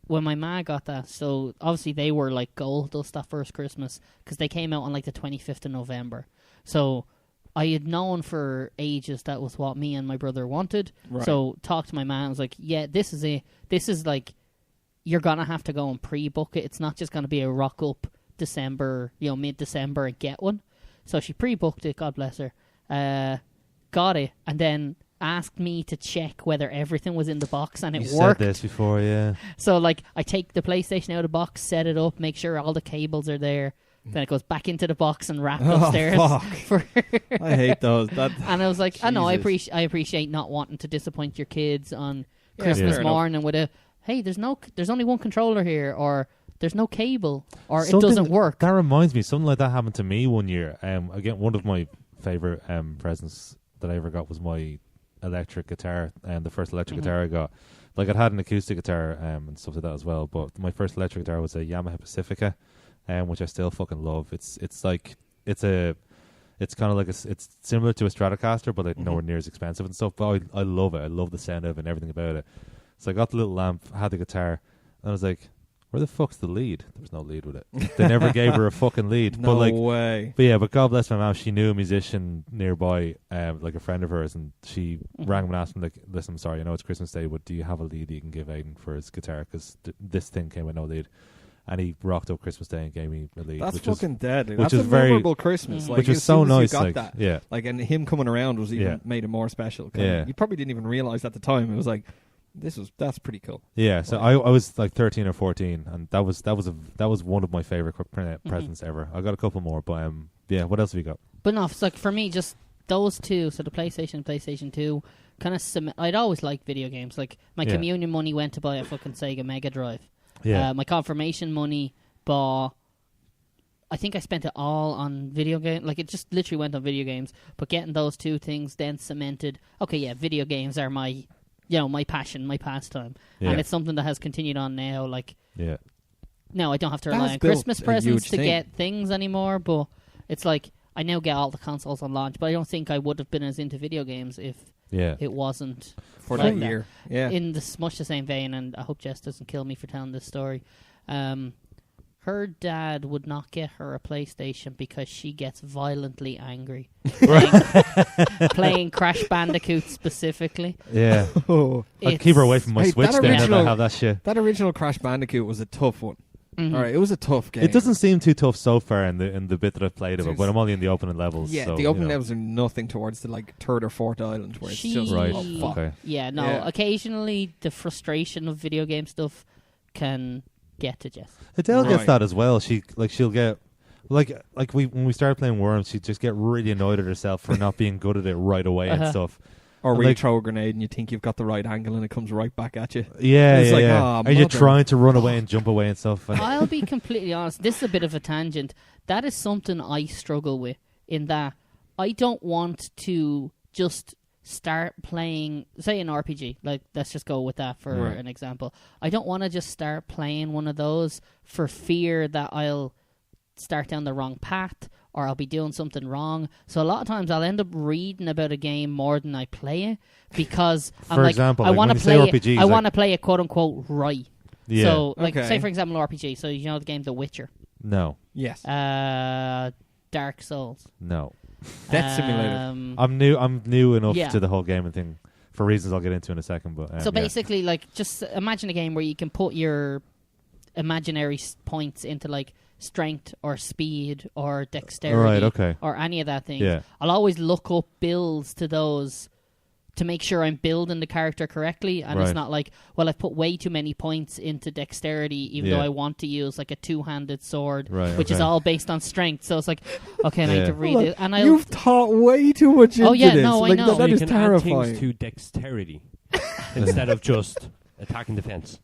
S1: when my ma got that. So obviously they were like gold dust that first Christmas because they came out on like the 25th of November. So I had known for ages that was what me and my brother wanted.
S3: Right.
S1: So talked to my ma. I was like, yeah, this is like, you're going to have to go and pre-book it. It's not just going to be a rock up December, mid-December and get one. So she pre-booked it, God bless her. Got it, and then asked me to check whether everything was in the box and it
S2: You
S1: worked.
S2: said this before, yeah.
S1: So, like, I take the PlayStation out of the box, set it up, make sure all the cables are there. Then it goes back into the box and wrapped
S3: Oh,
S1: upstairs.
S3: fuck. I hate those. That
S1: And I was like, I know, I
S3: Jesus.
S1: appreciate not wanting to disappoint your kids on
S3: Yeah,
S1: Christmas
S3: fair enough.
S1: morning with a, hey, there's only one controller here, or there's no cable, or
S2: Something
S1: it doesn't work.
S2: That reminds me, something like that happened to me one year. Again, one of my favorite presents that I ever got was my electric guitar, and the first electric guitar I got. Like, I'd had an acoustic guitar and stuff like that as well, but my first electric guitar was a Yamaha Pacifica, which I still fucking love. It's kind of like it's similar to a Stratocaster, but like nowhere near as expensive and stuff. But I love it. I love the sound of it and everything about it. So I got the little lamp, had the guitar, and I was like, where the fuck's the lead? There was no lead with it. They never gave her a fucking lead.
S3: no
S2: but like,
S3: way.
S2: but God bless my mom. She knew a musician nearby, like a friend of hers, and she rang him and asked him, like, listen, I'm sorry, I know it's Christmas Day, but do you have a lead that you can give Aiden for his guitar? Because this thing came with no lead. And he rocked up Christmas Day and gave me a lead.
S3: That's
S2: which was,
S3: fucking deadly.
S2: which
S3: That's
S2: is
S3: a
S2: very-
S3: memorable Christmas. Like,
S2: which was
S3: as
S2: so
S3: soon as you
S2: nice.
S3: got
S2: Like,
S3: that,
S2: yeah.
S3: like, and him coming around was even
S2: Yeah.
S3: made it more special. 'Cause
S2: Yeah.
S3: You probably didn't even realize at the time. It was like, That's pretty cool.
S2: Yeah, so I was like 13 or 14, and that was one of my favorite presents ever. I got a couple more, but yeah. What else have you got?
S1: But no, it's like for me, just those two. So the PlayStation 2, kind of. I'd always liked video games. Like my communion money went to buy a fucking Sega Mega Drive.
S2: Yeah.
S1: My confirmation money bought. I think I spent it all on video games. Like, it just literally went on video games. But getting those two things then cemented, okay, yeah, video games are my, my passion, my pastime.
S2: Yeah.
S1: And it's something that has continued on now. Like,
S2: yeah.
S1: No, I don't have to
S3: That
S1: rely
S3: has
S1: on
S3: built
S1: Christmas
S3: a
S1: presents
S3: huge
S1: to
S3: thing.
S1: get things anymore. But it's like, I now get all the consoles on launch. But I don't think I would have been as into video games if it wasn't
S3: For
S1: like
S3: that year. Yeah.
S1: In much the same vein, and I hope Jess doesn't kill me for telling this story. Her dad would not get her a PlayStation because she gets violently angry playing Crash Bandicoot specifically.
S2: Yeah.
S3: Oh.
S2: I'd keep her away from my Switch
S3: that
S2: then if I
S3: original-
S2: have that shit.
S3: That original Crash Bandicoot was a tough one.
S1: Mhm.
S3: All right, it was a tough game.
S2: It doesn't seem too tough so far in the bit that I've played of it, but I'm only in the opening levels.
S3: Yeah,
S2: so,
S3: the opening levels are nothing towards the third or fourth island where it's just
S2: Right.
S3: oh, fuck.
S2: Okay.
S1: Yeah, no.
S3: Yeah.
S1: Occasionally, the frustration of video game stuff can get to Jess.
S2: Adele gets
S3: Right.
S2: that as well. She'll get when we started playing Worms, she'd just get really annoyed at herself for not being good at it right away and stuff.
S3: Or
S2: And
S3: where you throw a grenade and you think you've got the right angle and it comes right back at you.
S2: Yeah,
S3: It's
S2: yeah,
S3: like,
S2: yeah.
S3: "Ah,
S2: Are you
S3: mother
S2: trying to run away and jump away and stuff? And
S1: I'll be completely honest. This is a bit of a tangent. That is something I struggle with, in that I don't want to just start playing, say, an RPG. Like, let's just go with that for
S3: Right.
S1: an example. I don't want to just start playing one of those for fear that I'll start down the wrong path or I'll be doing something wrong. So a lot of times I'll end up reading about a game more than I play it because I'm
S2: For
S1: like,
S2: example,
S1: I
S2: like
S1: want to
S2: when you say
S1: play
S2: RPGs,
S1: it. I
S2: like-
S1: want to play it quote unquote right.
S2: yeah.
S1: So, like,
S3: Okay.
S1: say for example, RPG. So you know the game The Witcher,
S2: No.
S3: Yes.
S1: Dark Souls,
S2: No.
S3: Death Simulator.
S2: I'm new enough
S1: Yeah.
S2: to the whole gaming thing for reasons I'll get into in a second. But
S1: So
S2: yeah.
S1: basically, like, just imagine a game where you can put your imaginary points into like strength or speed or dexterity,
S2: Right, okay.
S1: or any of that thing.
S2: Yeah.
S1: I'll always look up builds to those to make sure I'm building the character correctly, and it's
S2: Right.
S1: not like, well, I've put way too many points into dexterity, even though I want to use like a two-handed sword,
S2: Right,
S1: which is
S2: okay.
S1: all based on strength. So it's like, okay, I need
S2: Yeah.
S1: to read it, and I
S3: You've thought way too much into
S1: yeah,
S3: this.
S1: no, I
S3: Like,
S1: know.
S3: That
S4: you
S3: is
S4: can
S3: terrifying.
S4: add things to dexterity instead of just attack and defense.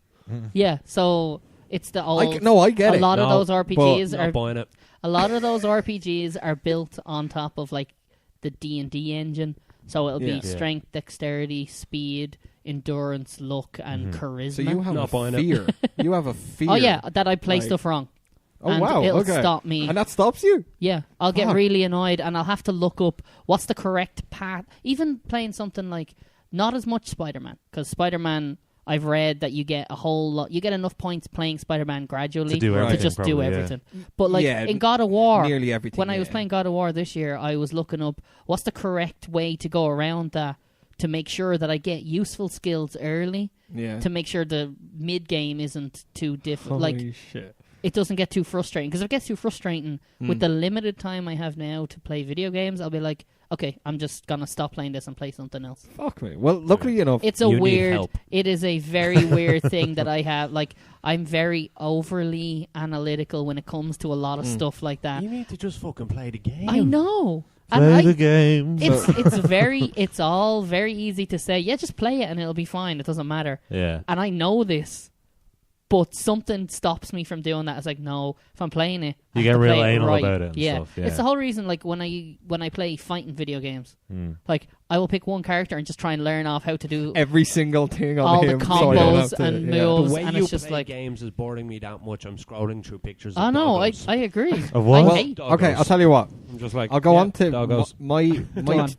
S1: yeah. So it's the old.
S3: I get
S1: a
S3: it.
S1: lot of
S4: No,
S1: those RPGs
S4: Not
S1: are
S4: buying it.
S1: a lot of those RPGs are built on top of like the D&D engine. So it'll
S3: Yeah.
S1: be strength, dexterity, speed, endurance, luck, and charisma.
S3: So you have
S4: Not
S3: a
S4: buying it.
S3: fear. You have a fear.
S1: Oh yeah, that I play
S3: Like-
S1: stuff wrong.
S3: Oh
S1: and
S3: wow.
S1: it'll
S3: Okay.
S1: stop me.
S3: And that stops you?
S1: Yeah, I'll get
S3: Fuck.
S1: really annoyed, and I'll have to look up what's the correct path. Even playing something like not as much Spider-Man, because Spider-Man, I've read that you get a whole lot. You get enough points playing Spider-Man gradually
S2: To do
S3: everything,
S1: just do
S2: probably, yeah.
S1: everything. But like
S3: Yeah,
S1: in God of War,
S3: Nearly everything.
S1: when I was
S3: yeah.
S1: playing God of War this year, I was looking up what's the correct way to go around that to make sure that I get useful skills early,
S3: Yeah.
S1: to make sure the mid game isn't too difficult.
S3: Holy
S1: Like
S3: shit.
S1: it doesn't get too frustrating. Because if it gets too frustrating with the limited time I have now to play video games, I'll be like, okay, I'm just gonna stop playing this and play something else.
S3: Fuck me. Well, luckily enough,
S1: It's a
S4: You need
S1: weird.
S4: help.
S1: It is a very weird thing that I have. Like I'm very overly analytical when it comes to a lot of stuff like that.
S4: You need to just fucking play the game.
S1: I know.
S2: Play
S1: And
S2: the game.
S1: it's all very easy to say, yeah, just play it and it'll be fine. It doesn't matter.
S2: Yeah.
S1: And I know this, but something stops me from doing that. It's like, no, if I'm playing it, I
S2: You
S1: have
S2: get
S1: to
S2: real
S1: play it
S2: anal
S1: right.
S2: about it and
S1: yeah.
S2: stuff, yeah.
S1: It's the whole reason. Like when I play fighting video games,
S2: Mm.
S1: like I will pick one character and just try and learn off how to do
S3: every single thing on
S1: all the
S3: him. so I don't
S1: combos
S3: have to-
S1: and
S3: yeah.
S1: moves.
S4: The way
S1: and
S4: you
S1: it's just
S4: play
S1: like,
S4: games is boring me that much. I'm scrolling through pictures.
S1: oh
S4: of
S1: no,
S4: doggos.
S1: I agree.
S2: Of what?
S1: I
S3: Well,
S1: hate.
S4: Doggos.
S3: okay, I'll tell you what.
S4: I'm just like
S3: I'll go
S4: yeah,
S3: on to
S4: doggos.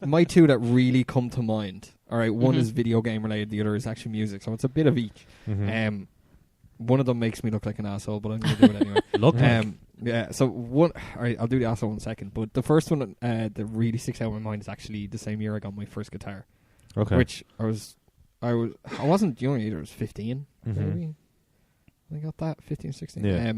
S3: my two that really come to mind. All right, one
S1: Mhm.
S3: is video game related, the other is actually music. So it's a bit of each.
S2: Mhm.
S3: One of them makes me look like an asshole, but I'm going to do it anyway.
S4: Look,
S3: Yeah. So one, all right, I'll do the asshole in a second. But the first one that really sticks out in my mind is actually the same year I got my first guitar,
S2: Okay.
S3: which I wasn't young either. I was 15,
S2: Mhm.
S3: maybe. I got that 15, 16.
S2: Yeah.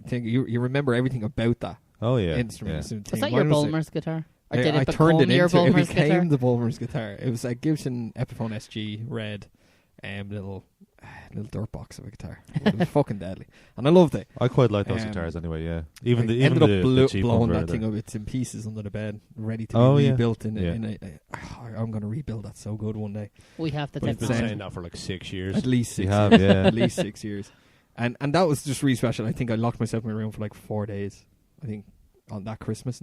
S3: You remember everything about that
S2: Oh yeah.
S3: instrument.
S2: Yeah.
S3: So
S1: Was that your Bulmer's guitar? Or did it
S3: turned
S1: become
S3: it
S1: your
S3: into it
S1: Bulmer's
S3: became
S1: guitar?
S3: the Bulmer's guitar. It was a Gibson Epiphone SG red, little dirt box of a guitar. It was fucking deadly, and I loved it.
S2: I quite like those guitars anyway. Yeah,
S3: I
S2: even the
S3: ended up
S2: the cheap
S3: blowing
S2: ones
S3: that
S2: were
S3: thing
S2: there.
S3: up. It's in pieces under the bed, ready to
S2: Oh,
S3: be
S2: yeah.
S3: rebuilt I'm going to rebuild that so good one day.
S1: We have the
S3: But
S4: I've been
S3: Same.
S4: saying that for like 6 years.
S3: At least 6
S2: You have,
S3: years.
S2: yeah.
S3: At least 6 years. And that was just really special. I think I locked myself in my room for like 4 days. I think on that Christmas,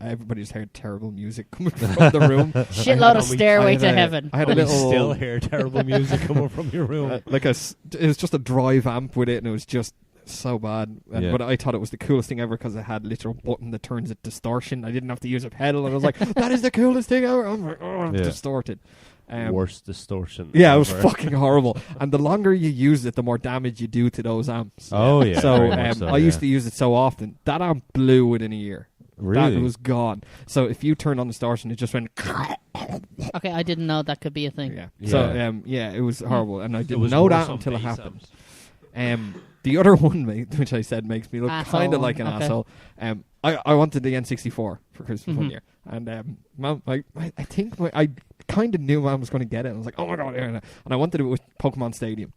S3: everybody just heard terrible music coming from the room.
S1: Shitload of Stairway to Heaven.
S3: I had a
S4: We
S3: little
S4: still hear terrible music coming from your room.
S3: it was just a drive amp with it, and it was just so bad. But I thought it was the coolest thing ever because it had a literal button that turns it distortion. I didn't have to use a pedal, and I was like, "That is the coolest thing ever." I'm like, "Oh, it's distorted."
S4: Worst distortion.
S3: Yeah, it was
S4: ever.
S3: fucking horrible. And the longer you use it, the more damage you do to those amps.
S2: Oh yeah.
S3: So,
S2: very much so,
S3: I used to use it so often. That amp blew within a year.
S2: Really?
S3: That was gone. So if you turn on distortion, it just went.
S1: Okay, I didn't know that could be a thing.
S3: Yeah.
S2: Yeah.
S3: So it was horrible, and I
S4: It
S3: didn't
S4: was
S3: know
S4: worse
S3: that
S4: on
S3: until it
S4: bass
S3: happened.
S4: amps.
S3: The other one, which I said makes me look
S1: Asshole.
S3: kind of like an
S1: Okay.
S3: asshole. I wanted the N64 for Christmas one
S1: Mhm.
S3: year, and Mom, I think I kind of knew Mom was going to get it. And I was like, oh my god, yeah, and I wanted it with Pokemon Stadium.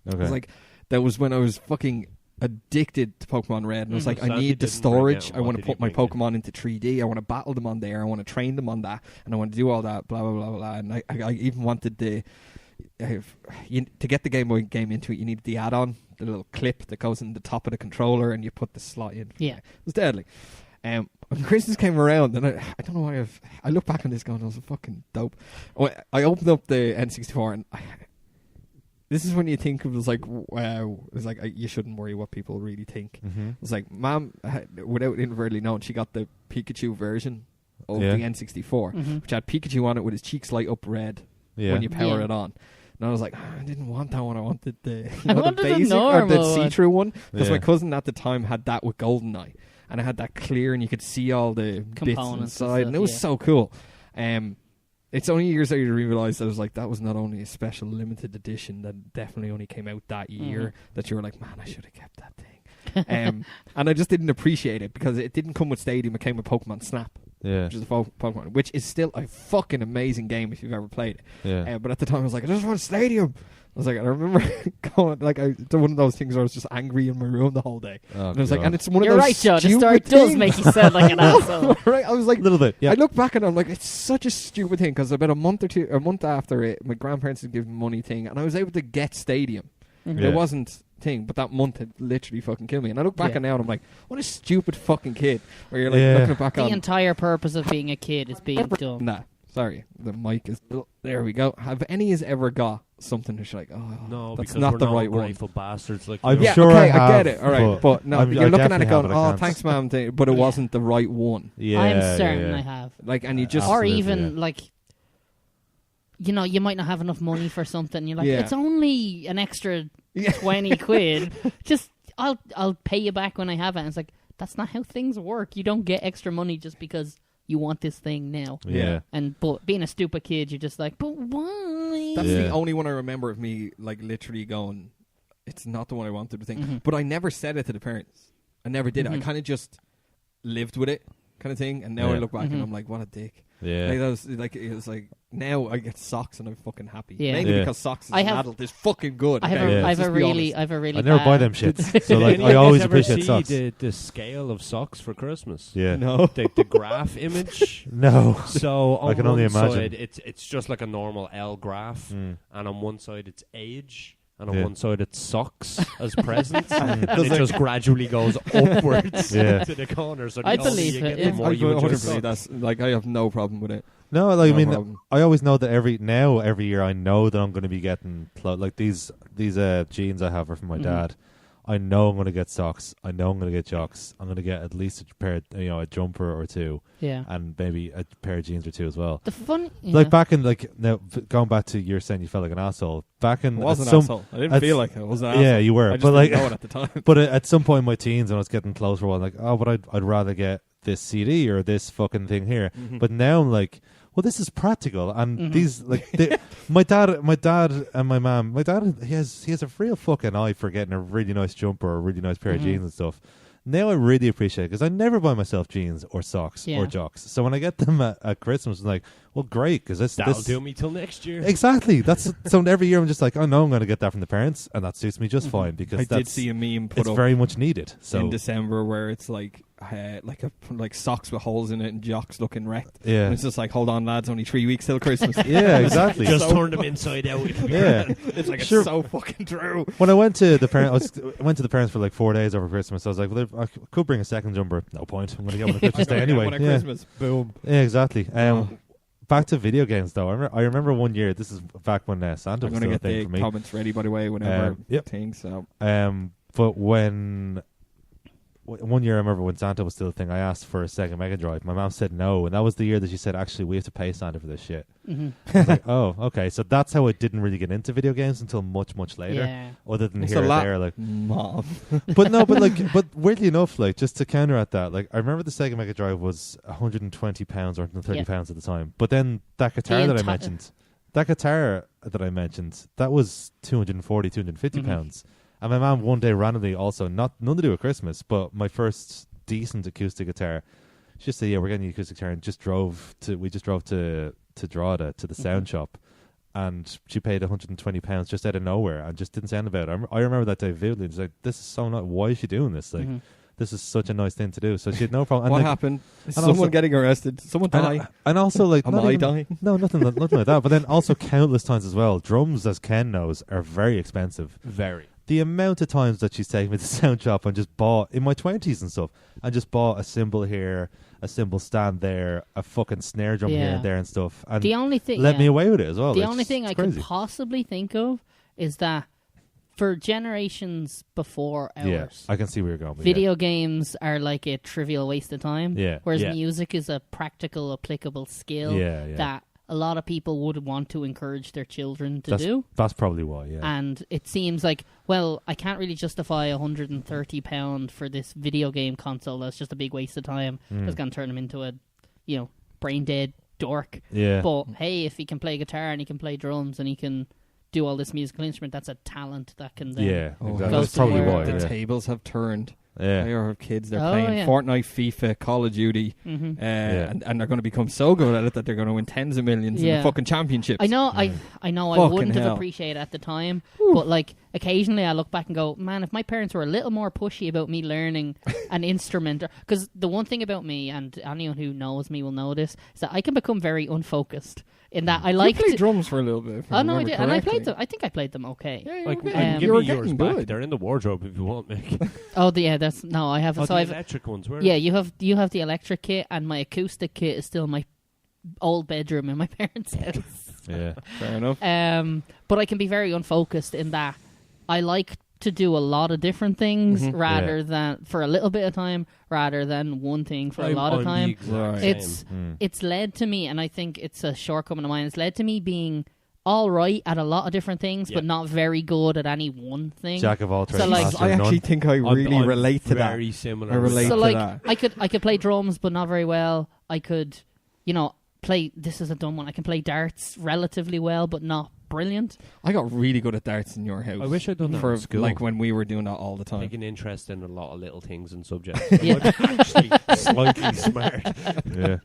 S2: Okay.
S3: It was like that was when I was fucking addicted to Pokemon Red, and I was like, I
S4: Sadly
S3: need the
S4: didn't bring
S3: storage.
S4: it.
S3: I
S4: What
S3: want to
S4: did he
S3: put my
S4: bring you?
S3: Pokemon into 3D. I want to battle them on there. I want to train them on that, and I want to do all that. Blah blah blah blah. And I even wanted to get the Game Boy game into it. You needed the add-on, the little clip that goes in the top of the controller, and you put the slot in.
S1: Yeah.
S3: It was deadly. When Christmas came around, and I don't know why I look back on this going, I was a fucking dope. I opened up the N64, and this is when you think it was like, wow, it was like you shouldn't worry what people really think.
S2: Mm-hmm.
S3: It was like, Mom, without inadvertently knowing, she got the Pikachu version of
S2: Yeah.
S3: the N64,
S1: Mhm.
S3: which had Pikachu on it with his cheeks light up red
S2: Yeah.
S3: when you power
S1: Yeah.
S3: it on. And I was like, I didn't want that one. I wanted the,
S1: I
S3: the
S1: wanted the
S3: basic or
S1: normal
S3: the
S1: one.
S3: see-through one, because
S2: Yeah.
S3: my cousin at the time had that with GoldenEye, and it had that clear, and you could see all the bits
S1: Components and
S3: inside, and
S1: stuff,
S3: it was
S1: yeah.
S3: so cool. It's only years later I realised I was like, that was not only a special limited edition that definitely only came out that year, that you were like, man, I should have kept that thing. And I just didn't appreciate it because it didn't come with Stadium, it came with Pokemon Snap,
S2: Yeah.
S3: which is a Pokemon, which is still a fucking amazing game if you've ever played it.
S2: Yeah.
S3: But at the time I was like, I just want Stadium. I was like, I remember going like one of those things where I was just angry in my room the whole day.
S2: Oh,
S3: And I was like,
S2: God.
S3: and it's one
S1: You're
S3: of those
S1: right, Joe. The
S3: stupid
S1: story does
S3: things.
S1: make you sound like an asshole.
S3: Right? I was like,
S2: a little bit. Yeah.
S3: I look back and I'm like, it's such a stupid thing because about a month after it, my grandparents had given me money thing, and I was able to get Stadium.
S1: Mhm.
S2: Yeah.
S3: It wasn't thing, but that month had literally fucking killed me. And I look back
S1: Yeah.
S3: on now and I'm like, what a stupid fucking kid. Where you're like
S2: Yeah.
S3: looking back
S1: The
S3: on.
S1: entire purpose of being a kid is being dumb.
S3: Nah, sorry, the mic is. There we go. Have any has ever got something that's like, oh,
S4: No,
S3: that's
S4: because
S3: not
S4: we're
S3: the
S4: not
S3: right one.
S4: ungrateful bastards like
S2: I'm
S4: you.
S3: Yeah,
S2: sure
S3: okay,
S2: I
S3: I get
S2: have,
S3: it. All right, but no,
S2: I'm-
S3: you're
S2: I
S3: looking at
S2: definitely
S3: it going,
S2: have it, I
S3: "Oh,
S2: can't."
S3: thanks, ma'am," but it
S1: Yeah.
S3: wasn't the right one.
S2: Yeah.
S1: I'm certain
S2: yeah.
S1: I have.
S3: Like, and you just
S1: Or
S2: Absolutely,
S1: even
S2: yeah.
S1: like, you know, you might not have enough money for something. You're like,
S3: Yeah.
S1: it's only an extra
S3: Yeah.
S1: 20 quid. Just I'll pay you back when I have it. And it's like, that's not how things work. You don't get extra money just because you want this thing now.
S2: Yeah.
S1: But being a stupid kid, you're just like, but why?
S3: That's
S2: Yeah.
S3: the only one I remember of me like literally going, "It's not the one I wanted to think."
S1: Mhm.
S3: But I never said it to the parents. I never did it. I
S1: Mhm.
S3: kind of just lived with it, kind of thing. And now I
S2: Yeah.
S3: look back and
S1: Mhm.
S3: I'm like, "What a dick!"
S2: Yeah.
S3: Like that was like it was like now I get socks and I'm fucking happy.
S1: Yeah.
S3: Mainly
S2: Yeah.
S3: because socks as
S1: I
S3: an
S1: have-
S3: adult is fucking good.
S1: I have
S3: okay?
S2: Yeah.
S1: I have
S3: Let's
S1: a
S3: be
S1: really
S3: honest.
S2: I never buy
S1: bad-
S2: them shits. So like,
S4: Did
S2: I
S4: you
S2: always
S4: guys ever
S2: appreciate
S4: see
S2: socks.
S4: the scale of socks for Christmas.
S2: Yeah.
S3: No.
S4: The graph image.
S2: No.
S4: So on
S2: I can only
S4: one
S2: imagine.
S4: side, it's just like a normal L graph,
S2: Mm.
S4: and on one side it's age, and on
S2: Yeah.
S4: one side it's socks as presents, and
S3: Does
S4: it
S3: it-
S4: just gradually goes upwards
S2: Yeah.
S4: to the corner. So
S1: I
S4: the older
S1: believe
S4: you
S1: it,
S4: get,
S1: yeah.
S4: the more you enjoy
S3: 100%.
S4: socks.
S3: That's like I have no problem with it.
S2: No, like, I
S3: No
S2: mean,
S3: problem.
S2: I always know that every year I know that I'm going to be getting like these jeans I have are from my
S1: Mhm.
S2: dad. I know I'm going to get socks. I know I'm going to get jocks. I'm going to get at least a pair, a jumper or two,
S1: Yeah.
S2: and maybe a pair of jeans or two as well.
S1: The fun,
S2: Like back in going back to you're saying you felt like an asshole. Back in
S3: I was
S2: at
S3: an
S2: some,
S3: asshole. I didn't
S2: at
S3: feel
S2: s-
S3: like I was an asshole.
S2: yeah, you were,
S3: I just
S2: but like,
S3: didn't know it at the time.
S2: but at some point in my teens when I was getting close for a while, like, oh, but I'd rather get this CD or this fucking thing here.
S3: Mhm.
S2: But now I'm like, well, this is practical, and
S1: Mhm.
S2: these like my dad and my mom. My dad he has a real fucking eye for getting a really nice jumper or a really nice pair of
S1: Mhm.
S2: jeans and stuff. Now I really appreciate it because I never buy myself jeans or socks or jocks. So when I get them at Christmas, I'm like, well, great, because
S4: that'll do me till next year.
S2: Exactly. So every year I'm just like, oh no, I'm going to get that from the parents, and that suits me just fine because
S3: I did see a meme put
S2: it's
S3: up
S2: very much needed. So
S3: in December where it's like socks with holes in it and jocks looking wrecked.
S2: Yeah,
S3: and it's just like, hold on, lads, only 3 weeks till Christmas.
S2: Yeah, exactly.
S4: Just turn them inside out.
S2: Yeah,
S3: it's like it's so fucking true.
S2: When I went to the parents, for like 4 days over Christmas. I was like, well, I could bring a second jumper. No point. I'm going to get one on Christmas Day anyway.
S3: Christmas, boom.
S2: Yeah, exactly. Back to video games, though. I remember one year. This is back when Santa was still a thing for me.
S3: I'm going to get the comments ready, by the way, whenever thing. So,
S2: but when one year I remember when Santa was still a thing, I asked for a Sega Mega Drive. My mom said no, and that was the year that she said, actually, we have to pay Santa for this shit. I was like, oh, okay. So that's how I didn't really get into video games until much, much later.
S1: Yeah.
S2: Other than here or there, like,
S3: Mom.
S2: but weirdly enough, like, just to counter at that, like, I remember the Sega Mega Drive was £120 or £130 at the time. But then that guitar that I mentioned, that was £240, £250. And my mom one day randomly also, none to do with Christmas, but my first decent acoustic guitar, she just said, yeah, we're getting the acoustic guitar, and we just drove to Drogheda to the sound shop, and she paid £120 just out of nowhere and just didn't say anything about it. I remember that day vividly. It's like, this is so nice. Why is she doing this? Like, this is such a nice thing to do. So she had no problem. And
S3: what happened? Someone getting arrested? Someone dying?
S2: And also, like,
S3: am I dying?
S2: No, nothing like that. But then also countless times as well. Drums, as Ken knows, are very expensive.
S4: Very.
S2: The amount of times that she's taken me to the sound shop and just bought, in my 20s and stuff, and just bought a cymbal here, a cymbal stand there, a fucking snare drum here and there and stuff. And
S1: the only thing,
S2: let me away with it as well.
S1: The only thing I could possibly think of is that for generations before ours,
S2: I can see where you're going.
S1: Video games are like a trivial waste of time.
S2: Yeah.
S1: Whereas music is a practical, applicable skill that a lot of people would want to encourage their children to do.
S2: That's probably why, yeah.
S1: And it seems like, well, I can't really justify £130 for this video game console. That's just a big waste of time. It's going to turn him into a, brain dead dork.
S2: Yeah.
S1: But hey, if he can play guitar and he can play drums and he can do all this musical instrument, that's a talent that can then
S2: exactly. That's probably why.
S3: The tables have turned.
S2: Yeah.
S3: They have kids, they're playing Fortnite, FIFA, Call of Duty, and they're going to become so good at it that they're going to win tens of millions in the fucking championships.
S1: I know, I know, I wouldn't have appreciated it at the time, but like occasionally I look back and go, man, if my parents were a little more pushy about me learning an instrument, because the one thing about me, and anyone who knows me will know this, is that I can become very unfocused. In that I like
S3: played drums for a little bit.
S1: Oh no, I did, and I played them. I think I played them okay.
S3: Yeah,
S4: like, give me yours back. They're in the wardrobe if you want, Mick.
S1: I have.
S4: So I've electric ones. Where?
S1: Yeah, you have the electric kit, and my acoustic kit is still my old bedroom in my parents' house.
S2: Yeah,
S3: fair enough.
S1: But I can be very unfocused in that I like to do a lot of different things rather than for a little bit of time, rather than one thing for a lot of time. It's led to me, and I think it's a shortcoming of mine. It's led to me being all right at a lot of different things, but not very good at any one thing.
S2: Jack of all trades.
S1: So, like,
S3: I actually think I really relate to that.
S4: Very similar.
S3: I relate to that.
S1: I could play drums, but not very well. I could, play. This is a dumb one. I can play darts relatively well, but not brilliant.
S3: I got really good at darts in your house.
S4: I wish I'd done that in school.
S3: Like when we were doing that all the time.
S4: Taking interest in a lot of little things and subjects.
S1: Actually
S4: slightly smart.
S2: Yeah.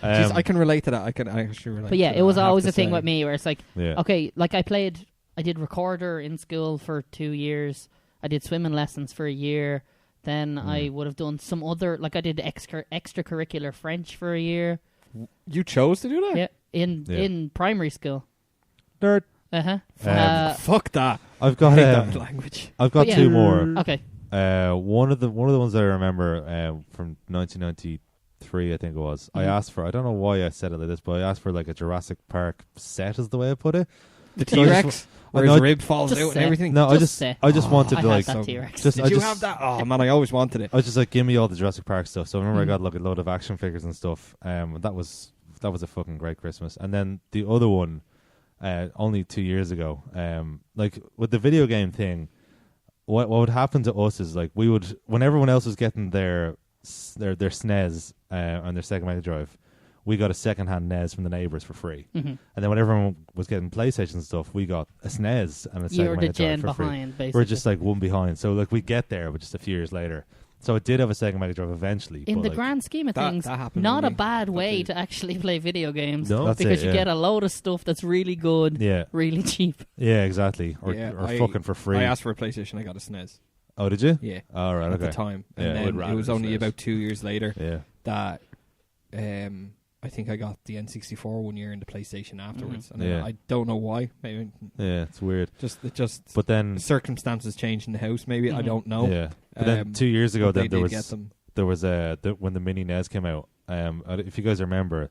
S3: Jeez, I can relate to that. I actually relate.
S1: But yeah,
S3: to
S1: it was
S3: that,
S1: always a thing with me where it's like, okay, like I did recorder in school for 2 years. I did swimming lessons for a year. Then I would have done some other, like I did extracurricular French for a year.
S3: You chose to do that?
S1: Yeah, in primary school.
S2: Nerd.
S3: Fuck that.
S2: I've got
S3: that language.
S2: I've got two more.
S1: Okay.
S2: One of the ones that I remember from 1993, I think it was. I asked for. I don't know why I said it like this, but I asked for like a Jurassic Park set, is the way I put it.
S3: The T-Rex, where his rib falls out and everything.
S2: No, I just wanted to like.
S1: That T-Rex.
S3: Did you have that? Oh man, I always wanted it.
S2: I was just like, give me all the Jurassic Park stuff. So I remember I got like a load of action figures and stuff. That was a fucking great Christmas. And then the other one. Only 2 years ago, like with the video game thing, what would happen to us is like we would, when everyone else was getting their SNES on their Sega Mega Drive, we got a second-hand NES from the neighbours for free. And then when everyone was getting PlayStation stuff, we got a SNES and a Sega Mega Drive for free.
S1: Basically.
S2: We're just like one behind. So like we get there, but just a few years later. So it did have a Sega Mega Drive eventually.
S1: In
S2: but
S1: the
S2: like,
S1: grand scheme of things,
S3: that happened
S1: not
S3: to
S1: a
S3: me.
S1: bad way
S3: Absolutely.
S1: to actually play video games.
S4: No.
S2: That's
S1: because
S2: it,
S1: you
S2: yeah.
S1: get a load of stuff that's really good,
S2: Yeah,
S1: really cheap.
S2: yeah, exactly. Or
S3: I-
S2: fucking for free.
S3: I asked for a PlayStation. I got a SNES.
S2: Oh, did you?
S3: Yeah.
S2: All right.
S3: At
S2: Okay.
S3: the time,
S2: Yeah.
S3: and
S2: I
S4: would
S3: then
S4: rather
S3: it was
S4: the
S3: only
S4: SNES.
S3: about 2 years later
S2: Yeah.
S3: that I think I got the N64 1 year and the PlayStation afterwards, and
S2: Yeah.
S3: I don't know why. Maybe
S2: Yeah. It's weird.
S3: it just
S2: But then,
S3: circumstances changed in the house. Maybe I don't know.
S2: yeah. But then 2 years ago,
S3: but
S2: then
S3: they
S2: there
S3: did
S2: was
S3: get them.
S2: when the mini NES came out. If you guys remember,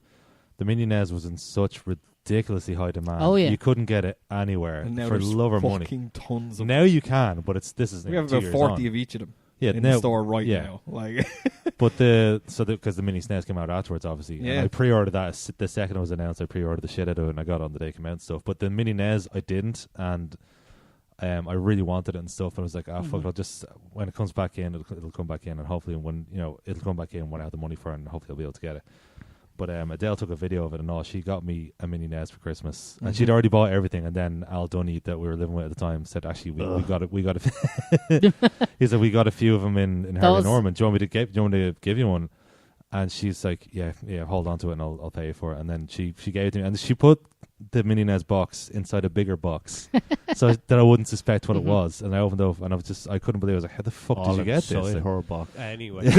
S2: the mini NES was in such ridiculously high demand.
S1: Oh, yeah.
S2: You couldn't get it anywhere
S3: And now
S2: for
S3: there's
S2: love or money.
S3: fucking tons of.
S2: Now you can, but this is
S3: we have
S2: 2
S3: about
S2: years
S3: 40
S2: on.
S3: of each of them
S2: Yeah,
S3: in
S2: now,
S3: the store right
S2: yeah.
S3: now. Like,
S2: But because the mini SNES came out afterwards, obviously.
S3: Yeah.
S2: And I pre-ordered that the second it was announced. I pre-ordered the shit out of it, and I got it on the day it came out and stuff. But the mini NES, I didn't, and I really wanted it and stuff. And I was like, fuck, I'll just when it comes back in, it'll come back in, and hopefully when it'll come back in when I have the money for it, and hopefully I'll be able to get it. But Adele took a video of it and all. She got me a mini NES for Christmas, and she'd already bought everything. And then Al Dunny, that we were living with at the time, said, "Actually, we got it. We got it." He said, "We got a few of them in Harvey Norman. Do you want me to give you one?" And she's like, "Yeah, hold on to it, and I'll pay you for it." And then she gave it to me, and she put the mini NES box inside a bigger box, so that I wouldn't suspect what it was. And I opened it up, and I couldn't believe it. I was like, "How the fuck did you get this?"
S4: Inside
S2: Like,
S4: her box. Anyway.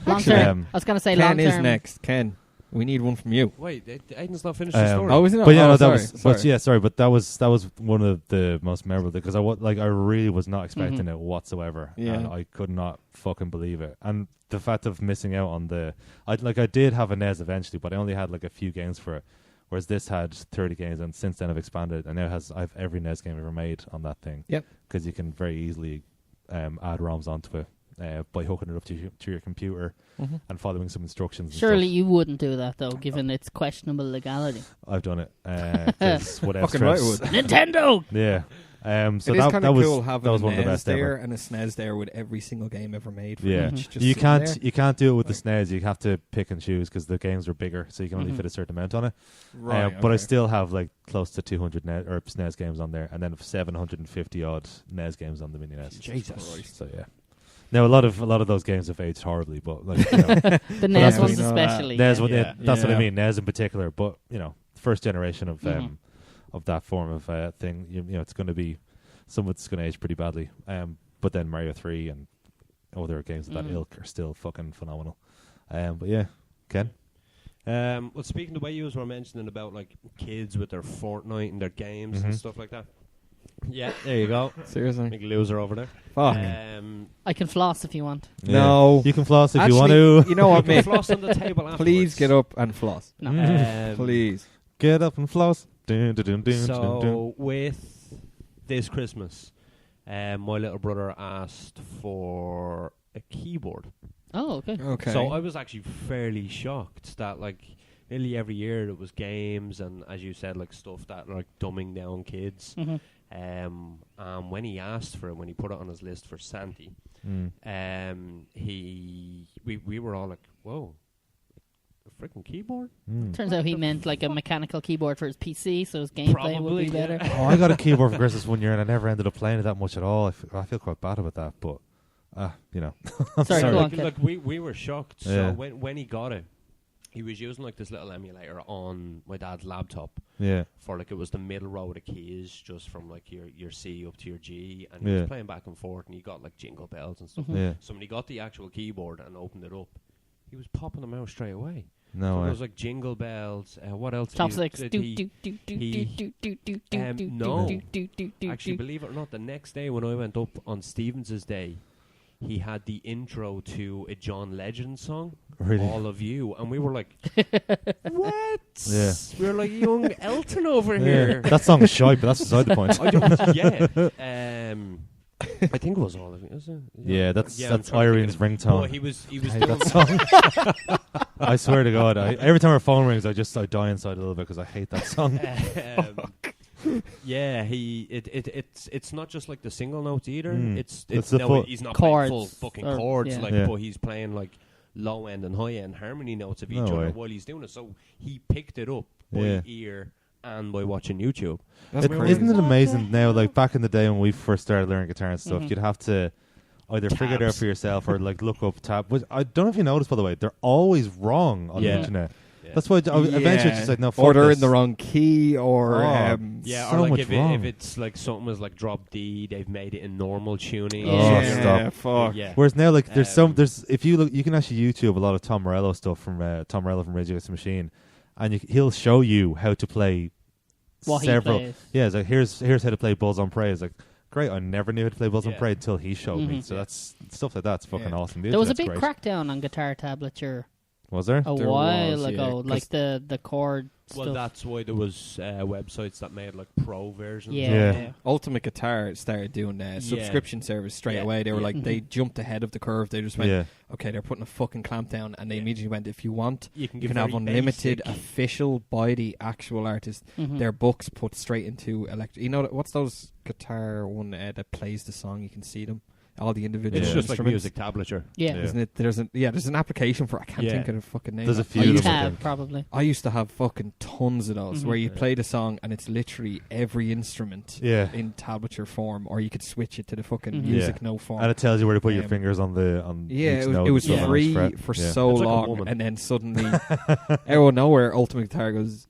S1: Long term. I was going to say long
S3: Ken is
S1: term.
S3: next. Ken, we need one from you.
S4: Wait, Aiden's not finished the story.
S3: Oh, is it?
S2: But yeah,
S3: oh,
S2: no,
S3: sorry,
S2: that was.
S3: sorry.
S2: But yeah, sorry, but that was one of the most memorable because I really was not expecting it whatsoever.
S3: Yeah.
S2: And I could not fucking believe it. And the fact of missing out on I did have a NES eventually, but I only had like a few games for it. Whereas this had 30 games, and since then I've expanded, and now I've every NES game ever made on that thing.
S3: Yep.
S2: Because you can very easily add ROMs onto it by hooking it up to your computer and following some instructions. And
S1: Surely
S2: stuff.
S1: you wouldn't do that, though, given its questionable legality.
S2: I've done it. 'Cause what else?
S3: Fucking right, I would.
S1: Nintendo!
S2: Yeah. So
S3: it is
S2: that
S3: kind of
S2: was
S3: cool having
S2: that was
S3: a
S2: one of the
S3: NES
S2: best
S3: there
S2: ever.
S3: and a SNES there with every single game ever made. For
S2: Yeah,
S3: each, just
S2: you
S3: sitting there.
S2: you can't do it with the SNES. You have to pick and choose because the games are bigger, so you can only fit a certain amount on it.
S3: Right,
S2: But I
S3: okay.
S2: still have like close to 200 SNES games on there, and then 750 odd NES games on the mini NES.
S3: Jesus.
S2: So yeah. Now a lot of those games have aged horribly, but like
S1: The
S2: that's
S1: NES
S2: what
S1: ones
S3: we know
S1: especially.
S2: NES,
S1: yeah.
S2: that's what I
S3: Yeah.
S2: mean. NES in particular, but first generation of that form of thing. It's going to be some of it's going to age pretty badly. But then Mario 3 and other games of that ilk are still fucking phenomenal. But yeah, Ken.
S4: Well, speaking the way you were mentioning about like kids with their Fortnite and their games and stuff like that. Yeah, there you go.
S3: Seriously?
S4: Big loser over there.
S3: Fuck.
S1: I can floss if you want.
S3: No.
S2: You can floss if
S3: Actually,
S2: you want to.
S3: You know what,
S4: Put
S3: mate?
S4: floss on the table afterwards.
S3: Please get up and floss.
S1: No.
S3: Please.
S2: Get up and floss. Dun, dun, dun, dun, dun, dun.
S4: So with this Christmas, my little brother asked for a keyboard.
S1: Oh, okay.
S3: Okay.
S4: So I was actually fairly shocked that like nearly every year it was games and, as you said, like stuff that like dumbing down kids. When he asked for it, when he put it on his list for Santi, we were all like, "Whoa, a freaking keyboard!"
S1: Turns out he meant like a mechanical keyboard for his PC, so his gameplay would be better.
S2: Oh, I got a keyboard for Christmas one year, and I never ended up playing it that much at all. I feel quite bad about that, but
S1: Sorry, go on, Ken.
S4: Like we were shocked.
S2: Yeah.
S4: So when he got it, he was using like this little emulator on my dad's laptop.
S2: yeah,
S4: For like it was the middle row of the keys, just from like your C up to your G, and he
S2: Yeah.
S4: was playing back and forth, and he got like jingle bells and stuff.
S2: yeah.
S4: So when he got the actual keyboard and opened it up, he was popping them out straight away.
S2: No
S4: So
S2: way.
S4: there was like jingle bells. What else?
S1: Top
S4: did
S1: six.
S4: did
S1: Do,
S4: he-
S1: do, do, do,
S4: he-
S1: do, do, do, do, do,
S4: no.
S1: do, do, do, do,
S4: Actually,
S1: do.
S4: believe it or not, the next day when I went up on Stevens's day, he had the intro to a John Legend song,
S2: Really?
S4: All of You, and we were like, what?
S2: Yeah.
S4: We were like young Elton over
S2: Yeah.
S4: here.
S2: That song is shite, but that's beside the point.
S4: I don't, yeah. I think it was All of You, is it?
S2: Yeah, that's
S4: I'm trying to think
S2: Irene's
S4: of it.
S2: ringtone.
S4: But he was
S2: I hate
S4: doing
S2: that song. I swear to God, every time our phone rings, I die inside a little bit because I hate that song.
S4: yeah, it's not just like the single notes either. It's
S2: It's the
S4: no,
S2: full
S4: he's not
S1: chords
S4: playing full fucking
S1: or-
S4: chords,
S1: yeah.
S4: like,
S2: Yeah.
S4: but he's playing like low end and high end harmony notes of each
S2: No
S4: other
S2: way.
S4: while he's doing it. So he picked it up by
S2: Yeah.
S4: ear and by watching YouTube.
S3: That's
S2: It,
S3: crazy.
S2: isn't it amazing now? Like back in the day when we first started learning guitar and stuff, you'd have to either figure it out for yourself or like look up tab. But I don't know if you noticed, by the way, they're always wrong on the internet. Yeah. That's why eventually it's just like, no, fuck
S3: or they're
S2: this.
S3: in the wrong key, or
S4: yeah,
S2: so
S4: or like
S2: much
S4: if it's like something was like drop D, they've made it in normal tuning.
S2: Stop.
S3: Fuck.
S4: Yeah.
S2: Whereas now, like, there's if you look, you can actually YouTube a lot of Tom Morello stuff from Tom Morello from Rage Against the Machine, and he'll show you how to play several. Yeah, it's like here's how to play Bulls on Prey. It's like, great, I never knew how to play Bulls on Prey until he showed me. So that's stuff like that's fucking awesome.
S1: There was a big crackdown on guitar tablature.
S2: Was there?
S1: A while ago, like the chord stuff.
S4: Well, that's why there was websites that made like pro versions.
S1: Yeah.
S3: Ultimate Guitar started doing a subscription service straight away. They were like, they jumped ahead of the curve. They just went, okay, they're putting a fucking clamp down, and they immediately went, if you want, you can have unlimited official by the actual artist. Their books put straight into electric. You know what's those guitar one that plays the song? You can see them. All the individual
S4: It's just like
S3: instruments.
S4: music tablature.
S1: Yeah.
S3: Isn't it? There's an application for it. I can't think of the fucking name.
S2: There's a few of them.
S1: Probably.
S3: I used to have fucking tons of those where you play the song and it's literally every instrument in tablature form, or you could switch it to the fucking music note form.
S2: And it tells you where to put your fingers on each note.
S3: It was free for so long, and then suddenly out of nowhere Ultimate Guitar goes,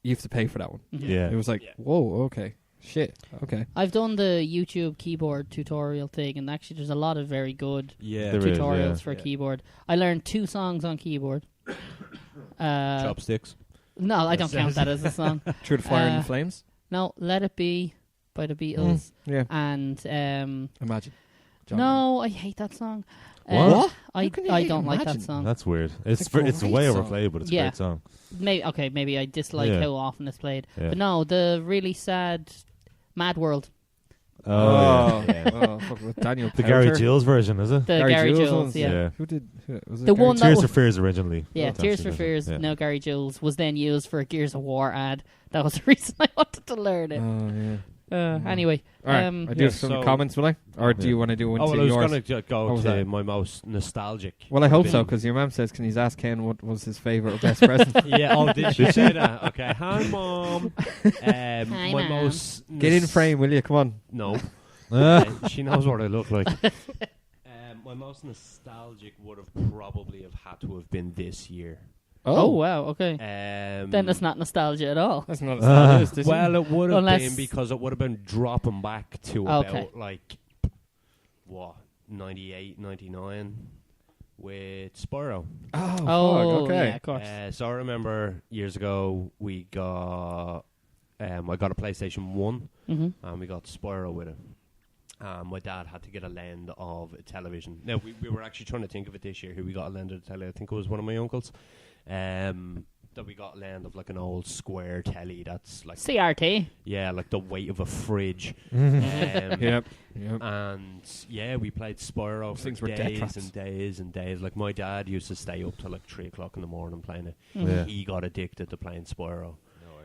S3: you have to pay for that one.
S2: Yeah.
S3: It was like, whoa, okay. Shit. Okay.
S1: I've done the YouTube keyboard tutorial thing, and actually, there's a lot of very good tutorials for keyboard. I learned 2 songs on keyboard.
S4: Chopsticks.
S1: No, I don't count that as a song.
S3: Through the Fire and the Flames.
S1: No, Let It Be by the Beatles.
S3: Yeah.
S1: And
S3: Imagine.
S1: No, I hate that song.
S2: What?
S1: I don't like that song.
S2: That's weird. It's way overplayed, but it's a great song.
S1: Maybe I dislike how often it's played.
S2: Yeah.
S1: But no, the really sad Mad World.
S3: With Daniel
S2: the Gary Jules version, is it?
S1: The Gary Jules,
S2: yeah.
S3: Who was it?
S1: The one
S2: Tears for Fears originally.
S1: Yeah, Tears for Fears. Yeah. No, Gary Jules was then used for a Gears of War ad. That was the reason I wanted to learn it.
S3: Oh yeah.
S1: Anyway,
S3: all right. I do have some comments, will I? Or do you want to do one to yours?
S4: I was going to go to my most nostalgic.
S3: Well, I hope so, because your mum says, can you ask Ken what was his favourite or best present?
S4: Did she say that? Okay, hi, Mom.
S1: Hi,
S4: my
S1: Mom.
S4: most...
S3: Get in frame, will you? Come on.
S4: No. She knows what I look like. My most nostalgic would have probably had to have been this year.
S1: Oh wow, okay. Then it's not nostalgia at all.
S3: That's not nostalgia.
S4: Well, it would have been because it would have been dropping back to about 98, 99 with Spyro.
S3: Oh, okay.
S1: Yeah, of course.
S4: So I remember years ago we got I got a PlayStation 1 and we got Spyro with it. My dad had to get a lend of a television. Now, we were actually trying to think of it this year, who we got a lend of the telly. I think it was one of my uncles. That we got a lend of like an old square telly that's like...
S1: CRT.
S4: Yeah, like the weight of a fridge.
S3: Yep.
S4: And yeah, we played Spyro for days and days and days. Like my dad used to stay up till like 3 o'clock in the morning playing it.
S2: Yeah.
S4: He got addicted to playing Spyro.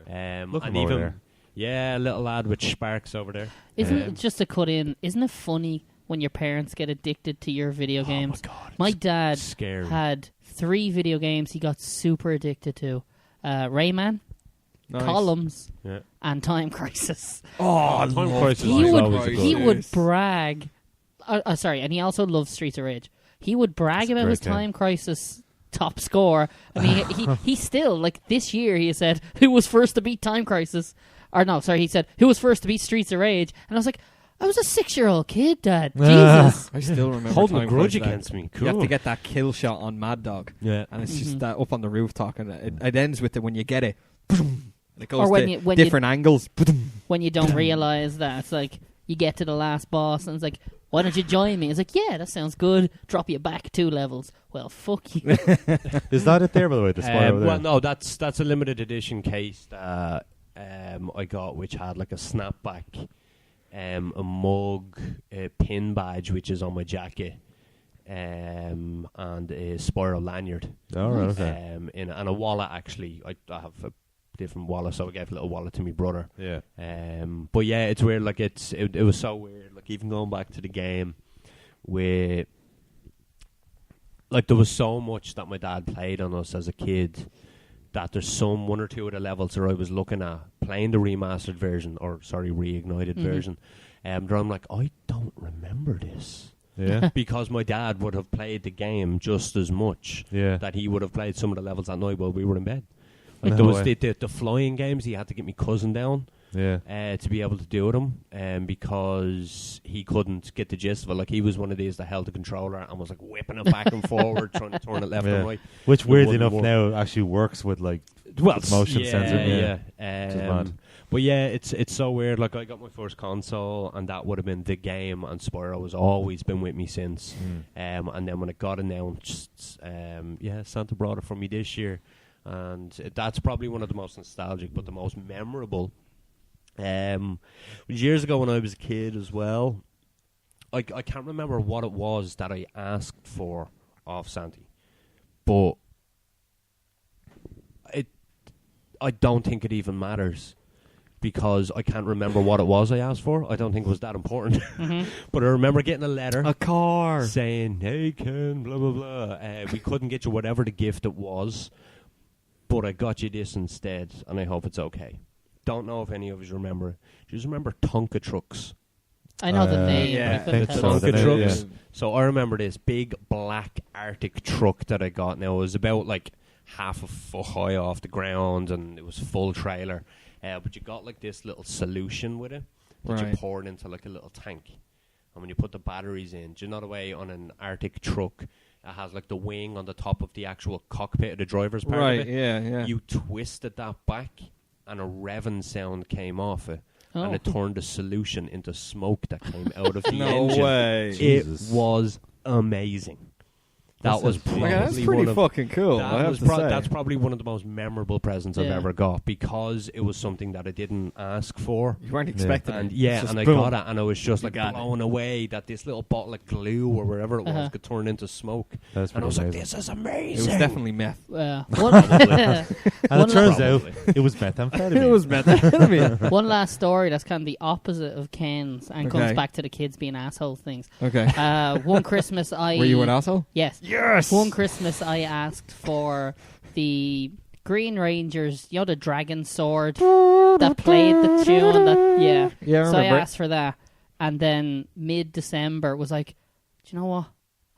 S2: Look
S4: and
S2: over
S4: even
S2: there.
S4: yeah, little lad with sparks over there.
S1: Isn't it, just to cut in, isn't it funny when your parents get addicted to your video games?
S4: Oh my God,
S1: my dad
S4: scary.
S1: had 3 video games he got super addicted to. Rayman, Columns, and Time Crisis.
S4: Oh, Time Crisis.
S1: He would brag. Sorry, and he also loves Streets of Rage. He would brag about his Time Crisis top score. I mean, he still, like, this year he said, who was first to beat Time Crisis? Or no, sorry, he said, who was first to beat Streets of Rage? And I was like, I was a 6-year-old kid, Dad. Jesus.
S3: I still remember
S4: holding a grudge against me. Cool.
S3: You have to get that kill shot on Mad Dog.
S4: Yeah.
S3: And it's just that up on the rooftop, and it ends with it when you get it. And it goes to different angles.
S1: When you don't realise that. It's like, you get to the last boss, and it's like, why don't you join me? It's like, yeah, that sounds good. Drop you back 2 levels. Well, fuck you.
S2: Is that it there, by the way? The Spyro there?
S4: Well, no, that's a limited edition case that I got, which had like a snapback, a mug, a pin badge, which is on my jacket, and a Spyro lanyard.
S2: Oh, right, okay.
S4: And a wallet, actually. I have a different wallet, so I gave a little wallet to my brother.
S2: Yeah.
S4: But yeah, it's weird. Like it was so weird. Like even going back to the game, where like there was so much that my dad played on us as a kid, that there's one or two of the levels that I was looking at playing the reignited version, that I'm like, I don't remember this.
S2: Yeah.
S4: because my dad would have played the game just as much
S2: Yeah.
S4: that he would have played some of the levels at night while we were in bed.
S2: No
S4: Like there was
S2: way.
S4: the flying games. He had to get my cousin down
S2: Yeah.
S4: to be able to do them, because he couldn't get the gist of it. Like he was one of these that held the controller and was like whipping it back and forward, trying to turn it left and right.
S2: Which,
S4: It
S2: weirdly
S4: wouldn't
S2: enough,
S4: work.
S2: now actually works with like
S4: Well,
S2: motion sensor.
S4: Yeah.
S2: Which is mad.
S4: But yeah, it's so weird. Like I got my first console, and that would have been the game, and Spyro has always been with me since. And then when it got announced, Santa brought it for me this year, and that's probably one of the most nostalgic, but the most memorable. Years ago when I was a kid as well, I can't remember what it was that I asked for of Santa, but I don't think it even matters, because I can't remember what it was I asked for. I don't think it was that important. But I remember getting a letter.
S3: A car.
S4: Saying, hey, Ken, blah, blah, blah. We couldn't get you whatever the gift it was, but I got you this instead, and I hope it's okay. Don't know if any of you remember. Do you just remember Tonka trucks?
S1: I know the name.
S3: yeah.
S1: but I
S2: I think
S1: couldn't
S2: so.
S1: tell
S2: The
S4: Tonka
S2: name,
S4: trucks.
S2: yeah.
S4: So I remember this big black Arctic truck that I got. Now, it was about like half a foot high off the ground, and it was full trailer. But you got like this little solution with it that you
S3: Right.
S4: poured into like a little tank. And when you put the batteries in, do you know the way on an Arctic truck it has like the wing on the top of the actual cockpit of the driver's part
S3: Right,
S4: of it?
S3: yeah.
S4: You twisted that back, and a revving sound came off it.
S1: Oh.
S4: And it turned the solution into smoke that came out of the
S3: No
S4: engine.
S3: way.
S2: Jesus.
S4: It was amazing. That was
S2: sounds
S4: probably
S3: Okay, that's
S4: one
S3: pretty
S4: of
S3: fucking cool. I have to say.
S4: that's probably one of the most memorable presents I've
S1: Yeah.
S4: ever got, because it was something that I didn't ask for.
S3: You weren't expecting
S4: And
S3: it.
S4: yeah,
S3: It's just
S4: and I
S3: boom.
S4: got it, and I was just
S3: You
S4: like
S3: got it.
S4: blown away that this little bottle of glue or wherever it was
S1: Uh-huh.
S4: could turn into smoke.
S2: That's
S4: And I
S2: pretty
S4: was like,
S2: amazing.
S4: this is
S3: It
S4: amazing.
S3: was definitely meth.
S1: One,
S2: And
S1: One
S2: it turns out
S4: Probably.
S2: it was methamphetamine.
S3: It was methamphetamine.
S1: one last story that's kind of the opposite of Ken's and comes
S3: Okay.
S1: back to the kids being asshole things.
S3: Okay.
S1: One Christmas I...
S3: Were you an asshole?
S1: Yes.
S3: Yes.
S1: One Christmas I asked for the Green Rangers, you know, the dragon sword that played the tune.
S3: Yeah, I
S1: So I
S3: remember.
S1: asked for that, and then mid-December was like, do you know what?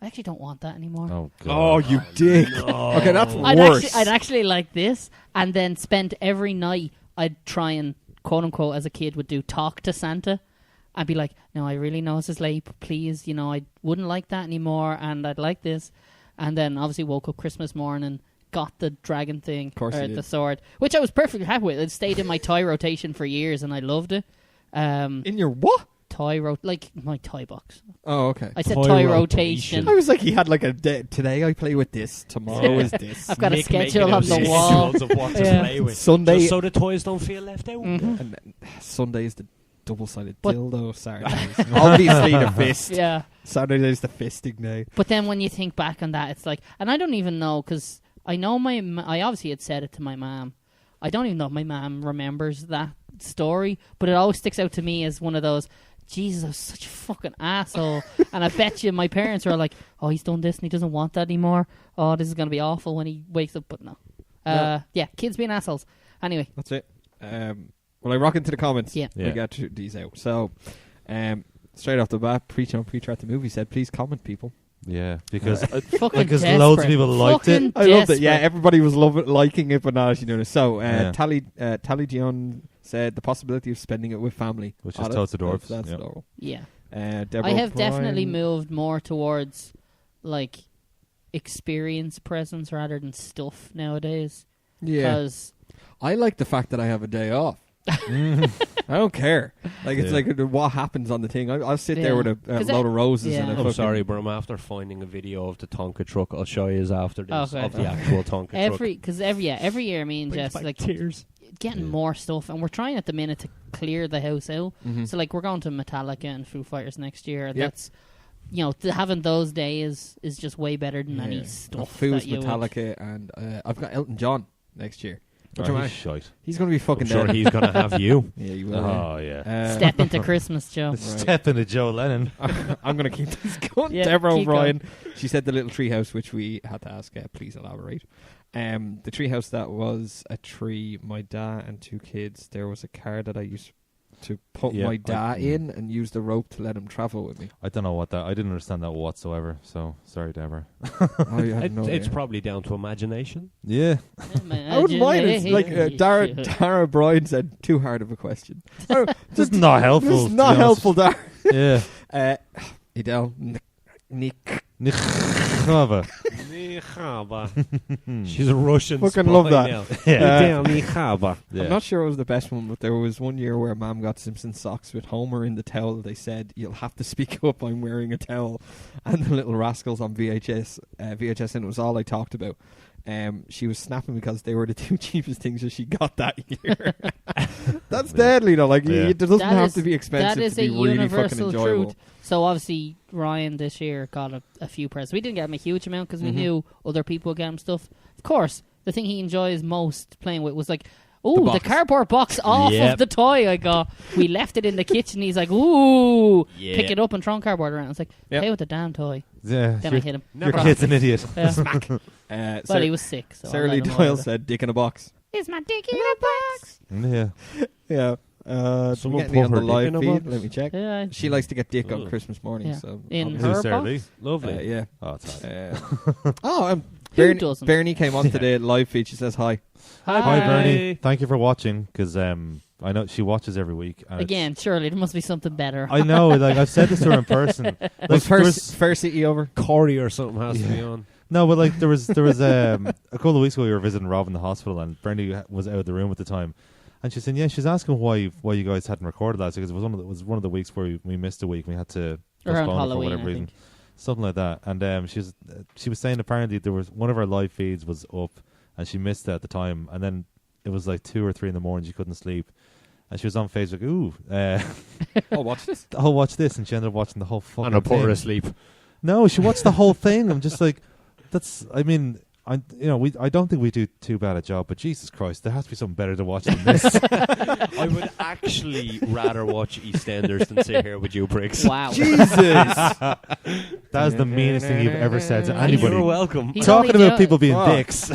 S1: I actually don't want that anymore.
S2: Oh god.
S3: Oh, you dick. Okay, that's
S1: I'd
S3: worse.
S1: actually like this, and then spent every night I'd try and, quote unquote, as a kid would do, talk to Santa. I'd be like, no, I really know this is late, but please, you know, I wouldn't like that anymore, and I'd like this. And then obviously woke up Christmas morning, got the dragon thing,
S3: course you
S1: or
S3: did.
S1: the sword, which I was perfectly happy with. It stayed in my toy rotation for years, and I loved it.
S3: In your what?
S1: Like my toy box.
S3: Oh, okay.
S1: I said
S4: Toy
S1: toy
S4: rotation.
S1: rotation.
S3: I was like, he had like a day. Today I play with this. Tomorrow is this.
S1: I've got a
S4: Mick
S1: schedule
S4: making
S1: on the
S4: out
S1: wall.
S4: schedules of what to
S1: Yeah.
S4: play with.
S3: Sunday.
S4: Just so the toys don't feel left out.
S1: Mhm.
S3: And then Sunday is the double-sided
S1: But-
S3: dildo. Saturdays, obviously the fist.
S1: Yeah.
S3: Saturday is the fisting day.
S1: But then when you think back on that, it's like, and I don't even know, because I know I obviously had said it to my mom. I don't even know if my mom remembers that story, but it always sticks out to me as one of those, Jesus, I was such a fucking asshole. And I bet you my parents were like, oh, he's done this and he doesn't want that anymore. Oh, this is going to be awful when he wakes up. But no.
S3: No.
S1: Yeah, kids being assholes. Anyway.
S3: That's it. Well, I rock into the comments.
S1: Yeah.
S3: We get these out. So, straight off the bat, Preachin at the movie said, please comment, people.
S2: Yeah, because
S1: Fucking
S2: because
S1: desperate.
S2: loads of people liked
S1: Fucking
S2: it.
S3: I loved it. Yeah,
S1: desperate.
S3: everybody was liking it, but not actually doing it. So,
S2: Yeah.
S3: Tally Dion said the possibility of spending it with family.
S2: Which is
S3: Oh,
S2: totes
S3: that's-
S2: adorable.
S3: That's
S2: Yeah.
S3: adorable.
S1: Yeah.
S3: Deborah
S1: I have
S3: O'Brien-
S1: definitely moved more towards like experience presents rather than stuff nowadays.
S3: Yeah,
S1: Because
S3: I like the fact that I have a day off. I don't care. Like it's
S2: Yeah.
S3: like what happens on the thing. I'll sit there
S1: Yeah.
S3: with a
S1: 'Cause
S3: load of roses
S1: yeah.
S3: and a
S4: I'm
S3: fucking-
S4: sorry, but I'm after finding a video of the Tonka truck. I'll show you after this
S1: Okay.
S4: of the actual Tonka truck.
S1: every year me and Jess like
S4: tears.
S1: getting
S2: Yeah.
S1: more stuff, and we're trying at the minute to clear the house out.
S3: Mhm.
S1: So like we're going to Metallica and Foo Fighters next year. And
S3: Yep.
S1: that's, you know, having those days is just way better than any stuff.
S3: Foos,
S1: that you would-
S3: Metallica, and I've got Elton John next year. Which
S2: Oh,
S3: am I?
S2: he's shite.
S3: He's going to be fucking
S4: I'm sure
S3: dead.
S4: he's gonna have you.
S3: Yeah, you will.
S2: Oh yeah.
S1: Step into Christmas, Joe.
S2: Step into Joe Lennon.
S3: I'm going to keep this going.
S1: Yeah,
S3: Deborah
S1: keep
S3: O'Brien. She said the little treehouse, which we had to ask, please elaborate. The treehouse that was a tree, my dad and two kids. There was a car that I used to put
S2: Yeah,
S3: my dad in and use the rope to let him travel with me.
S2: I don't know what that. I didn't understand that whatsoever. So sorry, Deborah.
S4: It's probably down to imagination.
S2: Yeah.
S3: I wouldn't mind. It's like Dara Bryan said, too hard of a question.
S2: This is not helpful.
S3: This is not helpful, Dara.
S2: Yeah.
S3: Idel, Nick.
S2: Nichava.
S4: She's a Russian.
S3: Fucking love that.
S2: Yeah.
S3: I'm not sure it was the best one, but there was one year where Mom got Simpson socks with Homer in the towel. They said, "You'll have to speak up. I'm wearing a towel." And the Little Rascals on VHS, and it was all I talked about. She was snapping because they were the two cheapest things that she got that year. That's deadly, though. Like, it doesn't have to be expensive to be really fucking enjoyable.
S1: Truth. So obviously, Ryan this year got a few presents. We didn't get him a huge amount because we knew other people would get him stuff. Of course, the thing he enjoys most playing with was like, ooh, the cardboard box off of the toy I got. We left it in the kitchen. He's like, ooh, pick it up and throw cardboard around. It's like, play with the damn toy.
S2: Yeah,
S1: then I hit him.
S2: Your kid's an idiot.
S1: Smack. But he was sick. So
S3: Sarah Lee Doyle said, "Dick in a box."
S1: Is my dick in a box?
S3: Yeah.
S4: Someone
S3: put on
S4: her
S3: the live
S4: dick in a
S3: feed.
S4: box?
S3: Let me check.
S1: Yeah.
S3: She likes to get dick on Christmas morning. So
S1: in
S2: Who's
S1: her
S2: Sarah
S1: box?
S2: Lee?
S4: Lovely.
S3: Yeah.
S2: Oh, it's
S1: Who doesn't?
S3: Bernie came on today at live feed. She says hi.
S2: Hi, Bernie. Thank you for watching, because I know she watches every week. And
S1: Again, surely there must be something better.
S2: I know. Like, I've said this to her in person. Like,
S3: Was Fair City over?
S4: Corey or something has to be on.
S2: No, but like there was a couple of weeks ago we were visiting Rob in the hospital, and Bernie was out of the room at the time, and she said, she's asking why you guys hadn't recorded last week, because it was one of the weeks where we missed a week. We had to
S1: around
S2: postpone it
S1: Halloween,
S2: for whatever reason, something like that. And she was saying apparently there was one of our live feeds was up, and she missed it at the time, and then it was like 2 or 3 in the morning. She couldn't sleep, and she was on Facebook.
S3: I'll watch this.
S2: I'll watch this, and she ended up watching the whole fucking
S4: And I put her
S2: thing.
S4: asleep.
S2: No, she watched the whole thing. I'm just like, I don't think we do too bad a job, but Jesus Christ, there has to be something better to watch than this.
S4: I would actually rather watch EastEnders than sit here with you pricks.
S1: Wow.
S3: Jesus.
S2: That is the meanest thing you've ever said to anybody.
S4: You're welcome.
S1: He's
S2: Talking
S1: only
S2: about people being dicks.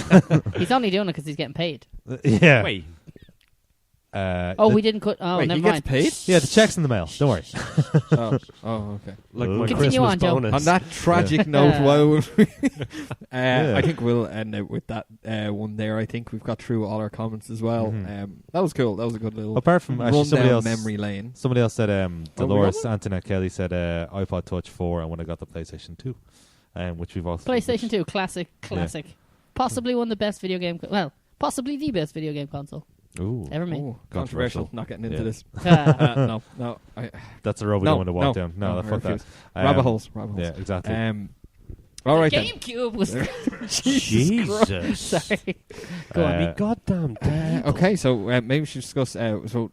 S1: He's only doing it because he's getting paid.
S2: Yeah.
S4: Wait.
S1: We didn't cut. Oh,
S3: Wait,
S1: never
S3: he
S1: mind.
S3: gets paid?
S2: Yeah, the check's in the mail. Don't worry.
S3: Okay.
S4: Like my
S1: Continue
S4: Christmas
S1: on, Joe.
S4: bonus.
S3: On that tragic note,
S2: Yeah.
S3: I think we'll end it with that one there. I think we've got through all our comments as well. That was cool. That was a good little
S2: Apart from actually
S3: run
S2: somebody
S3: down
S2: else,
S3: memory lane.
S2: somebody else said Dolores
S3: we
S2: Antoinette Kelly said iPod Touch 4, and when I got the PlayStation 2, which we've also
S1: PlayStation 2, classic. Possibly one of the best video game. Possibly the best video game console ever made.
S3: Ooh, controversial. Not getting into this.
S1: Ah.
S3: No.
S2: That's a road we don't want to walk down. No, fuck that.
S3: Rabbit holes.
S2: Yeah, exactly.
S3: All right then.
S1: GameCube was.
S4: Jesus.
S1: Sorry. Go on.
S4: Be goddamn dead.
S3: Okay, so maybe we should discuss. So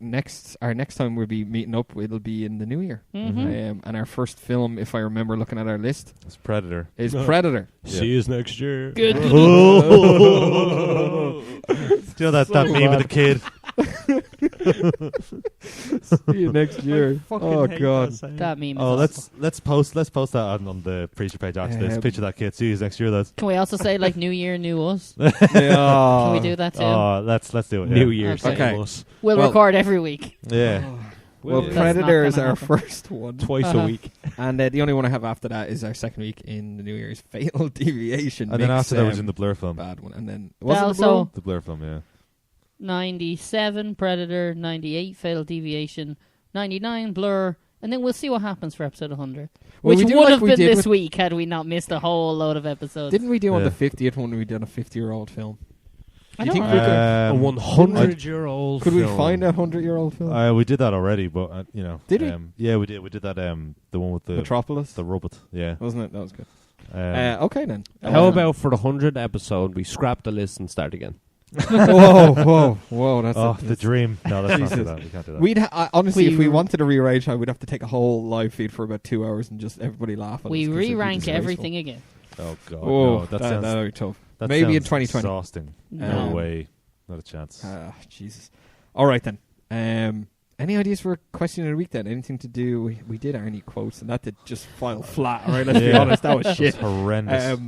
S3: our next time we'll be meeting up, it'll be in the new year. And our first film, if I remember looking at our list,
S2: It's Predator.
S3: is Predator.
S2: Yeah.
S4: See you next year.
S1: Good.
S2: Do you know that meme with the kid?
S3: See you next year. Oh God.
S1: That meme. Is
S2: Oh,
S1: awesome.
S2: let's post that on the Preacher page after this. Picture that kid. See you next year, lads.
S1: Can we also say like New Year, New Us?
S3: Yeah.
S1: Can we do that too?
S2: Oh, let's do it.
S4: New
S2: yeah.
S4: Year,
S1: Okay.
S4: same us.
S1: We'll
S3: well-
S1: record every week.
S2: Yeah.
S3: Well,
S1: That's
S3: Predator
S1: not
S3: is
S1: gonna
S3: our
S1: happen.
S3: first one,
S4: Twice a week.
S3: and the only one I have after that is our second week in the New Year's Fatal Deviation.
S2: And then
S3: Mix,
S2: after that was in the Blur film.
S3: bad one, and then
S1: Well,
S3: was it the
S1: so
S2: The Blur film, yeah.
S1: 97 Predator, 98 Fatal Deviation, 99 Blur, and then we'll see what happens for episode 100.
S3: Well,
S1: Which
S3: we do
S1: would
S3: like
S1: have
S3: we
S1: been
S3: did
S1: this
S3: with-
S1: week had we not missed a whole load of episodes.
S3: Didn't we do on
S2: Yeah.
S3: the 50th one? We did a 50-year-old film.
S1: I
S3: Do you
S1: don't
S3: think we could?
S4: A 100-year-old
S3: Could we
S4: film.
S3: find a 100-year-old film?
S2: We did that already, but
S3: Did we?
S2: Yeah, we did. We did that. The one with the
S3: Metropolis,
S2: robot. Yeah.
S3: wasn't it? That was good.
S2: Um,
S3: Okay then.
S4: How about for the 100th episode, we scrap the list and start again?
S3: Whoa! That's
S2: the dream. No, let's not do
S3: Jesus.
S2: that. We can't do that.
S3: We'd honestly, if we
S1: We-
S3: wanted to rearrange, I would have to take a whole live feed for about 2 hours and just everybody laugh. At
S1: We
S3: us 'cause it'd be
S1: re-rank
S3: disgraceful.
S1: everything again.
S2: Oh god.
S3: Oh,
S2: no, that
S3: that
S2: sounds.
S3: would be tough.
S2: That
S3: Maybe in
S2: sounds
S3: 2020.
S2: Exhausting.
S1: No.
S2: No way. Not a chance.
S3: Jesus. All right then. Any ideas for question of the week then? Anything to do? We did Arnie quotes, and that did just file flat. All right, let's be
S2: Yeah.
S3: honest, that was shit.
S2: It's horrendous.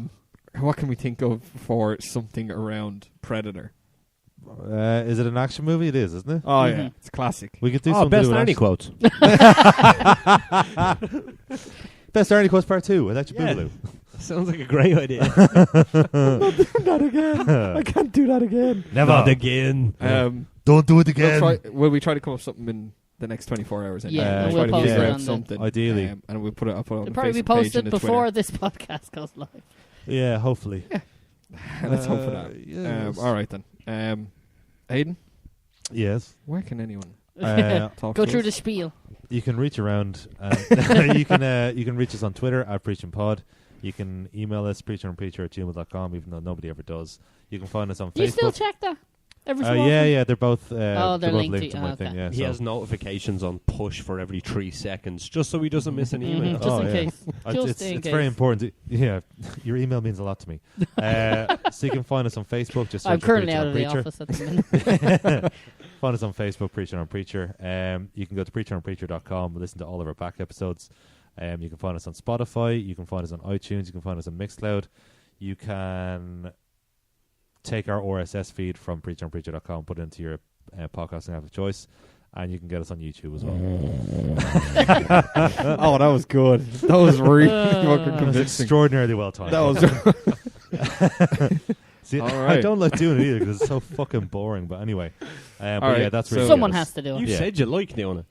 S3: What can we think of for something around Predator?
S2: Is it an action movie? It is, isn't it?
S3: Oh yeah, it's classic.
S2: We could do
S4: Oh,
S2: something.
S4: best
S2: to do with
S4: Arnie
S2: action.
S4: quotes.
S2: Best Arnie quotes part 2 with Electric
S4: Yeah.
S2: Boogaloo.
S4: Sounds like a great idea.
S3: I'm not doing that again. I can't do that again.
S2: Never
S4: Not again.
S2: Don't do it
S3: We'll
S2: again.
S3: we try to come up with something in the next 24 hours. Anyway.
S1: Yeah,
S2: and
S3: Try
S1: we'll
S3: to
S1: post
S3: figure
S2: it
S3: out
S1: on the-
S3: something.
S2: Ideally.
S3: And we'll put it. I'll put it on
S1: It'll
S3: the
S1: probably be
S3: Facebook page
S1: posted
S3: and the
S1: before this podcast goes live.
S2: Yeah, hopefully.
S3: Twitter. Let's hope for that.
S2: Yes.
S3: All right then. Hayden,
S2: Yes.
S3: where can anyone talk
S1: Go
S3: to
S1: through
S3: us?
S1: the spiel.
S2: You can reach around. You can reach us on Twitter at PreachinPod. You can email us preachinonpreacher@gmail.com, even though nobody ever does. You can find us on
S1: Do you
S2: Facebook.
S1: still check that? Every so
S2: Yeah,
S1: often?
S2: yeah, they're both.
S1: They're
S2: they're both
S1: linked
S2: linked
S1: to-
S2: to my
S1: okay.
S2: thing. Yeah,
S4: He
S2: so
S4: has notifications on push for every 3 seconds, just so he doesn't miss an
S1: Mhm,
S4: email.
S1: just
S2: Oh,
S1: in
S2: yeah.
S1: case. Just
S2: it's
S1: in case.
S2: very important. Yeah, your email means a lot to me. So you can find us on Facebook. Just
S1: I'm
S2: search for
S1: currently
S2: Preachin
S1: out
S2: on
S1: of the
S2: Preacher.
S1: office at the minute.
S2: Find us on Facebook, Preachin on Preacher. You can go to preachinonpreacher.com and listen to all of our back episodes. You can find us on Spotify. You can find us on iTunes. You can find us on Mixcloud. You can take our RSS feed from preachinonpreacher.com, put it into your podcasting app of choice, and you can get us on YouTube as well.
S3: Oh, that was good. That was really fucking
S2: It was
S3: convincing.
S2: extraordinarily well timed.
S3: That was.
S2: See,
S3: All
S2: I
S3: right.
S2: don't like doing it either because it's so fucking boring. But anyway, but
S3: right,
S2: yeah, that's
S3: so-
S2: really
S1: Someone
S2: good.
S1: has to do it.
S4: You
S2: Yeah.
S4: said you like doing it.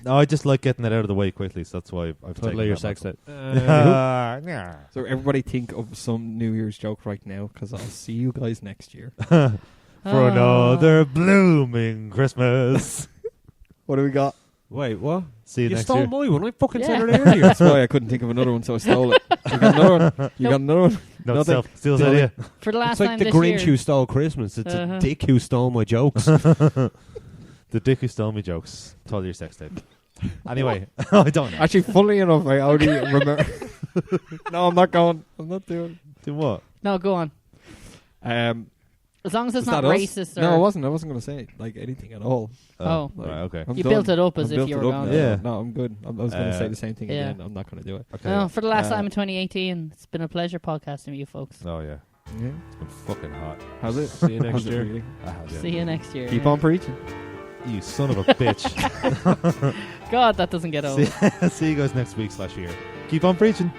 S2: No, I just like getting it out of the way quickly, so that's why I've taken
S4: Totally your
S2: that
S4: sex
S2: much.
S4: tape.
S3: So everybody think of some New Year's joke right now, because I'll see you guys next year.
S2: For another blooming Christmas.
S3: What do we got?
S4: Wait, what?
S2: See you
S4: You
S2: next
S4: stole
S2: year.
S4: my one. I fucking said
S1: Yeah.
S4: it earlier.
S3: That's why I couldn't think of another one, so I stole it. You got another one? You got another one?
S2: No,
S3: Nothing.
S2: steals
S3: Nothing.
S2: idea.
S1: For the last
S4: It's like
S1: time
S4: the
S1: this
S4: Grinch
S1: year.
S4: who stole Christmas. It's
S1: Uh-huh.
S4: a dick who stole my jokes.
S2: The dick who stole me jokes. Told your sex tape. Anyway, I don't know.
S3: Actually, funnily enough, I already remember. No, I'm not going. I'm not doing.
S2: Do what?
S1: No, go on. As long as it's
S3: Was
S1: not
S3: that us?
S1: racist or...
S3: No, I wasn't. I wasn't going to say like anything at all.
S1: Oh.
S3: Like,
S2: Right, okay.
S3: I'm
S1: You
S3: done.
S1: built it up as
S3: I
S1: if
S3: built
S1: you
S3: it
S1: were
S3: up
S1: going
S3: now.
S1: to.
S2: Yeah.
S3: No, I'm good. I was going to say the same thing
S1: yeah.
S3: again. I'm not going to do it.
S2: Okay.
S1: No, for the last
S3: Uh,
S1: time in 2018, it's been a pleasure podcasting with you folks.
S2: Oh, yeah.
S3: Yeah.
S2: It's been fucking hot.
S3: How's it?
S4: See you next
S3: How's it
S4: year.
S3: really?
S2: I have, yeah.
S1: See you next year.
S3: Keep on preaching.
S2: You son of a bitch.
S1: God, that doesn't get old.
S2: See you guys next week /year. Keep on preaching.